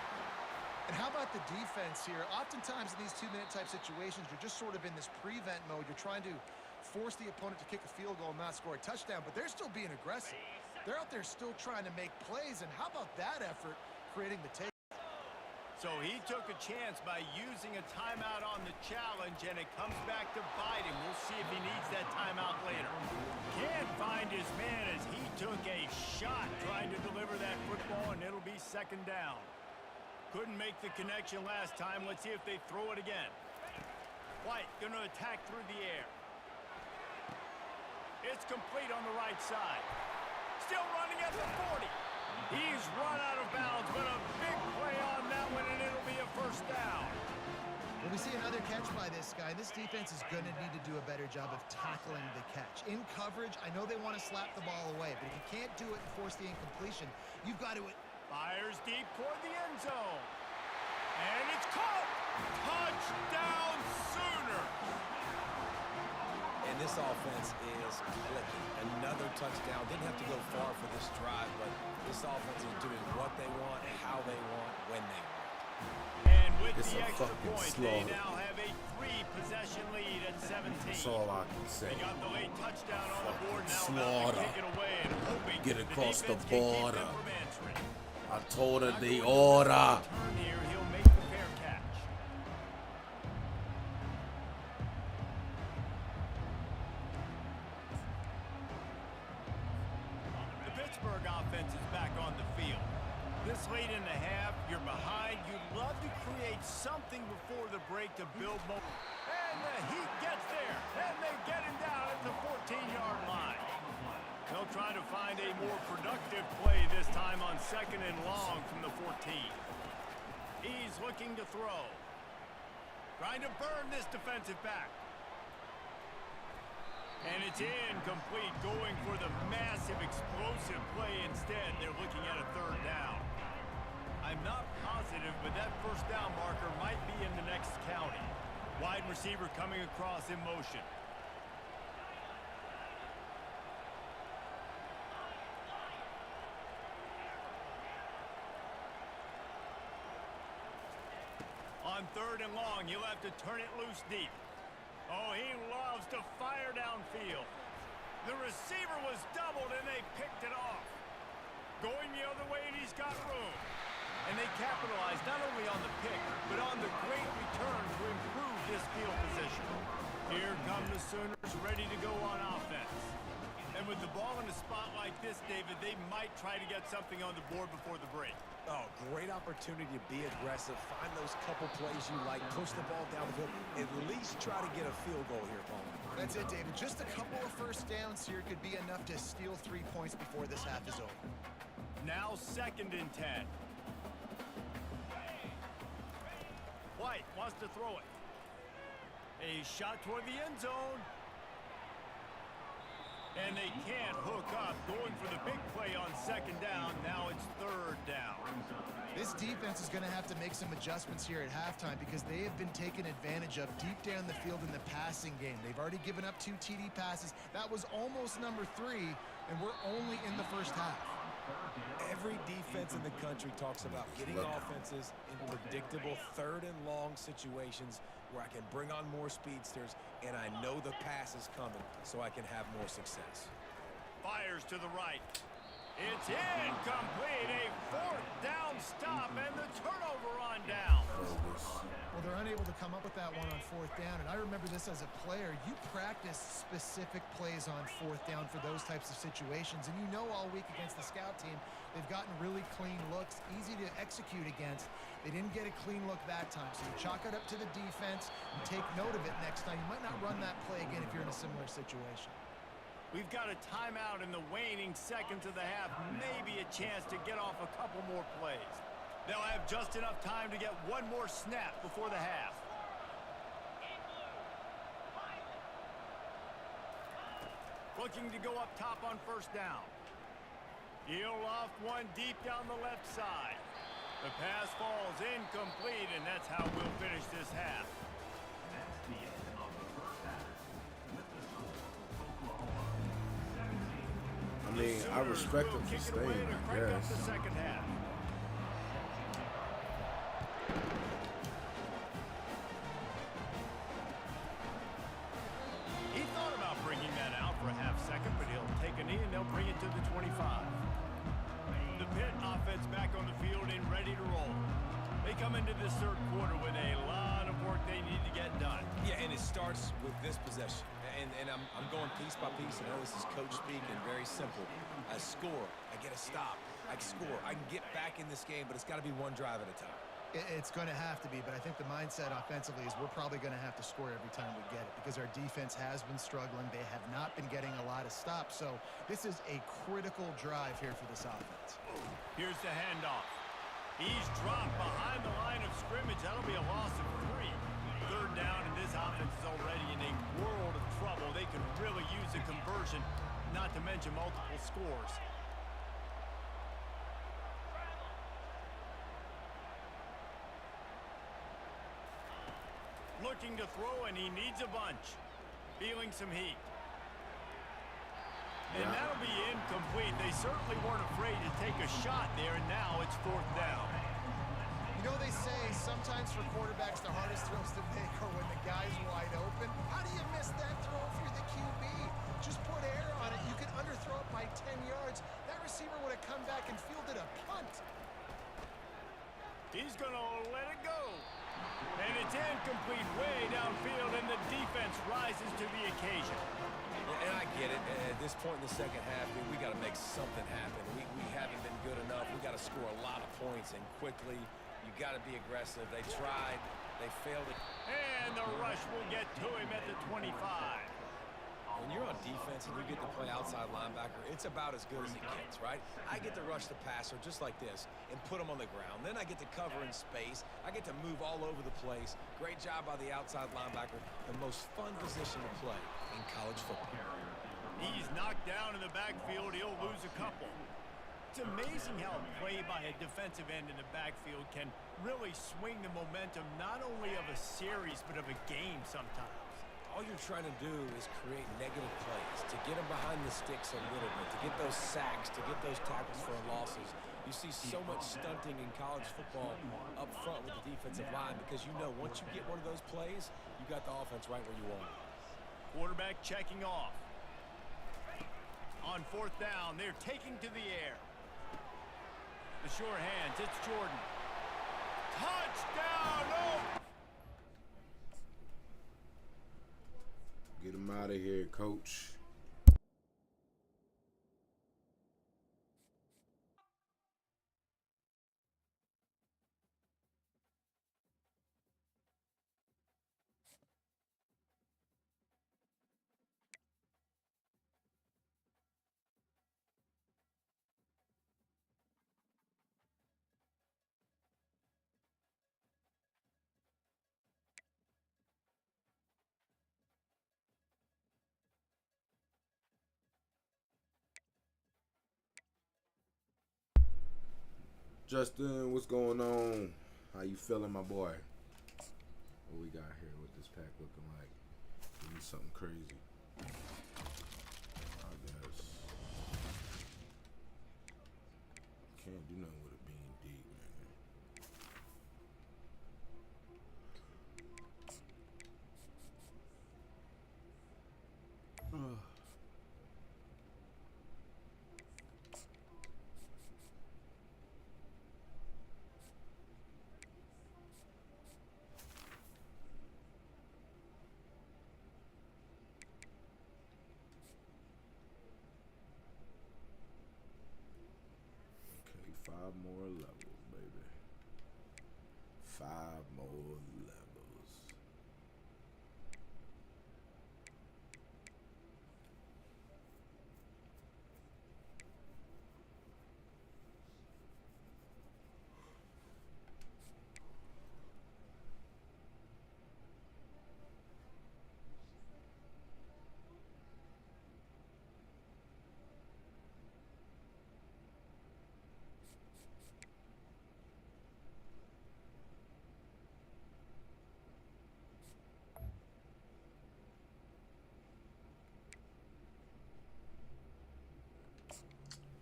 And how about the defense here? Oftentimes in these 2-minute type situations, you're just sort of in this prevent mode. You're trying to force the opponent to kick a field goal and not score a touchdown, but they're still being aggressive. They're out there still trying to make plays, and how about that effort creating the take? So he took a chance by using a timeout on the challenge, and it comes back to bite him. We'll see if he needs that timeout later. Can't find his man as he took a shot trying to deliver that football, and it'll be second down. Couldn't make the connection last time. Let's see if they throw it again. White gonna attack through the air. It's complete on the right side. Still running at the 40. He's run out of bounds, but a big play on that one, and it'll be a first down. Well, we see another catch by this guy. This defense is going to need to do a better job of tackling the catch. In coverage, I know they want to slap the ball away, but if you can't do it and force the incompletion, you've got to... Fires deep toward the end zone. And it's caught! Touchdown Sooner! And this offense is clicking. Another touchdown. Didn't have to go far for this drive, but this offense is doing what they want, how they want, when they want. And with It's the a extra fucking point, slaughter. they now have a 3-possession lead at 17. That's all I can say. They got the late touchdown on the board. Now Slaughter. about to kick it away and hoping Get across the defense can keep them border. from answering. I told her the order. Turn here, he'll make the fair catch. The Pittsburgh offense is back on the field. This late in the half, you're behind. You'd love to create something before the break to build momentum. And the Heat gets there, and they get him down at the 14-yard line. They'll try to find a more productive play this time on 2nd and long from the 14. He's looking to throw. Trying to burn this defensive back. And it's incomplete, going for the massive explosive play instead. They're looking at a 3rd down. I'm not positive, but that first down marker might be in the next county. Wide receiver coming across in motion. On 3rd and long, he'll have to turn it loose deep. Oh, he loves to fire downfield. The receiver was doubled, and they picked it off. Going the other way, and he's got room. And they capitalized not only on the pick, but on the great return to improve this field position. Here come the Sooners ready to go on offense. And with the ball in a spot like this, David, they might try to get something on the board before the break. Oh, great opportunity to be aggressive. Find those couple plays you like. Push the ball down the field. At least try to get a field goal here, Paul. That's it, David. Just a couple of first downs here could be enough to steal 3 points before this half is over. Now 2nd and 10. White wants to throw it. A shot toward the end zone. And they can't hook up, going for the big play on second down. Now it's third down. This defense is going to have to make some adjustments here at halftime because they have been taken advantage of deep down the field in the passing game. They've already given up 2 TD passes. That was almost number 3, and we're only in the first half. Every defense in the country talks about getting offenses in predictable third and long situations where I can bring on more speedsters and I know the pass is coming so I can have more success. Fires to the right. It's incomplete. A fourth down stop and the turnover on down. Well, they're unable to come up with that one on fourth down, and I remember this as a player. You practice specific plays on fourth down for those types of situations, and you know all week against the scout team, they've gotten really clean looks, easy to execute against. They didn't get a clean look that time, so you chalk it up to the defense and take note of it next time. You might not run that play again if you're in a similar situation. We've got a timeout in the waning seconds of the half, maybe a chance to get off a couple more plays. They'll have just enough time to get one more snap before the half. Looking to go up top on first down. He'll loft one deep down the left side. The pass falls incomplete, and that's how we'll finish this half. That's the end of the first half. With the score, Oklahoma 17. I mean, I respect them for staying, I guess. The second half. He thought about bringing that out for a half second, but he'll take a knee and they'll bring it to the 25. The Pitt offense back on the field and ready to roll. They come into this third quarter with a lot of work they need to get done. Yeah, and it starts with this possession. And I'm going piece by piece. I know this is coach speak and very simple. I score, I get a stop, I score. I can get back in this game, but it's got to be one drive at a time. It's going to have to be, but I think the mindset offensively is we're probably going to have to score every time we get it because our defense has been struggling. They have not been getting a lot of stops, so this is a critical drive here for this offense. Here's the handoff. He's dropped behind the line of scrimmage. That'll be a loss of 3. Third down, and this offense is already in a world of trouble. They could really use a conversion, not to mention multiple scores. Looking to throw, and he needs a bunch. Feeling some heat. And that'll be incomplete. They certainly weren't afraid to take a shot there, and now it's fourth down. You know, they say sometimes for quarterbacks the hardest throws to make are when the guy's wide open. How do you miss that throw if you're the QB? Just put air on it. You can underthrow it by 10 yards. That receiver would have come back and fielded a punt. He's going to let it go. And it's incomplete way downfield, and the defense rises to the occasion. And I get it. At this point in the second half, we got to make something happen. We haven't been good enough. We got to score a lot of points, and quickly. You got to be aggressive. They tried. They failed it. And the rush will get to him at the 25. When you're on defense and you get to play outside linebacker, it's about as good as it gets, right? I get to rush the passer just like this and put him on the ground. Then I get to cover in space. I get to move all over the place. Great job by the outside linebacker. The most fun position to play in college football. He's knocked down in the backfield. He'll lose a couple. It's amazing how a play by a defensive end in the backfield can really swing the momentum not only of a series but of a game sometimes. All you're trying to do is create negative plays, to get them behind the sticks a little bit, to get those sacks, to get those tackles for losses. You see so much stunting in college football up front with the defensive line because you know once you get one of those plays, you got the offense right where you want it. Quarterback checking off. On fourth down, they're taking to the air. The sure hands, it's Jordan. Touchdown! Oh! Get him out of here, coach. Justin, what's going on? How you feeling, my boy? What we got here? What this pack looking like? Give me something crazy. I guess. Can't do nothing with it being deep, man. Okay, 5 more levels, baby. 5 more levels.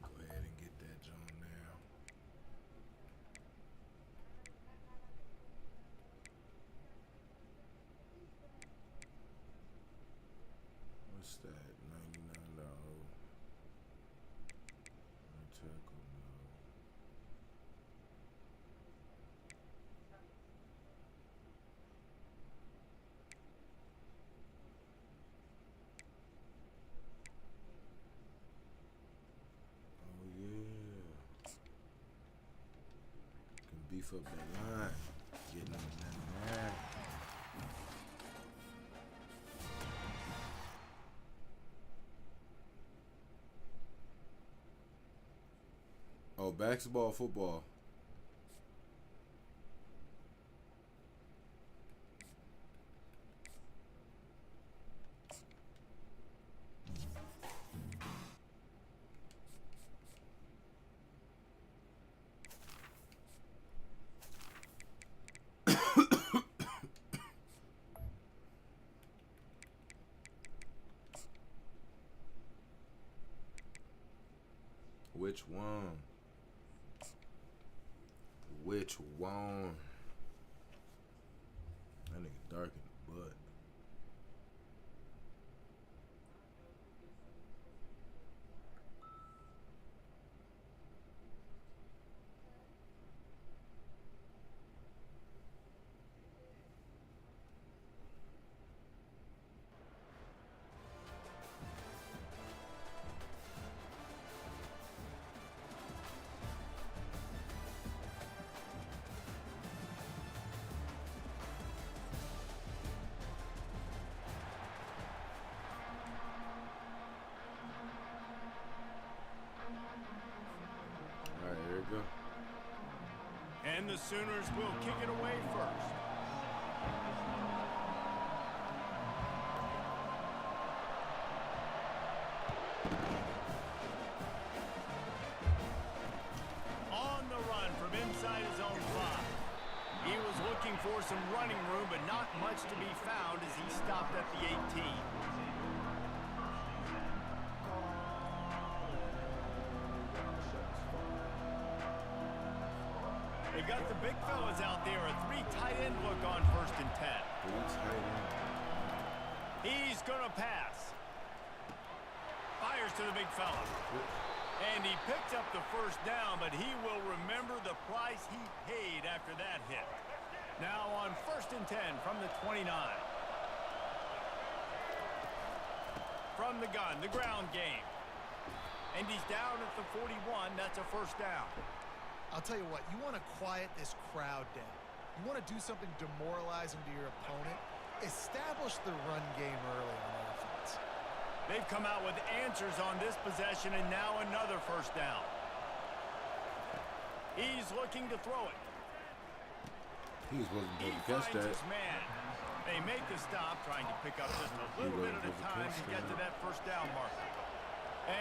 Go ahead and get that John now. What's that? $99. Tackle, no. Oh yeah. Can beef up that line. Getting them 99. Oh, basketball, football. Which one? Which one? That nigga dark in the butt. All right, here we go. And the Sooners will kick it away first. On the run from inside his own 5. He was looking for some running room, but not much to be found as he stopped at the 18. They got the big fellas out there, a 3 tight end look on 1st and 10. 3 tight end. He's gonna pass. Fires to the big fella. And he picks up the 1st down, but he will remember the price he paid after that hit. Now on 1st and 10 from the 29. From the gun, the ground game. And he's down at the 41. That's a 1st down. I'll tell you what, you want to quiet this crowd down. You want to do something demoralizing to your opponent. Establish the run game early on offense. They've come out with answers on this possession, and now another 1st down. He's looking to throw it. He wasn't He supposed to catch finds that. his man. They make the stop, trying to pick up just a little bit at a time to get to that 1st down marker.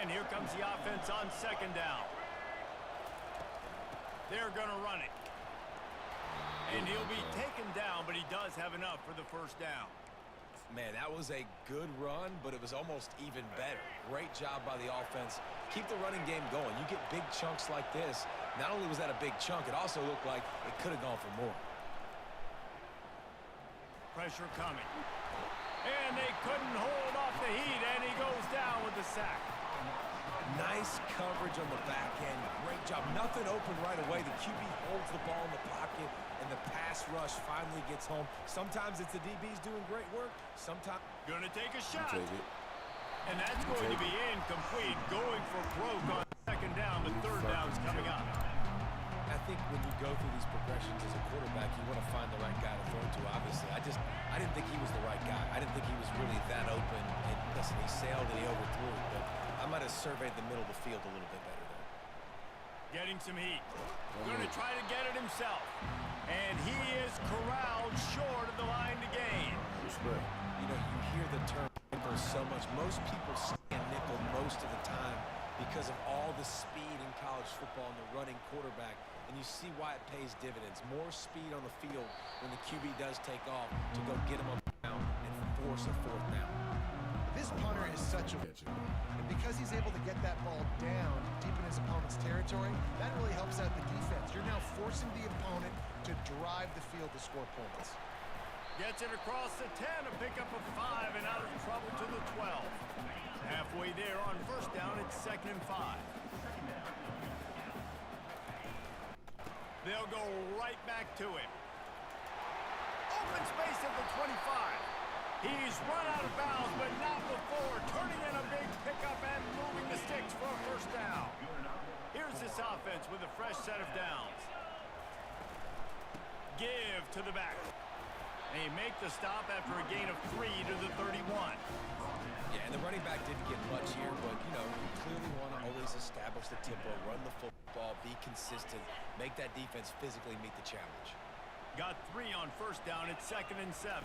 And here comes the offense on 2nd down. They're going to run it. And he'll be taken down, but he does have enough for the first down. Man, that was a good run, but it was almost even better. Great job by the offense. Keep the running game going. You get big chunks like this. Not only was that a big chunk, it also looked like it could have gone for more. Pressure coming. And they couldn't hold off the heat, and he goes down with the sack. Nice coverage on the back end. Great job. Nothing open right away. The QB holds the ball in the pocket, and the pass rush finally gets home. Sometimes it's the DBs doing great work. Sometimes... Gonna take a shot. Take it. And that's going to be incomplete. Going for broke on second down, but third down's coming up. I think when you go through these progressions as a quarterback, you want to find the right guy to throw to, obviously. I didn't think he was the right guy. I didn't think he was really that open. And listen, he sailed and he overthrew it, but I might have surveyed the middle of the field a little bit better there. Getting some heat. Going to try to get it himself. And he is corralled short of the line to gain. You know, you hear the term nickel so much. Most people stand nickel most of the time because of all the speed in college football and the running quarterback. And you see why it pays dividends. More speed on the field when the QB does take off to go get him on the ground and force a fourth down. This punter is such a... And because he's able to get that ball down deep in his opponent's territory, that really helps out the defense. You're now forcing the opponent to drive the field to score points. Gets it across the 10, a pickup of 5, and out of trouble to the 12. Halfway there on first down, it's 2nd and 5. They'll go right back to him. Open space at the 25. He's run out of bounds, but not before turning in a big pickup and moving the sticks for a first down. Here's this offense with a fresh set of downs. Give to the back. They make the stop after a gain of 3 to the 31. Yeah, and the running back didn't get much here, but, you know, you clearly want to always establish the tempo, run the football, be consistent, make that defense physically meet the challenge. Got 3 on first down. It's 2nd and 7.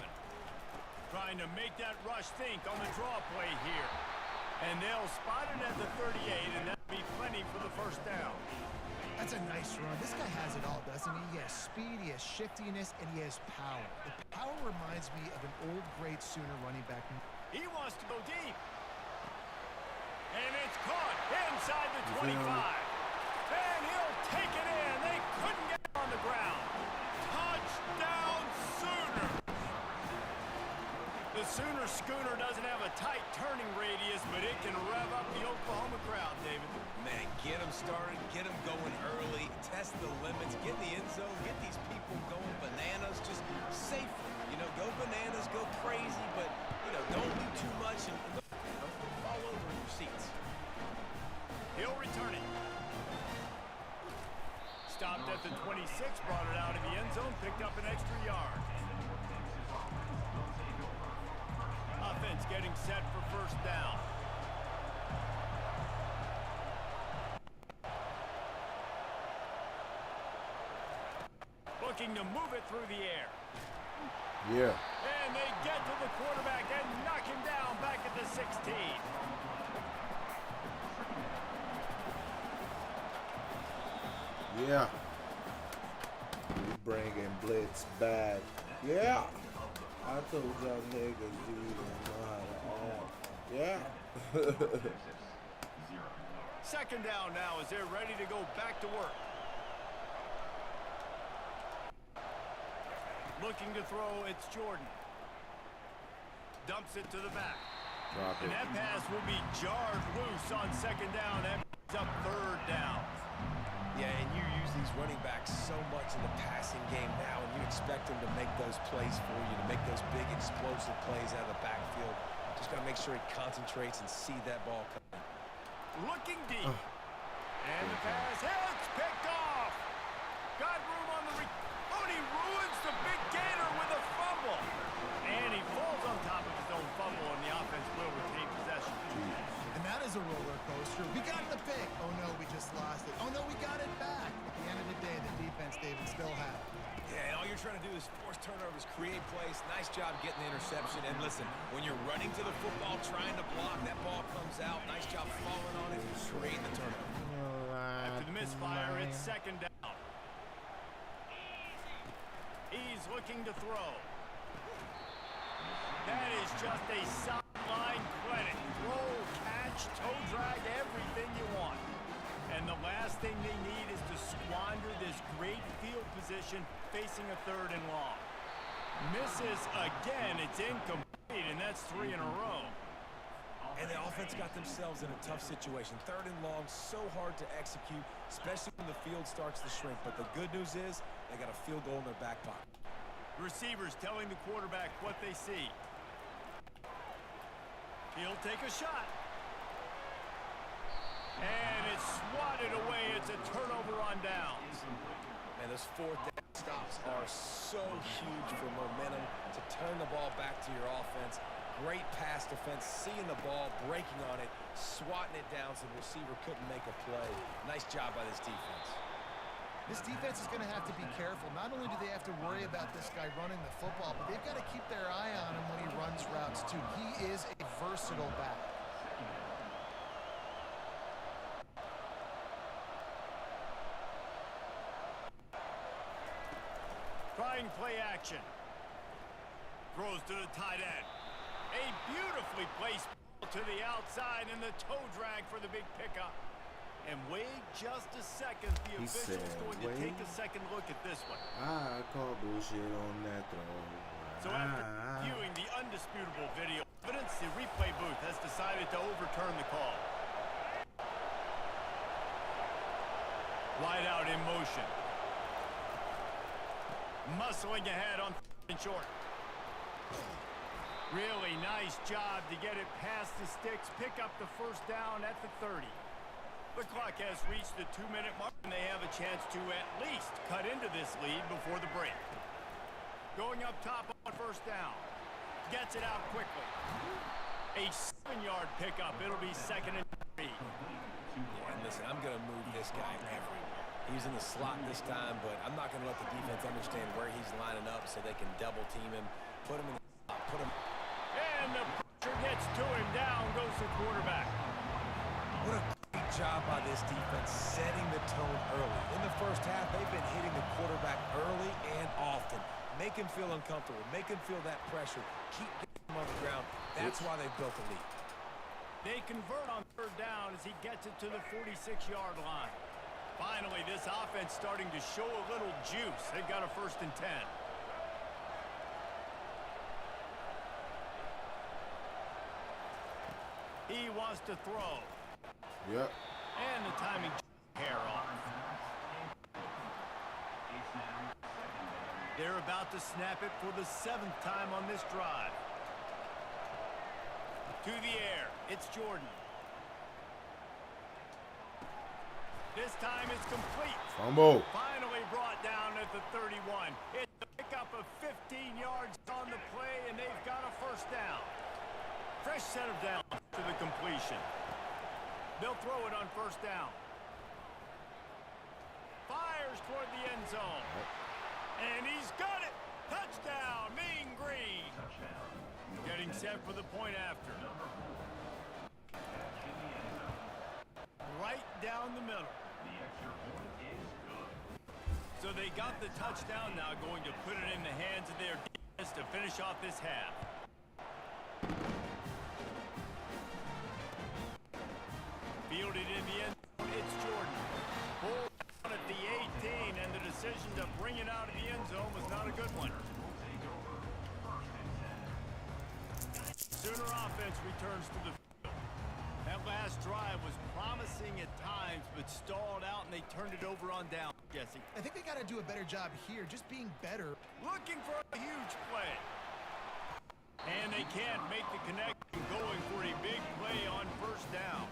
Trying to make that rush think on the draw play here. And they'll spot it at the 38, and that'll be plenty for the first down. That's a nice run. This guy has it all, doesn't he? He has speed, he has shiftiness, and he has power. The power reminds me of an old great Sooner running back. He wants to go deep. And it's caught inside the 25. And he'll take it in. They couldn't get it on the ground. Touchdown Sooner. The Sooner schooner doesn't have a tight turning radius, but it can rev up the Oklahoma crowd, David. Man, get them started, get them going early, test the limits, get in the end zone, get these people going bananas, just safely. You know, go bananas, go crazy, but, you know, don't do too much and fall over in your seats. He'll return it. Stopped at the 26, brought it out of the end zone, picked up an extra yard. Offense getting set for first down. Looking to move it through the air. Yeah. And they get to the quarterback and knock him down back at the 16. Yeah. We bringing blitz back. Yeah. I told y'all niggas you don't know how to act. Yeah. Second down now as they're ready to go back to work. Looking to throw, it's Jordan. Dumps it to the back. Drop it. And that pass will be jarred loose on second down. That brings up third down. Yeah, and you use these running backs so much in the passing game now, and you expect them to make those plays for you, to make those big explosive plays out of the backfield. Just got to make sure he concentrates and see that ball coming. Looking deep. And the pass, it's picked off. Got room on the and he ruins the big gainer with a fumble. And he falls on top of his own fumble, and the offense will retain possession. And that is a roller coaster. We got the pick. Oh, no, we just lost it. Oh, no, we got it back. At the end of the day, the defense, David, still had it. Yeah, and all you're trying to do is force turnovers, create plays. Nice job getting the interception. And listen, when you're running to the football, trying to block, that ball comes out. Nice job falling on it and creating the turnover. After the misfire, it's second down. He's looking to throw. That is just a sideline credit. Throw, catch, toe drag, everything you want. And the last thing they need is to squander this great field position facing a 3rd and long. Misses again. It's incomplete, and that's 3 in a row. And the offense got themselves in a tough situation. 3rd and long, so hard to execute, especially when the field starts to shrink. But the good news is they got a field goal in their back pocket. Receivers telling the quarterback what they see. He'll take a shot. And it's swatted away. It's a turnover on downs. And those 4th down stops are so huge for momentum to turn the ball back to your offense. Great pass defense, seeing the ball, breaking on it, swatting it down so the receiver couldn't make a play. Nice job by this defense. This defense is going to have to be careful. Not only do they have to worry about this guy running the football, but they've got to keep their eye on him when he runs routes too. He is a versatile back. Trying play action. Throws to the tight end. A beautifully placed ball to the outside and the toe drag for the big pickup. And wait just a second. The official's going to take a second look at this one. I call bullshit on that throw. So after viewing the undisputable video evidence, the replay booth has decided to overturn the call. Wide out in motion. Muscling ahead on 3rd and short. Really nice job to get it past the sticks, pick up the 1st down at the 30. The clock has reached the 2-minute mark, and they have a chance to at least cut into this lead before the break. Going up top on 1st down. Gets it out quickly. A 7-yard pickup. It'll be 2nd and 3. Yeah, and listen, I'm going to move this guy everywhere. He's in the slot this time, but I'm not going to let the defense understand where he's lining up so they can double team him, put him in the slot, put him. And the pressure gets to him. Down goes the quarterback. What a great job by this defense setting the tone early. In the 1st half, they've been hitting the quarterback early and often. Make him feel uncomfortable. Make him feel that pressure. Keep getting him on the ground. That's why they've built a lead. They convert on 3rd down as he gets it to the 46-yard line. Finally, this offense starting to show a little juice. They've got a 1st and 10. He wants to throw. Yep. And the timing hair off. They're about to snap it for the 7th time on this drive. To the air. It's Jordan. This time it's complete. Fumble. Finally brought down at the 31. It's a pickup of 15 yards on the play, and they've got a 1st down. Fresh set of downs to the completion. They'll throw it on 1st down. Fires toward the end zone. And he's got it. Touchdown, Mean Green. Getting set for the point after. Right down the middle. So they got the touchdown now, going to put it in the hands of their defense to finish off this half. Fielded in the end zone, it's Jordan. Pulled down at the 18, and the decision to bring it out of the end zone was not a good one. Sooner offense returns to the field. That last drive was promising at times, but stalled out, and they turned it over on down, Jesse. I think they got to do a better job here, just being better. Looking for a huge play. And they can't make the connection, going for a big play on 1st down.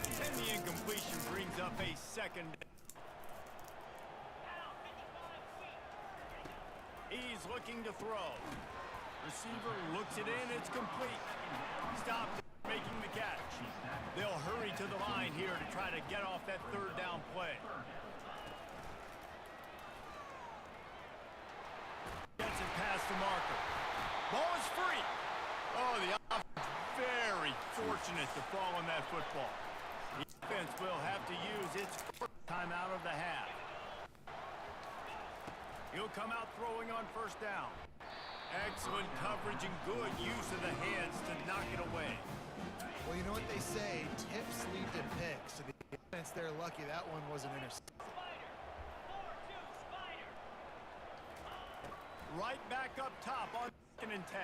And the incompletion brings up a 2nd. He's looking to throw. Receiver looks it in, it's complete. Stop making the catch. They'll hurry to the line here to try to get off that 3rd down play. Gets it past the marker. Ball is free. Oh, the offense very fortunate to fall on that football. The offense will have to use its 4th timeout of the half. He'll come out throwing on first down. Excellent coverage and good use of the hands to knock it away. Well, you know what they say, tips lead to picks. So the defense, they're lucky that one wasn't intercepted. Right back up top on 2nd and 10.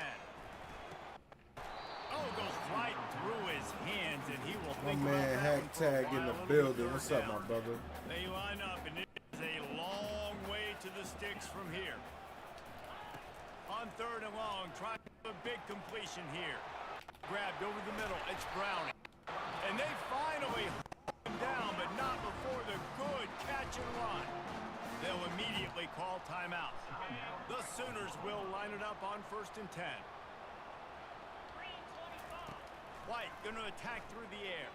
Oh, goes right through his hands, and he will My think man about that Hack one for a Tag in while. the It'll be building. 3rd What's up, down. my brother? They line up, and it is a long way to the sticks from here. On 3rd and long, trying a big completion here. Grabbed over the middle. It's Browning. And they finally hold him down, but not before the good catch and run. They'll immediately call timeout. The Sooners will line it up on 1st and 10. White going to attack through the air.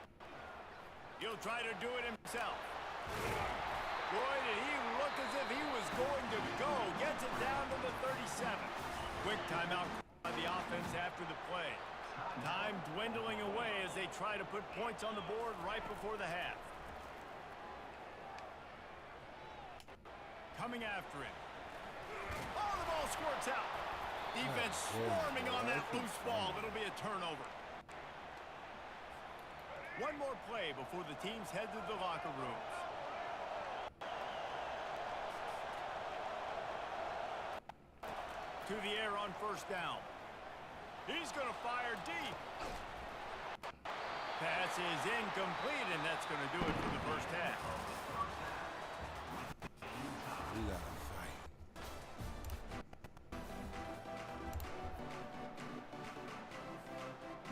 He'll try to do it himself. Boy, did he look as if he was going to go. Gets it down to the 37. Quick timeout by the offense after the play. Time dwindling away as they try to put points on the board right before the half. Coming after it. Oh, the ball squirts out. Defense swarming on that loose ball. It'll be a turnover. One more play before the teams head to the locker rooms. To the air on 1st down. He's going to fire deep. Pass is incomplete, and that's going to do it for the 1st half. We gotta fight.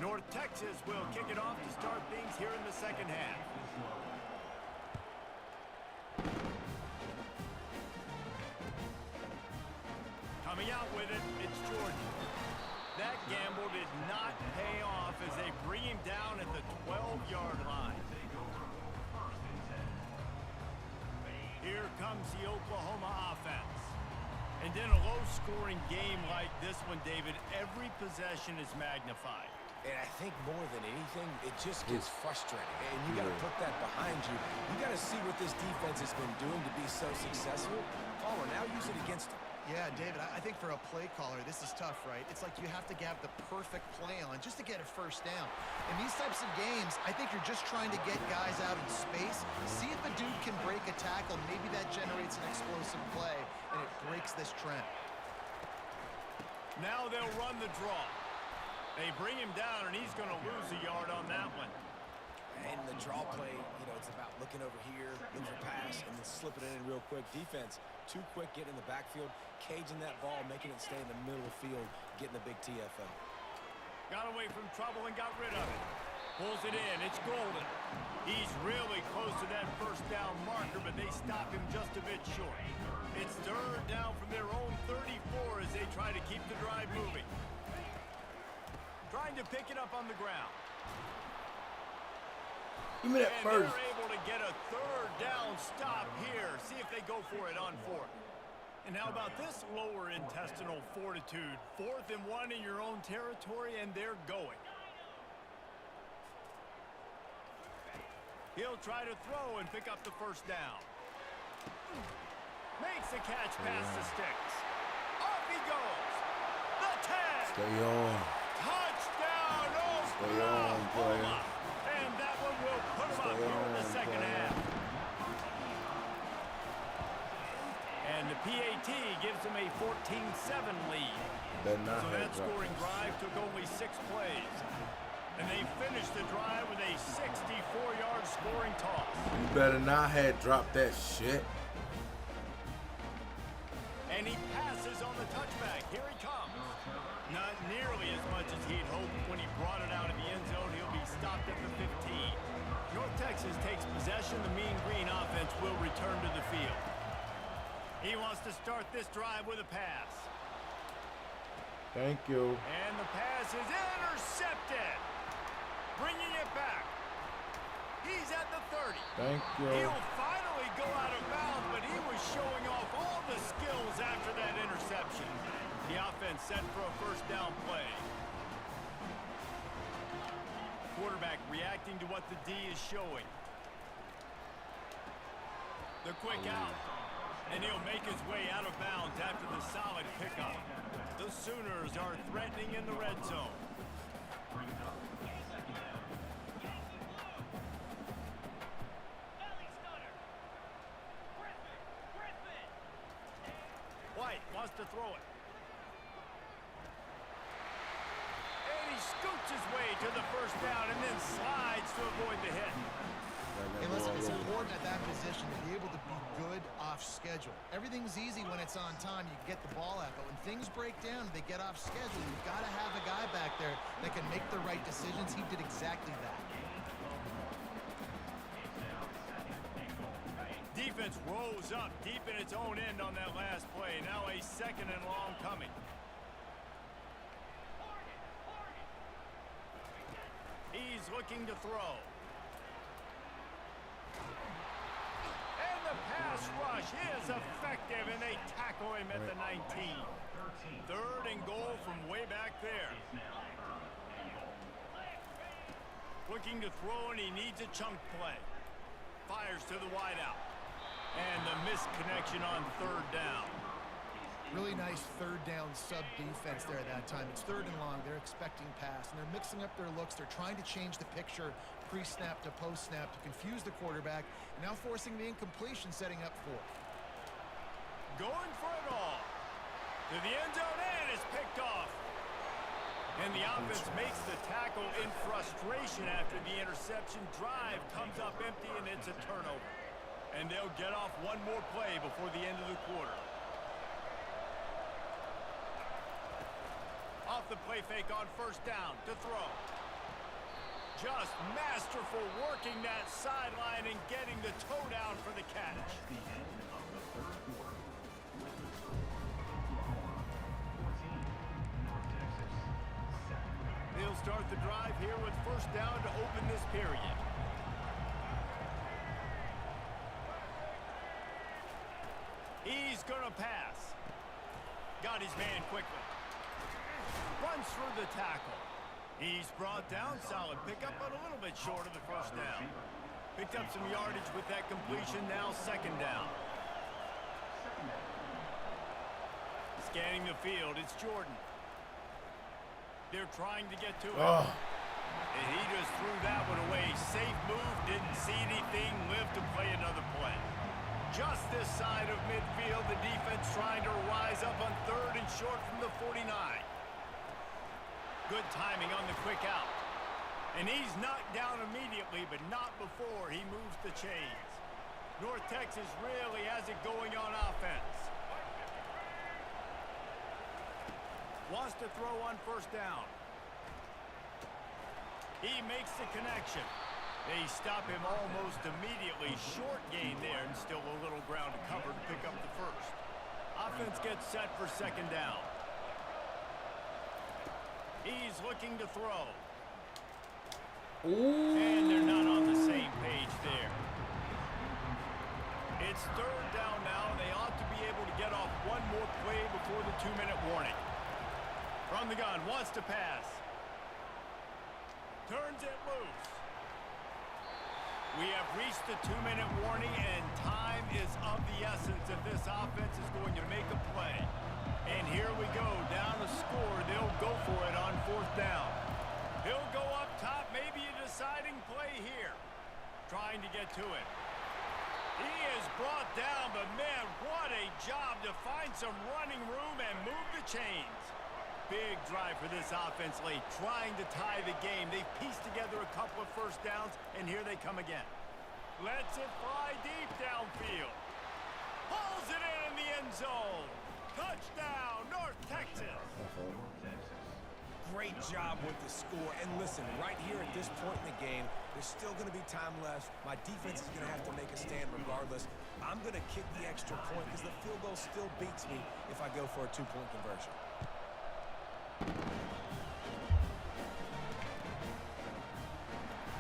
North Texas will kick it off to start things here in the 2nd half. Coming out with it, it's Jordan. That gamble did not pay off as they bring him down at the 12-yard line. Here comes the Oklahoma offense. And in a low-scoring game like this one, David, every possession is magnified. And I think more than anything, it just gets frustrating. And you got to put that behind you. You got to see what this defense has been doing to be so successful. Caller, now use it against them. Yeah, David, I think for a play caller, this is tough, right? It's like you have to have the perfect play on just to get a 1st down. In these types of games, I think you're just trying to get guys out in space, see if a dude can break a tackle. Maybe that generates an explosive play, and it breaks this trend. Now they'll run the draw. They bring him down, and he's going to lose a yard on that one. And the draw play, you know, it's about looking over here, looking for pass, and then slipping it in real quick. Defense, too quick, getting in the backfield, caging that ball, making it stay in the middle of the field, getting the big TFL. Got away from trouble and got rid of it. Pulls it in. It's Golden. He's really close to that 1st down marker, but they stop him just a bit short. It's 3rd down from their own 34 as they try to keep the drive moving. Trying to pick it up on the ground. Give me that and first. They're able to get a 3rd down stop here. See if they go for it on 4th. And how about this lower intestinal fortitude? 4th and 1 in your own territory, and they're going. He'll try to throw and pick up the 1st down. Makes the catch past the sticks. Off he goes. The 10. Stay on. Touchdown, Stay on, player. And that one will put him up here in the 2nd half. And the PAT gives them a 14-7 lead. So that scoring drive took only 6 plays. And they finished the drive with a 64-yard scoring toss. You better not have dropped that shit. And he passes on the touchback. Here he comes. Not nearly as much as he'd hoped when he brought it out of the end zone. He'll be stopped at the 15. North Texas takes possession. The Mean Green offense will return to the field. He wants to start this drive with a pass. Thank you. And the pass is intercepted. Bringing it back. He's at the 30. Thank you. He'll finally go out of bounds, but he was showing off all the skills after that interception. The offense set for a 1st down play. Quarterback reacting to what the D is showing. The quick out. And he'll make his way out of bounds after the solid pickup. The Sooners are threatening in the red zone. White wants to throw it. And he scoots his way to the first down and then slides to avoid the hit. Hey, listen, it's important at that position to be able to be good off schedule. Everything's easy when it's on time. You can get the ball out. But when things break down, they get off schedule. You've got to have a guy back there that can make the right decisions. He did exactly that. Defense rose up deep in its own end on that last play. Now a 2nd and long coming. He's looking to throw. And the pass rush is effective, and they tackle him at the 19. 3rd and goal from way back there. Looking to throw, and he needs a chunk play. Fires to the wideout. And the missed connection on 3rd down. Really nice 3rd down sub defense there at that time. It's 3rd and long. They're expecting pass, and they're mixing up their looks. They're trying to change the picture pre-snap to post-snap to confuse the quarterback, and now forcing the incompletion, setting up 4th. Going for it all. To the end zone, and it's picked off. And the offense makes the tackle in frustration after the interception. Drive comes up empty, and it's a turnover. And they'll get off one more play before the end of the quarter. Off the play fake on 1st down to throw. Just masterful working that sideline and getting the toe down for the catch. The end of the 3rd quarter. North Texas, 7. They'll start the drive here with 1st down to open this period. He's gonna pass. Got his man quickly. Runs through the tackle. He's brought down. Solid pickup, but a little bit short of the 1st down. Picked up some yardage with that completion. Now 2nd down. Scanning the field, it's Jordan. They're trying to get to it. And he just threw that one away. Safe move, didn't see anything, lived to play another play. Just this side of midfield, the defense trying to rise up on 3rd and short from the 49. Good timing on the quick out. And he's knocked down immediately, but not before he moves the chains. North Texas really has it going on offense. Wants to throw on 1st down. He makes the connection. They stop him almost immediately. Short gain there and still a little ground to cover to pick up the 1st. Offense gets set for 2nd down. He's looking to throw. And they're not on the same page there. It's 3rd down now. They ought to be able to get off one more play before the 2-minute warning. From the gun, wants to pass. Turns it loose. We have reached the 2-minute warning, and time is of the essence if this offense is going to make a play. And here we go, down a score. They'll go for it on 4th down. He'll go up top, maybe a deciding play here. Trying to get to it. He is brought down, but man, what a job to find some running room and move the chains. Big drive for this offense late, trying to tie the game. They've pieced together a couple of 1st downs, and here they come again. Lets it fly deep downfield. Pulls it in the end zone. Touchdown, North Texas. Great job with the score. And listen, right here at this point in the game, there's still going to be time left. My defense is going to have to make a stand regardless. I'm going to kick the extra point because the field goal still beats me if I go for a 2-point conversion.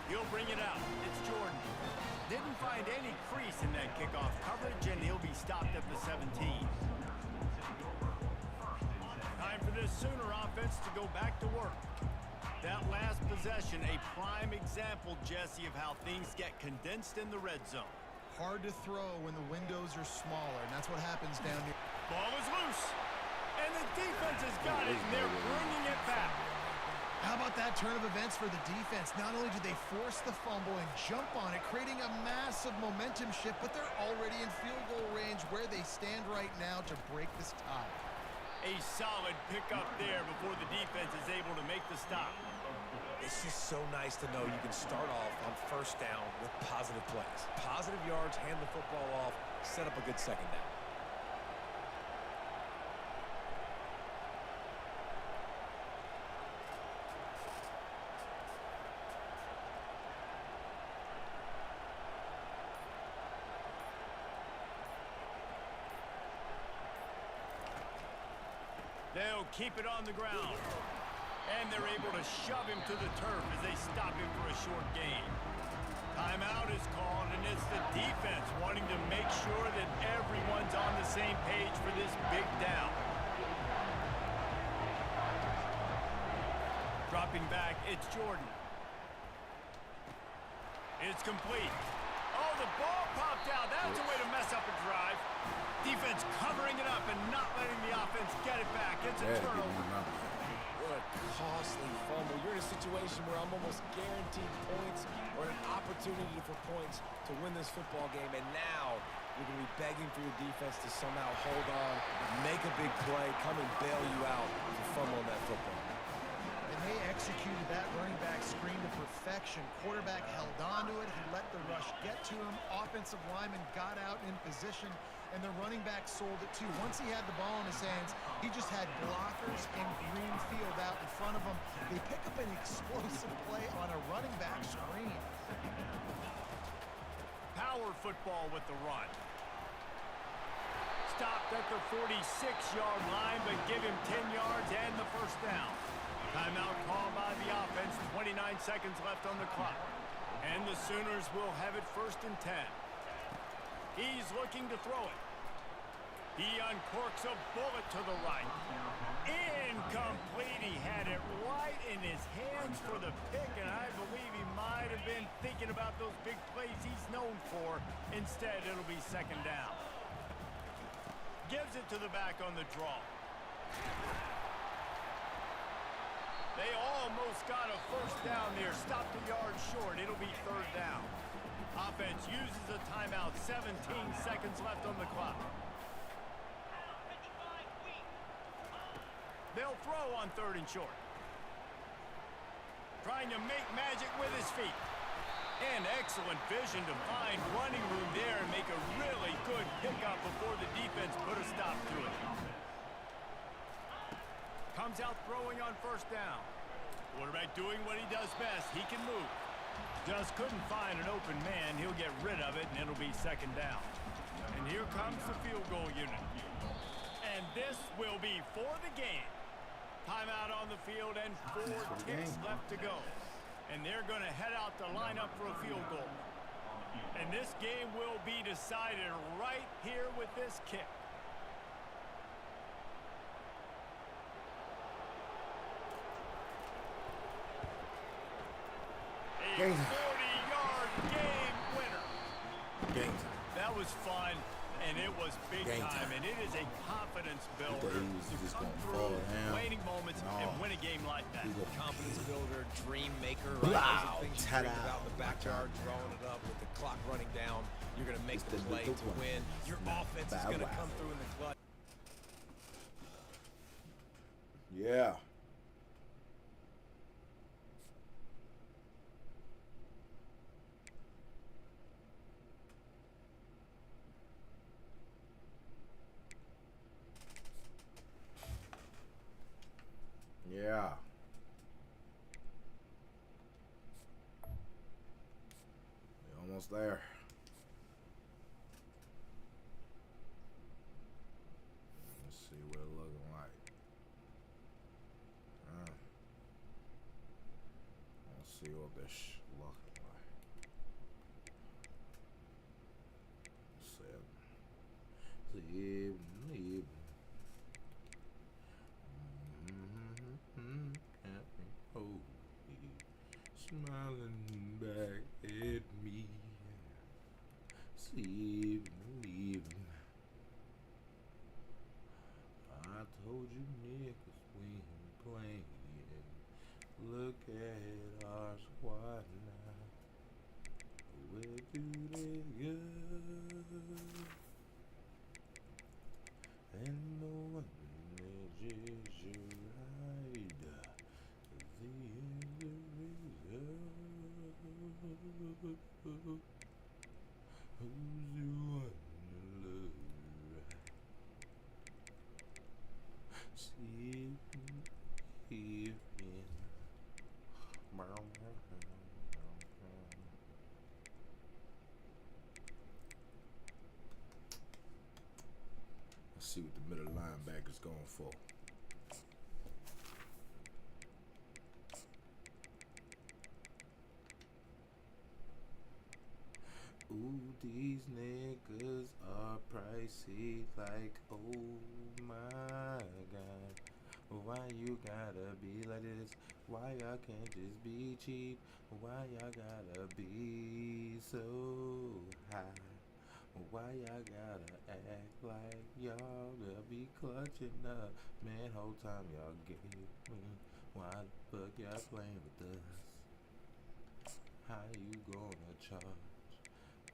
He'll bring it out. It's Jordan. Didn't find any crease in that kickoff coverage, and he'll be stopped at the 17. Time for this Sooner offense to go back to work. That last possession, a prime example, Jesse, of how things get condensed in the red zone. Hard to throw when the windows are smaller, and that's what happens down here. Ball is loose, and the defense has got it, and they're bringing it back. How about that turn of events for the defense? Not only do they force the fumble and jump on it, creating a massive momentum shift, but they're already in field goal range where they stand right now to break this tie. A solid pickup there before the defense is able to make the stop. It's just so nice to know you can start off on first down with positive plays. Positive yards, hand the football off, set up a good second down. They'll keep it on the ground. And they're able to shove him to the turf as they stop him for a short gain. Timeout is called, and it's the defense wanting to make sure that everyone's on the same page for this big down. Dropping back, it's Jordan. It's complete. Oh, the ball popped out. That's a way to mess up a drive. Defense covering it up and not letting the offense get it back. It's a turnover. What a costly fumble. You're in a situation where I'm almost guaranteed points or an opportunity for points to win this football game, and now you're going to be begging for your defense to somehow hold on, make a big play, come and bail you out for fumbling that football. And they executed that running back screen to perfection. Quarterback held on to it. He let the rush get to him. Offensive lineman got out in position, and the running back sold it too. Once he had the ball in his hands, he just had blockers and green field out in front of him. They pick up an explosive play on a running back screen. Power football with the run. Stopped at the 46-yard line, but give him 10 yards and the first down. Timeout called by the offense. 29 seconds left on the clock. And the Sooners will have it 1st and 10. He's looking to throw it. He uncorks a bullet to the right. Incomplete. He had it right in his hands for the pick, and I believe he might have been thinking about those big plays he's known for. Instead, it'll be 2nd down. Gives it to the back on the draw. They almost got a 1st down there. Stopped a yard short. It'll be 3rd down. Offense uses a timeout. 17 seconds left on the clock. They'll throw on 3rd and short. Trying to make magic with his feet. And excellent vision to find running room there and make a really good pickup before the defense put a stop to it. Comes out throwing on 1st down. Quarterback doing what he does best. He can move. Just couldn't find an open man. He'll get rid of it, and it'll be 2nd down. And here comes the field goal unit. And this will be for the game. Timeout on the field and 4 ticks left to go. And they're going to head out to line up for a field goal. And this game will be decided right here with this kick. A 40-yard game winner. Game time. That was fun, and it was big time, and it is a confidence builder to come through waning moments and win a game like that. Confidence builder, dream maker, Blow. right? Those are things you think about in the backyard, throwing it up with the clock running down. You're going to make the play to win. Your offense is going to come through in the clutch. Yeah. Yeah. We're almost there. Let's see what it's looking like. Let's see what this looking like. 7. Smiling back at me. sleep and leave. I told you niggas we ain't playing. Look at our squad now. Where do they go? And no one measures your ride. The who's the one to love? See here in. Let's see what the middle linebacker's going for. Ooh, these niggas are pricey, like, oh my god. Why you gotta be like this? Why y'all can't just be cheap? Why y'all gotta be so high? Why y'all gotta act like y'all gonna be clutching up? Man, whole time y'all gave me. Why the fuck y'all playing with us? How you gonna charge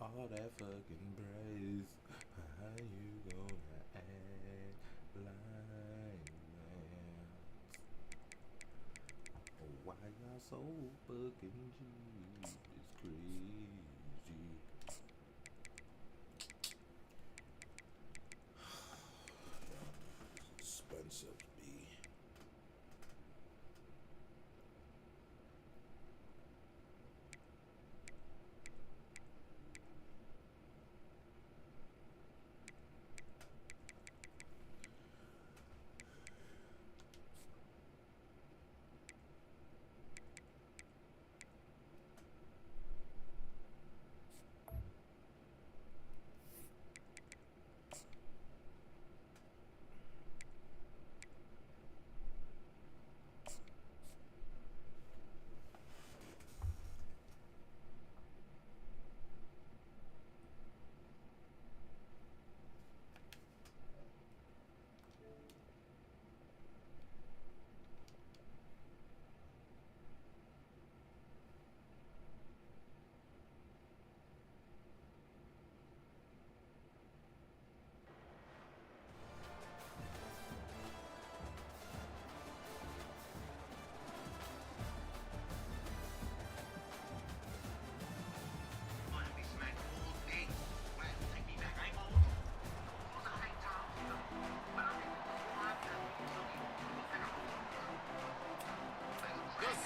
all that fucking praise? How you gonna act like that? Why y'all so fucking cheap? It's crazy. Expensive to be.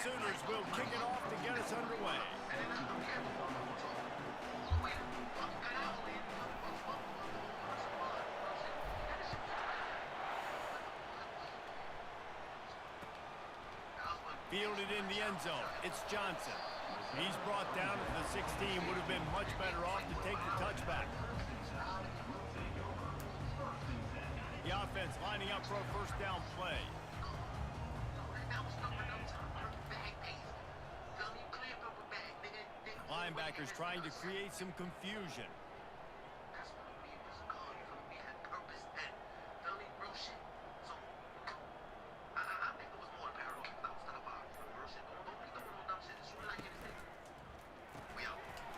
Sooners will kick it off to get us underway. Fielded in the end zone. It's Johnson. He's brought down to the 16. Would have been much better off to take the touchback. The offense lining up for a first down play. Linebackers trying to create some confusion.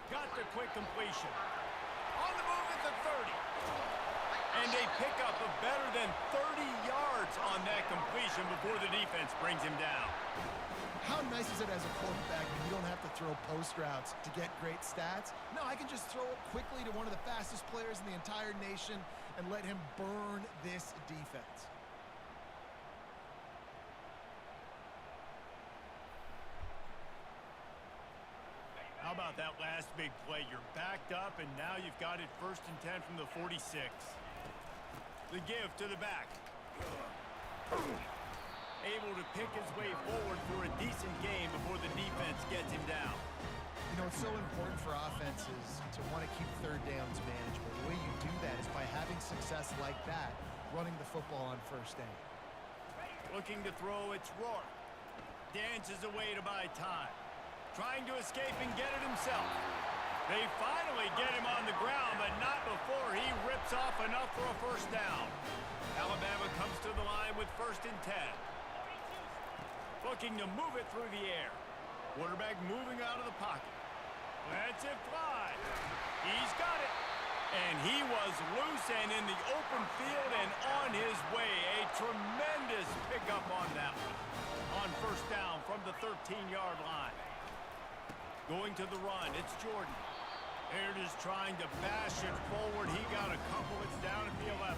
Got the quick completion. On the move at the 30. And a pickup of better than 30 yards on that completion before the defense brings him down. How nice is it as a quarterback when you don't have to throw post routes to get great stats? No, I can just throw it quickly to one of the fastest players in the entire nation and let him burn this defense. How about that last big play? You're backed up, and now you've got it 1st and 10 from the 46. The give to the back. Able to pick his way forward for a decent game before the defense gets him down. You know, it's so important for offenses to want to keep third downs manageable. The way you do that is by having success like that, running the football on first down. Looking to throw, it's Rourke. Dances away to buy time. Trying to escape and get it himself. They finally get him on the ground, but enough for a first down. Alabama comes to the line with 1st and 10. Looking to move it through the air. Quarterback moving out of the pocket. Lets it fly. He's got it. And he was loose and in the open field and on his way. A tremendous pickup on that one. On first down from the 13-yard line. Going to the run, it's Jordan. Aaron is trying to bash it forward. He got a couple. It's down at the 11.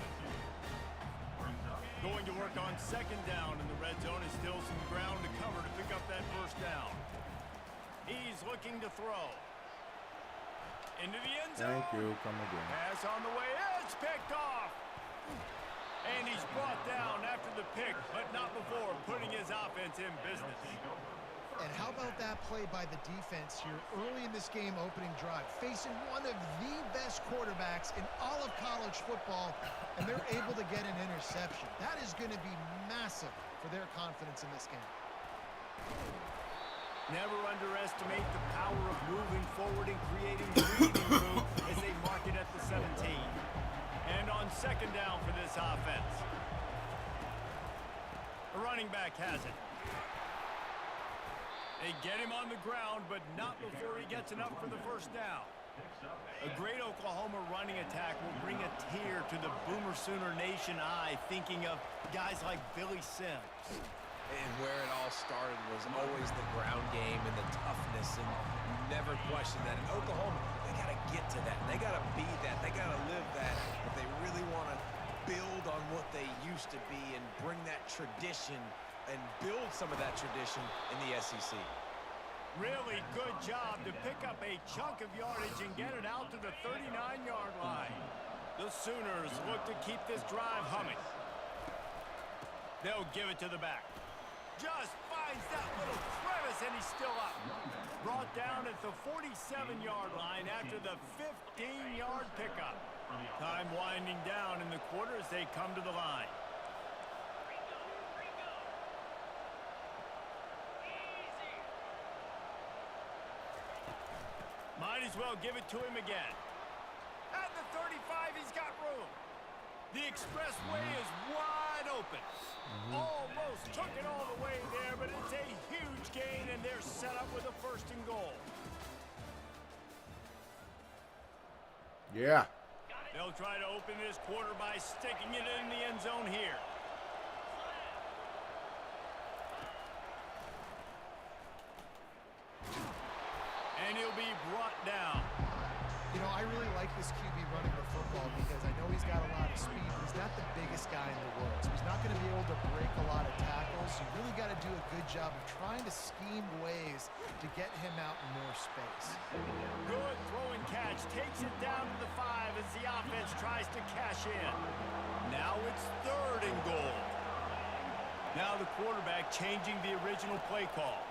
Going to work on 2nd down in the red zone. Is still some ground to cover to pick up that first down. He's looking to throw. Into the end zone. Thank you. Come again. Pass on the way. It's picked off. And he's brought down after the pick, but not before putting his offense in business. And how about that play by the defense here early in this game opening drive, facing one of the best quarterbacks in all of college football, and they're able to get an interception. That is going to be massive for their confidence in this game. Never underestimate the power of moving forward and creating breathing room as they mark it at the 17. And on 2nd down for this offense. The running back has it. They get him on the ground, but not before he gets enough for the first down. A great Oklahoma running attack will bring a tear to the Boomer Sooner Nation eye, thinking of guys like Billy Sims. And where it all started was always the ground game and the toughness, and you never question that. In Oklahoma, they got to get to that. They got to be that. They got to live that if they really want to build on what they used to be and bring that tradition and build some of that tradition in the SEC. Really good job to pick up a chunk of yardage and get it out to the 39-yard line. The Sooners look to keep this drive humming. They'll give it to the back. Just finds that little crevice, and he's still up. Brought down at the 47-yard line after the 15-yard pickup. Time winding down in the quarter as they come to the line. Might as well give it to him again. At the 35, he's got room. The expressway is wide open. Almost took it all the way there, but it's a huge gain, and they're set up with a 1st and goal. Yeah. They'll try to open this quarter by sticking it in the end zone here. And he'll be brought down. You know, I really like this QB running the football because I know he's got a lot of speed, but he's not the biggest guy in the world. So he's not going to be able to break a lot of tackles. You really got to do a good job of trying to scheme ways to get him out in more space. Good throw and catch. Takes it down to the 5 as the offense tries to cash in. Now it's 3rd and goal. Now the quarterback changing the original play call.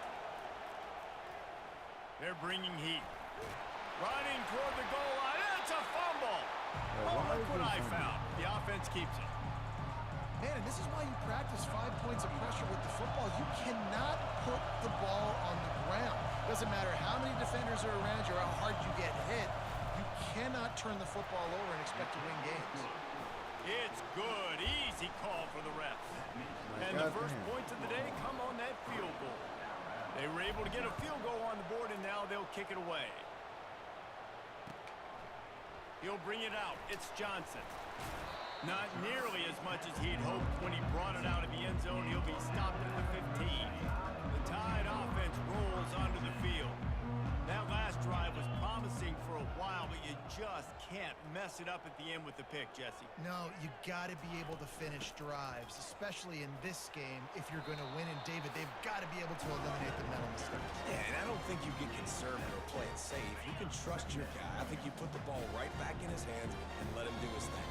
They're bringing heat. Running toward the goal line. It's a fumble. Oh, look what I found. The offense keeps it. Man, and this is why you practice 5 points of pressure with the football. You cannot put the ball on the ground. Doesn't matter how many defenders are around you or how hard you get hit. You cannot turn the football over and expect to win games. It's good. Easy call for the refs. And the first points of the day come on that field goal. They were able to get a field goal on the board, and now they'll kick it away. He'll bring it out. It's Johnson. Not nearly as much as he'd hoped when he brought it out of the end zone. He'll be stopped at the 15. The Tide offense rolls onto the field. That last drive was promising for a while, but you just can't mess it up at the end with the pick, Jesse. No, you got to be able to finish drives, especially in this game. If you're going to win, and David, they've got to be able to eliminate the mental mistakes. Yeah, and I don't think you get conservative or play it safe. You can trust your guy. I think you put the ball right back in his hands and let him do his thing.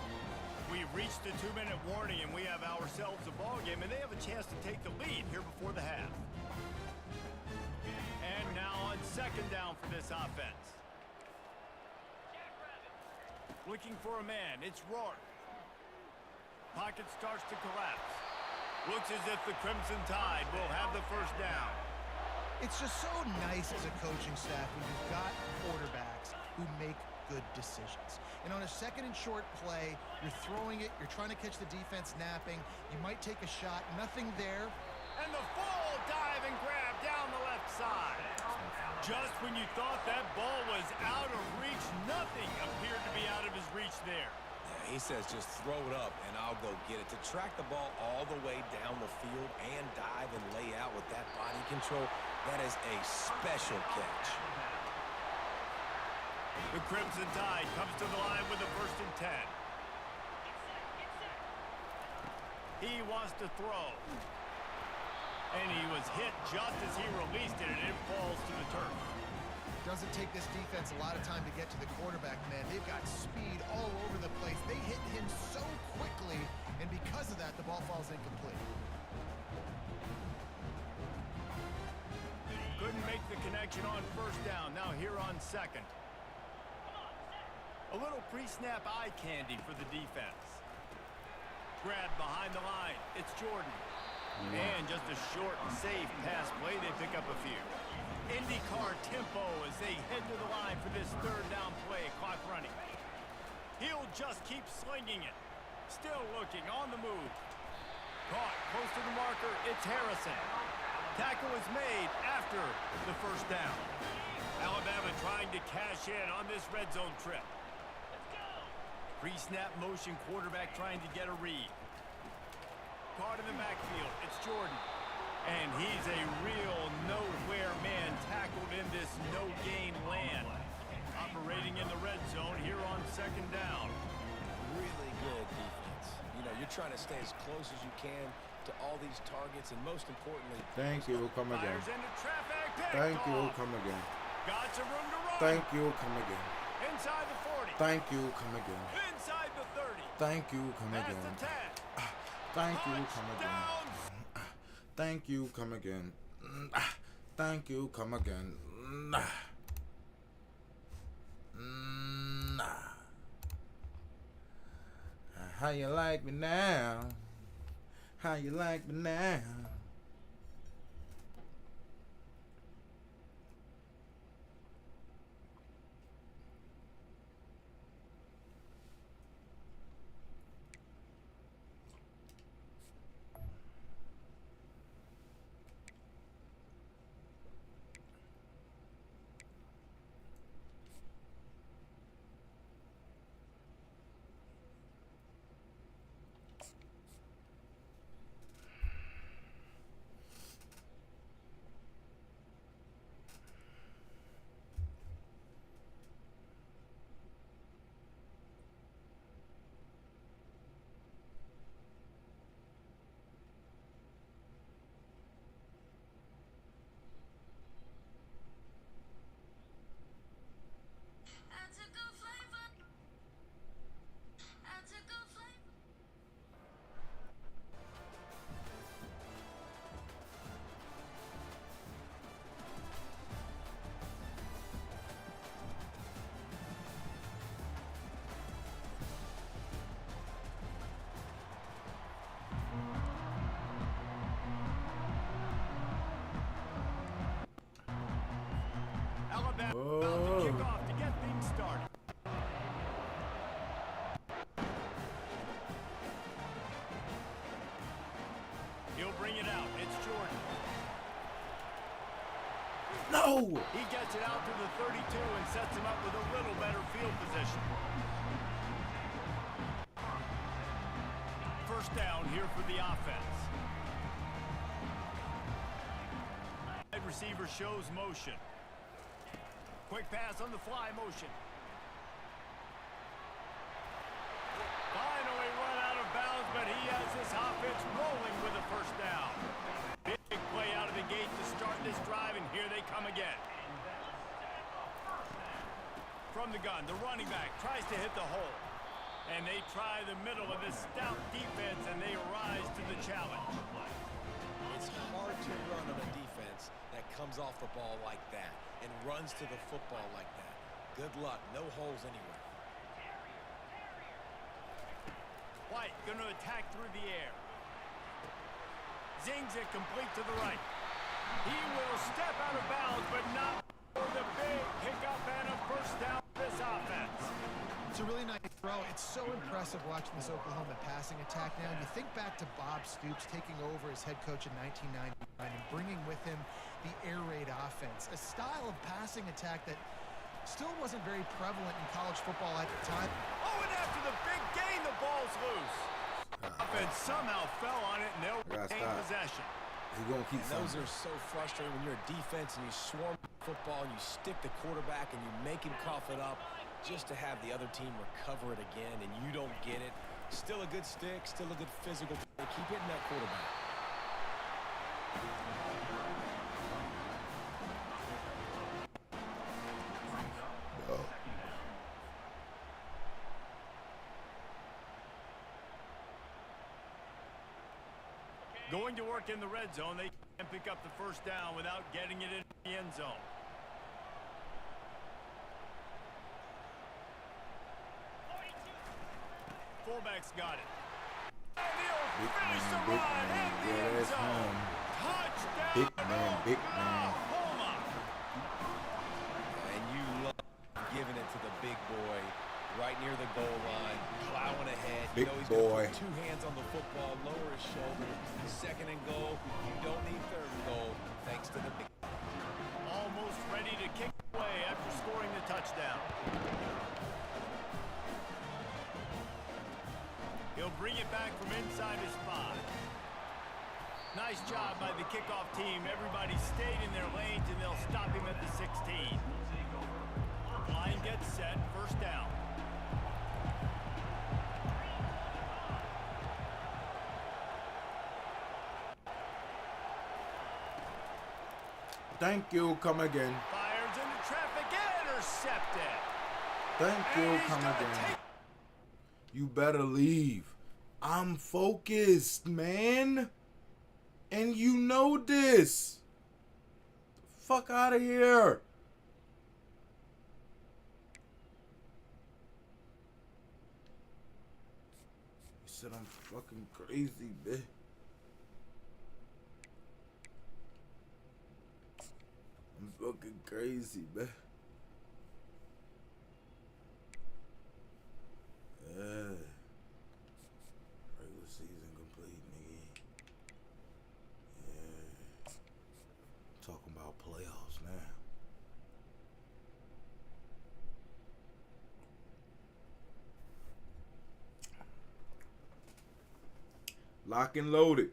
We've reached the 2-minute warning, and we have ourselves a ball game, and they have a chance to take the lead here before the half. And now on 2nd down for this offense. Looking for a man. It's Rourke. Pocket starts to collapse. Looks as if the Crimson Tide will have the first down. It's just so nice as a coaching staff when you've got quarterbacks who make good decisions. And on a 2nd and short play, you're throwing it, you're trying to catch the defense napping, you might take a shot, nothing there. And the full dive and grab down the left side. Just when you thought that ball was out of reach, nothing appeared to be out of his reach there. Yeah, he says just throw it up and I'll go get it. To track the ball all the way down the field and dive and lay out with that body control, that is a special catch. The Crimson Tide comes to the line with a 1st and 10. He wants to throw. And he was hit just as he released it, and it falls to the turf. Doesn't take this defense a lot of time to get to the quarterback, man. They've got speed all over the place. They hit him so quickly, and because of that, the ball falls incomplete. Couldn't make the connection on 1st down. Now here on 2nd. A little pre-snap eye candy for the defense. Grab behind the line. It's Jordan. And just a short and safe pass play, they pick up a few. IndyCar tempo as they head to the line for this 3rd down play, clock running. He'll just keep slinging it. Still looking, on the move. Caught, close to the marker, it's Harrison. Tackle is made after the 1st down. Alabama trying to cash in on this red zone trip. Pre-snap motion, quarterback trying to get a read. Caught in the backfield, it's Jordan. And he's a real nowhere man tackled in this no-gain land. Operating in the red zone here on 2nd down. Really good defense. You know, you're trying to stay as close as you can to all these targets, and most importantly... Thank you, come again. Traffic, Thank you, come again. Got some room to run. Thank you, come again. Inside the 40. Thank you, come again. Inside the 30. Thank you, come Past again. the 10. Thank you, come again. Thank you, come again. Thank you, come again. How you like me now? How you like me now? Alabama about to kick off to get things started. He'll bring it out. It's Jordan. No! He gets it out to the 32 and sets him up with a little better field position. 1st down here for the offense. Wide receiver shows motion. Quick pass on the fly motion. Finally run out of bounds, but he has this offense rolling with a 1st down. Big play out of the gate to start this drive, and here they come again. From the gun, the running back tries to hit the hole. And they try the middle of this stout defense, and they rise to the challenge. It's hard to run on a defense that comes off the ball like that and runs to the football like that. Good luck. No holes anywhere. White going to attack through the air. Zings it complete to the right. He will step out of bounds, but not for the big pickup and a 1st down for this offense. It's a really nice throw. It's so impressive watching this Oklahoma passing attack now. You think back to Bob Stoops taking over as head coach in 1999 and bringing with him the air raid offense, a style of passing attack that still wasn't very prevalent in college football at the time. Oh, and after the big gain, the ball's loose. Offense somehow fell on it, and they'll retain possession. He's gonna keep those are so frustrating when you're a defense and you swarm football and you stick the quarterback and you make him cough it up just to have the other team recover it again, and you don't get it. Still a good stick, still a good physical play. Keep hitting that quarterback. Going to work in the red zone, they can pick up the first down without getting it in the end zone. Fullback's got it. And he'll finish the run at the end zone. Touchdown, big man. Oklahoma. And you love giving it to the big boy right near the goal line, plowing ahead. Big you know he's boy. gonna put 2 hands on the football, lower his shoulder. 2nd and goal. You don't need 3rd and goal, thanks to the big. Almost ready to kick away after scoring the touchdown. He'll bring it back from inside his 5. Nice job by the kickoff team. Everybody stayed in their lanes, and they'll stop him at the 16. Line gets set, first down. Thank you, come again. Fires into traffic, intercepted. Thank you, come again. You better leave. I'm focused, man. And you know this. Fuck out of here. You said I'm fucking crazy, bitch. I'm fucking crazy, man. Regular season complete, nigga. Yeah. Talking about playoffs now. Lock and loaded.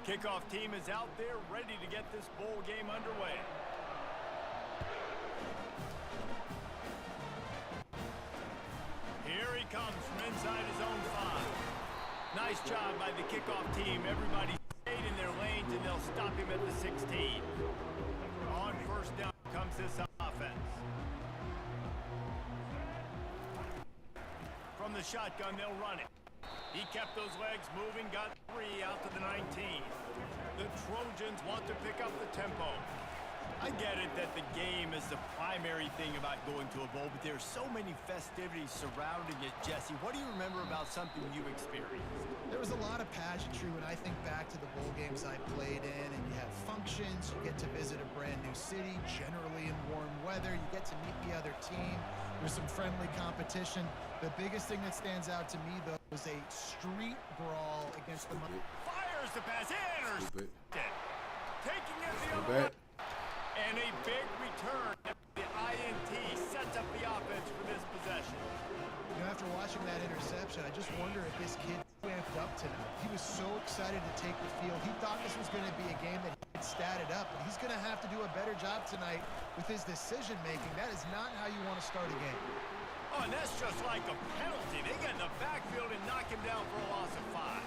Kickoff team is out there ready to get this bowl game underway. Here he comes from inside his own 5. Nice job by the kickoff team. Everybody stayed in their lanes, and they'll stop him at the 16. On first down comes this offense. From the shotgun, they'll run it. He kept those legs moving, got 3 out to the 19. The Trojans want to pick up the tempo. I get it that the game is the primary thing about going to a bowl, but there's so many festivities surrounding it. Jesse, what do you remember about something you experienced? There was a lot of pageantry when I think back to the bowl games I played in, and you have functions, you get to visit a brand new city, generally in warm weather, you get to meet the other team, there's some friendly competition. The biggest thing that stands out to me, though, was a street brawl against the... Fires the pass, intercepted. Taking it the other way. And a big return. The INT sets up the offense for this possession. You know, after watching that interception, I just wonder if this kid ramped up tonight. He was so excited to take the field. He thought this was going to be a game that he had statted up, but he's going to have to do a better job tonight with his decision-making. That is not how you want to start a game. Oh, and that's just like a penalty. They get in the backfield and knock him down for a loss of 5.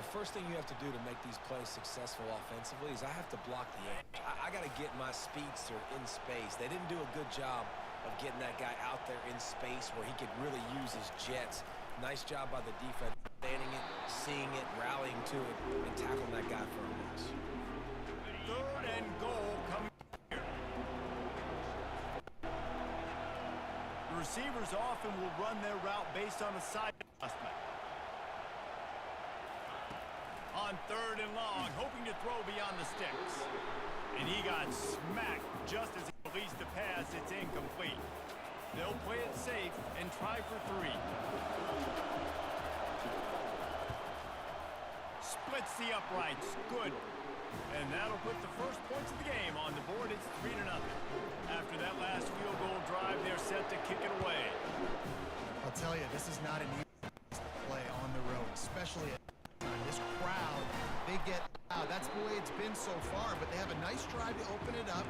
The first thing you have to do to make these plays successful offensively is I have to block the edge. I got to get my speedster in space. They didn't do a good job of getting that guy out there in space where he could really use his jets. Nice job by the defense, understanding it, seeing it, rallying to it, and tackling that guy for a loss. 3rd and goal coming here. The receivers often will run their route based on a side adjustment. On 3rd and long, hoping to throw beyond the sticks. And he got smacked just as he released the pass. It's incomplete. They'll play it safe and try for 3. Splits the uprights. Good. And that'll put the first points of the game on the board. It's 3-0. After that last field goal drive, they're set to kick it away. I'll tell you, this is not an easy play on the road, especially at this crowd. They get out. That's the way it's been so far, but they have a nice drive to open it up.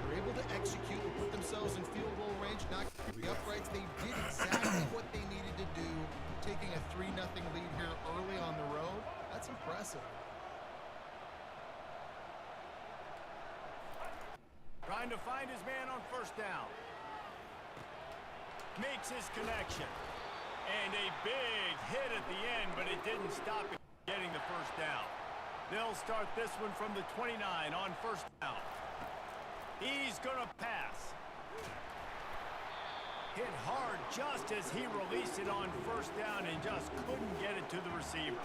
They're able to execute and put themselves in field goal range, knock the uprights. They did exactly what they needed to do, taking a 3-0 lead here early on the road. That's impressive. Trying to find his man on 1st down. Makes his connection. And a big hit at the end, but it didn't stop him getting the 1st down. They'll start this one from the 29 on 1st down. He's gonna pass. Hit hard just as he released it on 1st down and just couldn't get it to the receiver.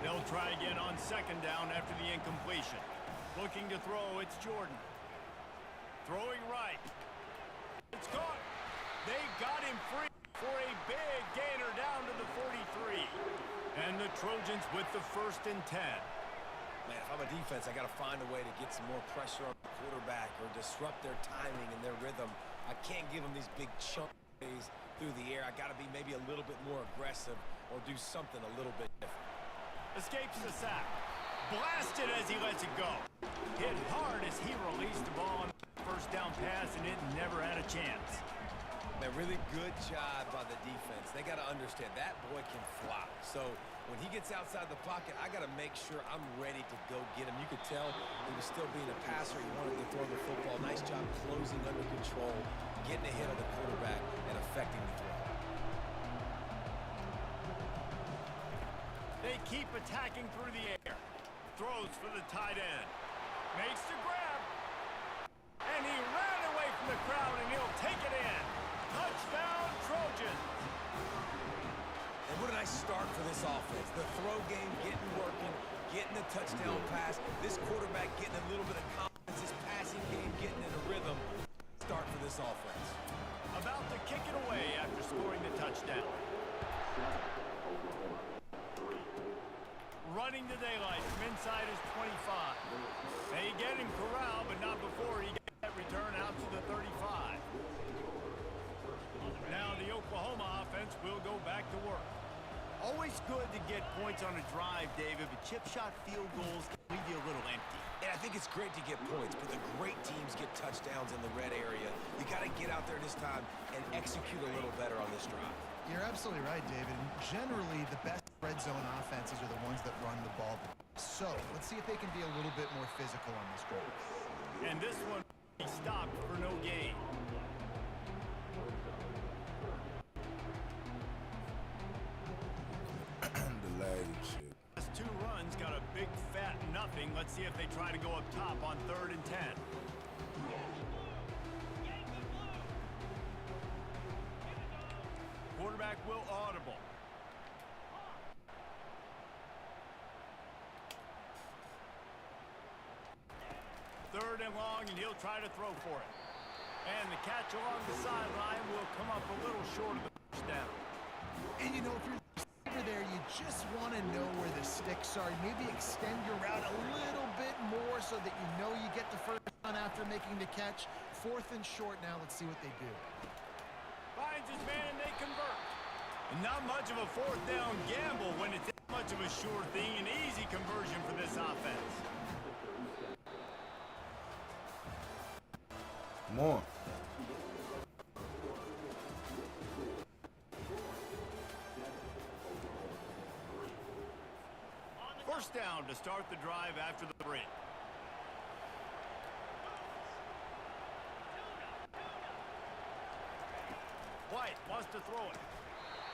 They'll try again on 2nd down after the incompletion. Looking to throw, it's Jordan. Throwing right. It's caught. They got him free for a big gainer down to the 43. And the Trojans with the 1st and 10. Man, if I'm a defense, I got to find a way to get some more pressure on the quarterback or disrupt their timing and their rhythm. I can't give them these big chunk plays through the air. I got to be maybe a little bit more aggressive or do something a little bit different. Escapes the sack. Blasted as he lets it go. Hit hard as he released the ball on the 1st down pass, and it never had a chance. Man, really good job by the defense. They got to understand that boy can fly. So when he gets outside the pocket, I got to make sure I'm ready to go get him. You could tell he was still being a passer. He wanted to throw the football. Nice job closing under control, getting a hit on the quarterback, and affecting the throw. They keep attacking through the air. Throws for the tight end. Makes the grab. And he ran away from the crowd, and he'll take it in. Touchdown, Trojans. And what a nice start for this offense. The throw game getting working, getting the touchdown pass. This quarterback getting a little bit of confidence. This passing game getting in a rhythm. Start for this offense. About to kick it away after scoring the touchdown. Running the daylight from inside his 25. They get him corralled, but not before he gets that return out to the 35. Now the Oklahoma offense will go back to work. Always good to get points on a drive, David, but chip shot field goals can leave you a little empty. And I think it's great to get points, but the great teams get touchdowns in the red area. You got to get out there this time and execute a little better on this drive. You're absolutely right, David. And generally, the best red zone offenses are the ones that run the ball. So let's see if they can be a little bit more physical on this drive. And this one, he stopped for no gain. Delayed shit. Last 2 runs got a big fat nothing. Let's see if they try to go up top on 3rd and 10. Quarterback will audible. Third and long, and he'll try to throw for it. And the catch along the sideline will come up a little short of the 1st down. And you know, if you're there, you just want to know where the sticks are. Maybe extend your route a little bit more so that you know you get the 1st down after making the catch. 4th and short now. Let's see what they do. Finds his man, and they convert. And not much of a 4th down gamble when it's that much of a sure thing. An easy conversion for this offense. More. First down to start the drive after the break. White wants to throw it.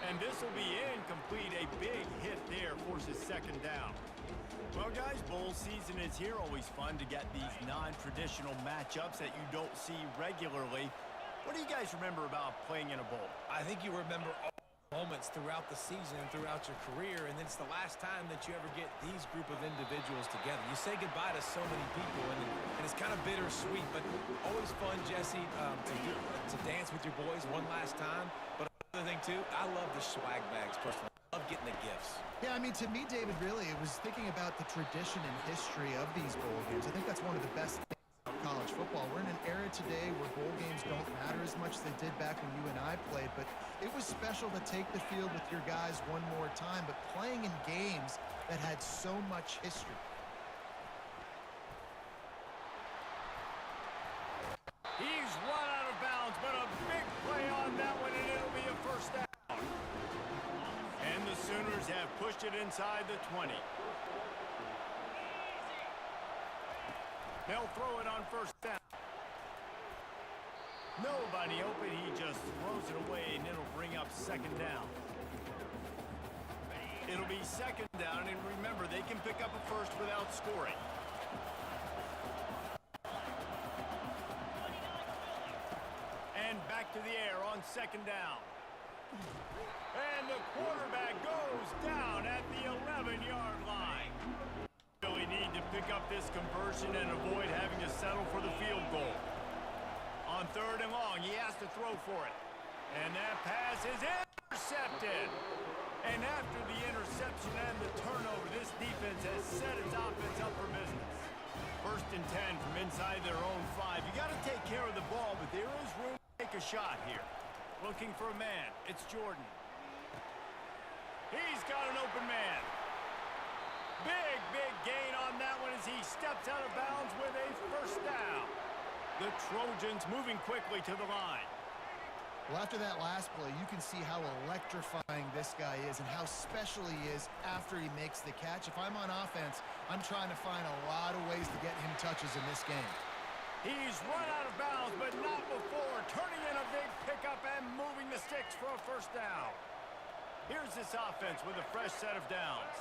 And this will be incomplete. A big hit there forces second down. Well, guys, bowl season is here. Always fun to get these non-traditional matchups that you don't see regularly. What do you guys remember about playing in a bowl? I think you remember all moments throughout the season and throughout your career, and it's the last time that you ever get these group of individuals together. You say goodbye to so many people, and it's kind of bittersweet, but always fun, Jesse, to dance with your boys one last time. But another thing, too, I love the swag bags, personally. I love getting the gifts. Yeah, I mean, to me, David, really, it was thinking about the tradition and history of these bowl games. I think that's one of the best things about college football. We're in an era today where bowl games don't matter as much as they did back when you and I played, but it was special to take the field with your guys one more time, but playing in games that had so much history. He's run out of bounds, but a big play on that one, and it'll be a first down. And the Sooners have pushed it inside the 20. They'll throw it on first down. Nobody open. He just throws it away, and it'll bring up second down. It'll be second down, and remember, they can pick up a first without scoring. And back to the air on second down. And the quarterback goes down at the 11-yard line. Really need to pick up this conversion and avoid having to settle for the field goal. On third and long, he has to throw for it. And that pass is intercepted. And after the interception and the turnover, this defense has set its offense up for business. First and 10 from inside their own 5. You got to take care of the ball, but there is room to take a shot here. Looking for a man. It's Jordan. He's got an open man. Big gain on that one as he steps out of bounds with a first down. The Trojans moving quickly to the line. Well, after that last play, you can see how electrifying this guy is and how special he is after he makes the catch. If I'm on offense, I'm trying to find a lot of ways to get him touches in this game. He's run out of bounds, but not before. Turning in a big pickup and moving the sticks for a first down. Here's this offense with a fresh set of downs.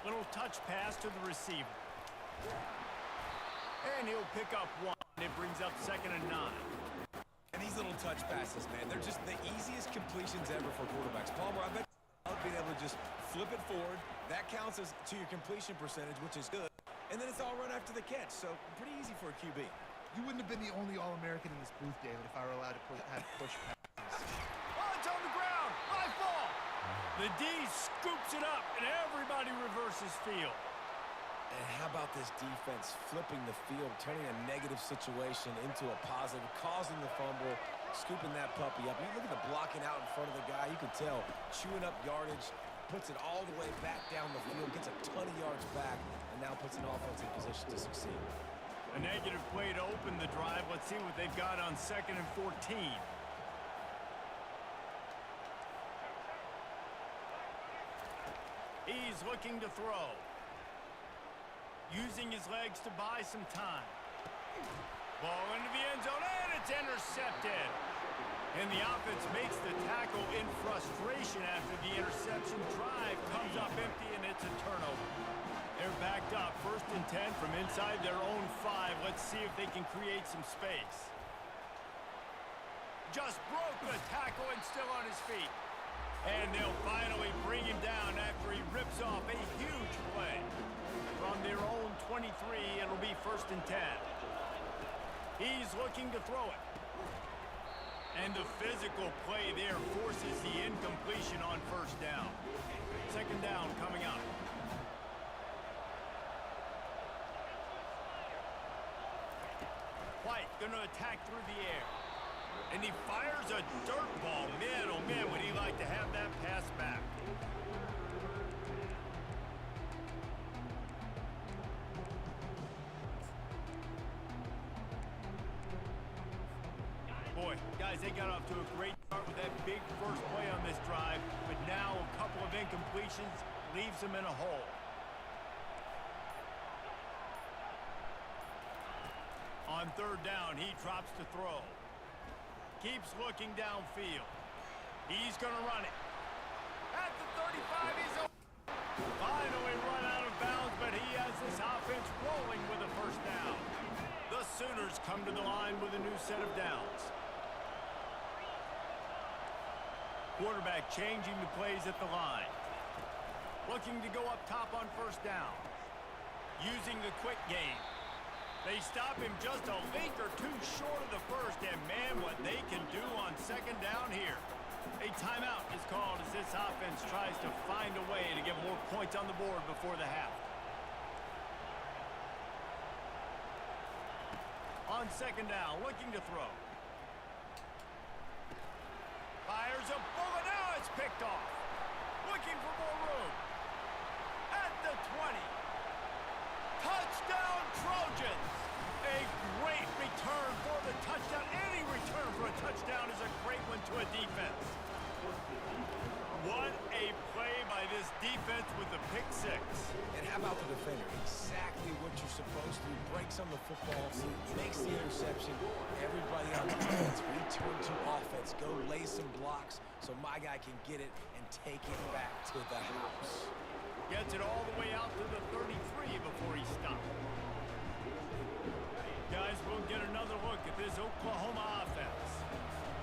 Little touch pass to the receiver. And he'll pick up one. It brings up second and 9. And these little touch passes, man, they're just the easiest completions ever for quarterbacks. Palmer, I bet being able to just flip it forward. That counts as to your completion percentage, which is good. And then it's all run after the catch, so pretty easy for a QB. You wouldn't have been the only All-American in this booth, David, if I were allowed to have push passes. Oh, it's on the ground. High ball. The D scoops it up, and everybody reverses field. And how about this defense flipping the field, turning a negative situation into a positive, causing the fumble, scooping that puppy up. You look at the blocking out in front of the guy. You can tell, chewing up yardage, puts it all the way back down the field, gets a ton of yards back, and now puts an offense in position to succeed. A negative play to open the drive. Let's see what they've got on 2nd and 14. He's looking to throw. Using his legs to buy some time. Ball into the end zone, and it's intercepted. And the offense makes the tackle in frustration after the interception. Drive comes up empty, and it's a turnover. They're backed up, 1st and 10 from inside their own 5. Let's see if they can create some space. Just broke the tackle and still on his feet. And they'll finally bring him down after he rips off a huge play. From their own 23, it'll be 1st and 10. He's looking to throw it. And the physical play there forces the incompletion on 1st down. 2nd down coming up. White gonna attack through the air. And he fires a dirt ball. Man, oh man, would he like to have that pass back. Boy, guys, they got off to a great start. start with that big first play on this drive, but now a couple of incompletions leaves him in a hole. On third down, he drops to throw. Keeps looking downfield. He's going to run it. At the 35, he's finally run out of bounds, but he has this offense rolling with a first down. The Sooners come to the line with a new set of downs. Quarterback changing the plays at the line. Looking to go up top on first down. Using the quick game. They stop him just a link or two short of the first, and man, what they can do on second down here. A timeout is called as this offense tries to find a way to get more points on the board before the half. On second down, looking to throw. Fires a bullet, now it's picked off. Looking for more room. At the 20. Touchdown Trojans! A great return for the touchdown. Any return for a touchdown is a great one to a defense. What a play by this defense with the pick six. And how about the defender? Exactly what you're supposed to. Breaks on the football, makes the interception. Everybody on defense, return to offense. Go lay some blocks so my guy can get it and take it back to the house. Gets it all the way out to the 33 before he stopped. Guys, we'll get another look at this Oklahoma offense.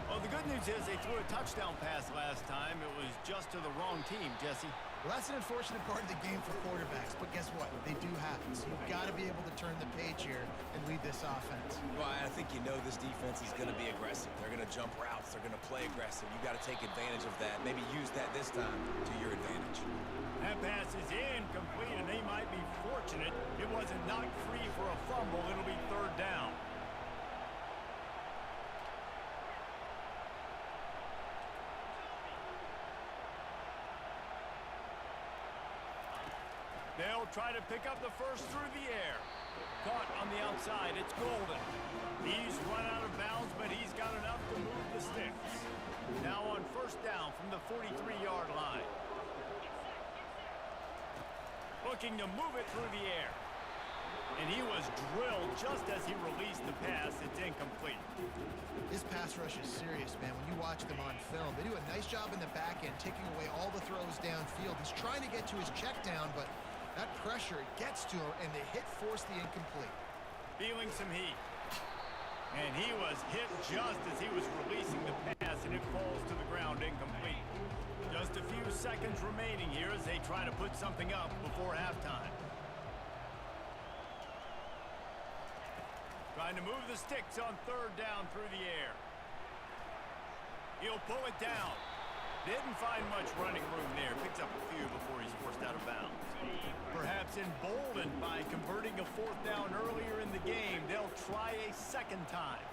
Well, the good news is they threw a touchdown pass last time. It was just to the wrong team, Jesse. Well, that's an unfortunate part of the game for quarterbacks, but guess what? They do happen. So you've got to be able to turn the page here and lead this offense. Well, I think you know this defense is going to be aggressive. They're going to jump routes. They're going to play aggressive. You've got to take advantage of that. Maybe use that this time to your advantage. That pass is incomplete, and they might be fortunate it wasn't knocked free for a fumble. It'll be third down. They'll try to pick up the first through the air. Caught on the outside, it's Golden. He's run out of bounds, but he's got enough to move the sticks. Now on first down from the 43-yard line. Looking to move it through the air. And he was drilled just as he released the pass. It's incomplete. This pass rush is serious, man. When you watch them on film, they do a nice job in the back end, taking away all the throws downfield. He's trying to get to his check down, but that pressure gets to him, and the hit forced the incomplete. Feeling some heat. And he was hit just as he was releasing the pass, and it falls to the ground incomplete. Just a few seconds remaining here as they try to put something up before halftime. Trying to move the sticks on third down through the air. He'll pull it down. Didn't find much running room there. Picks up a few before he's forced out of bounds. Perhaps emboldened by converting a fourth down earlier in the game, they'll try a second time.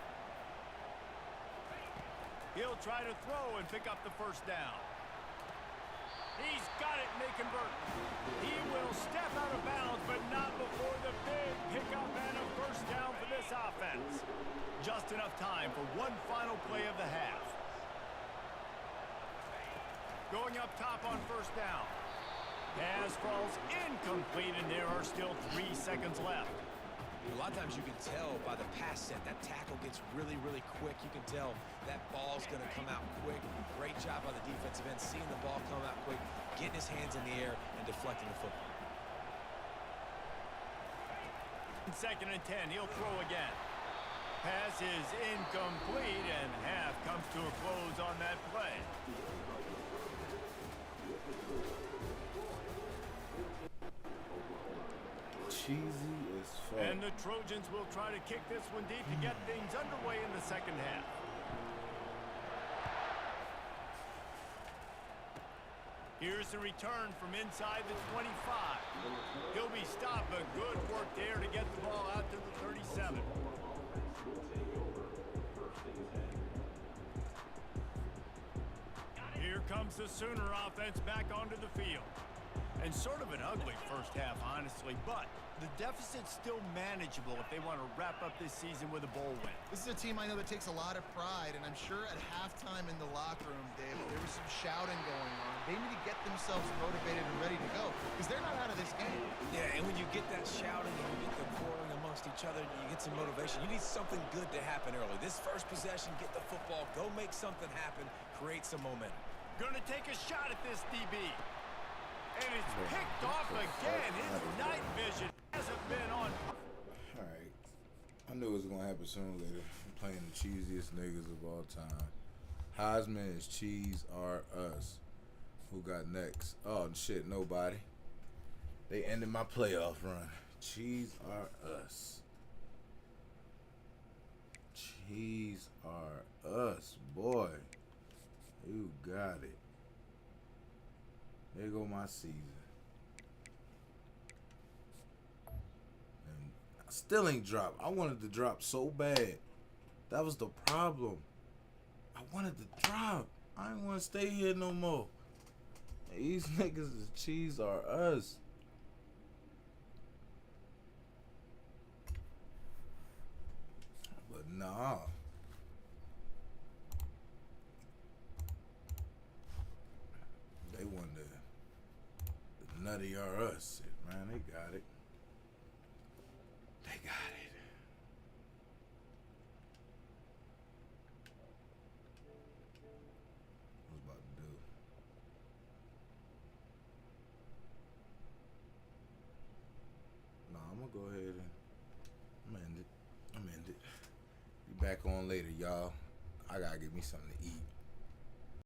He'll try to throw and pick up the first down. He's got it, and they convert. He will step out of bounds, but not before the big pickup and a first down for this offense. Just enough time for one final play of the half. Going up top on first down. Pass falls incomplete, and there are still 3 seconds left. A lot of times you can tell by the pass set, that tackle gets really, really quick. You can tell that ball's going to come out quick. Great job by the defensive end, seeing the ball come out quick, getting his hands in the air, and deflecting the football. Second and 10, he'll throw again. Pass is incomplete, and half comes to a close on that play. Cheesy as fuck. And the Trojans will try to kick this one deep to get things underway in the second half. Here's the return from inside the 25. He'll be stopped, but good work there to get the ball out to the 37. Here comes the Sooner offense back onto the field. And sort of an ugly first half, honestly, but the deficit's still manageable if they want to wrap up this season with a bowl win. This is a team I know that takes a lot of pride, and I'm sure at halftime in the locker room, Dave, there was some shouting going on. They need to get themselves motivated and ready to go, because they're not out of this game. Yeah, and when you get that shouting and you get the quarreling amongst each other, you get some motivation. You need something good to happen early. This first possession, get the football, go make something happen, create some momentum. Gonna take a shot at this, DB. And it's picked off again. His night vision hasn't been on. Alright. I knew it was gonna happen sooner or later. I'm playing the cheesiest niggas of all time. Heisman is cheese are us. Who got next? Oh shit, nobody. They ended my playoff run. Cheese are us. Cheese are us, boy. You got it. There go my season. And I still ain't dropped. I wanted to drop so bad. That was the problem. I wanted to drop. I ain't want to stay here no more. These niggas is cheese are us. But nah. They wanted the nutty are us shit, man. They got it. They got it. What was about to do? Nah, I'm gonna go ahead and I'm end it. Be back on later, y'all. I gotta get me something to eat.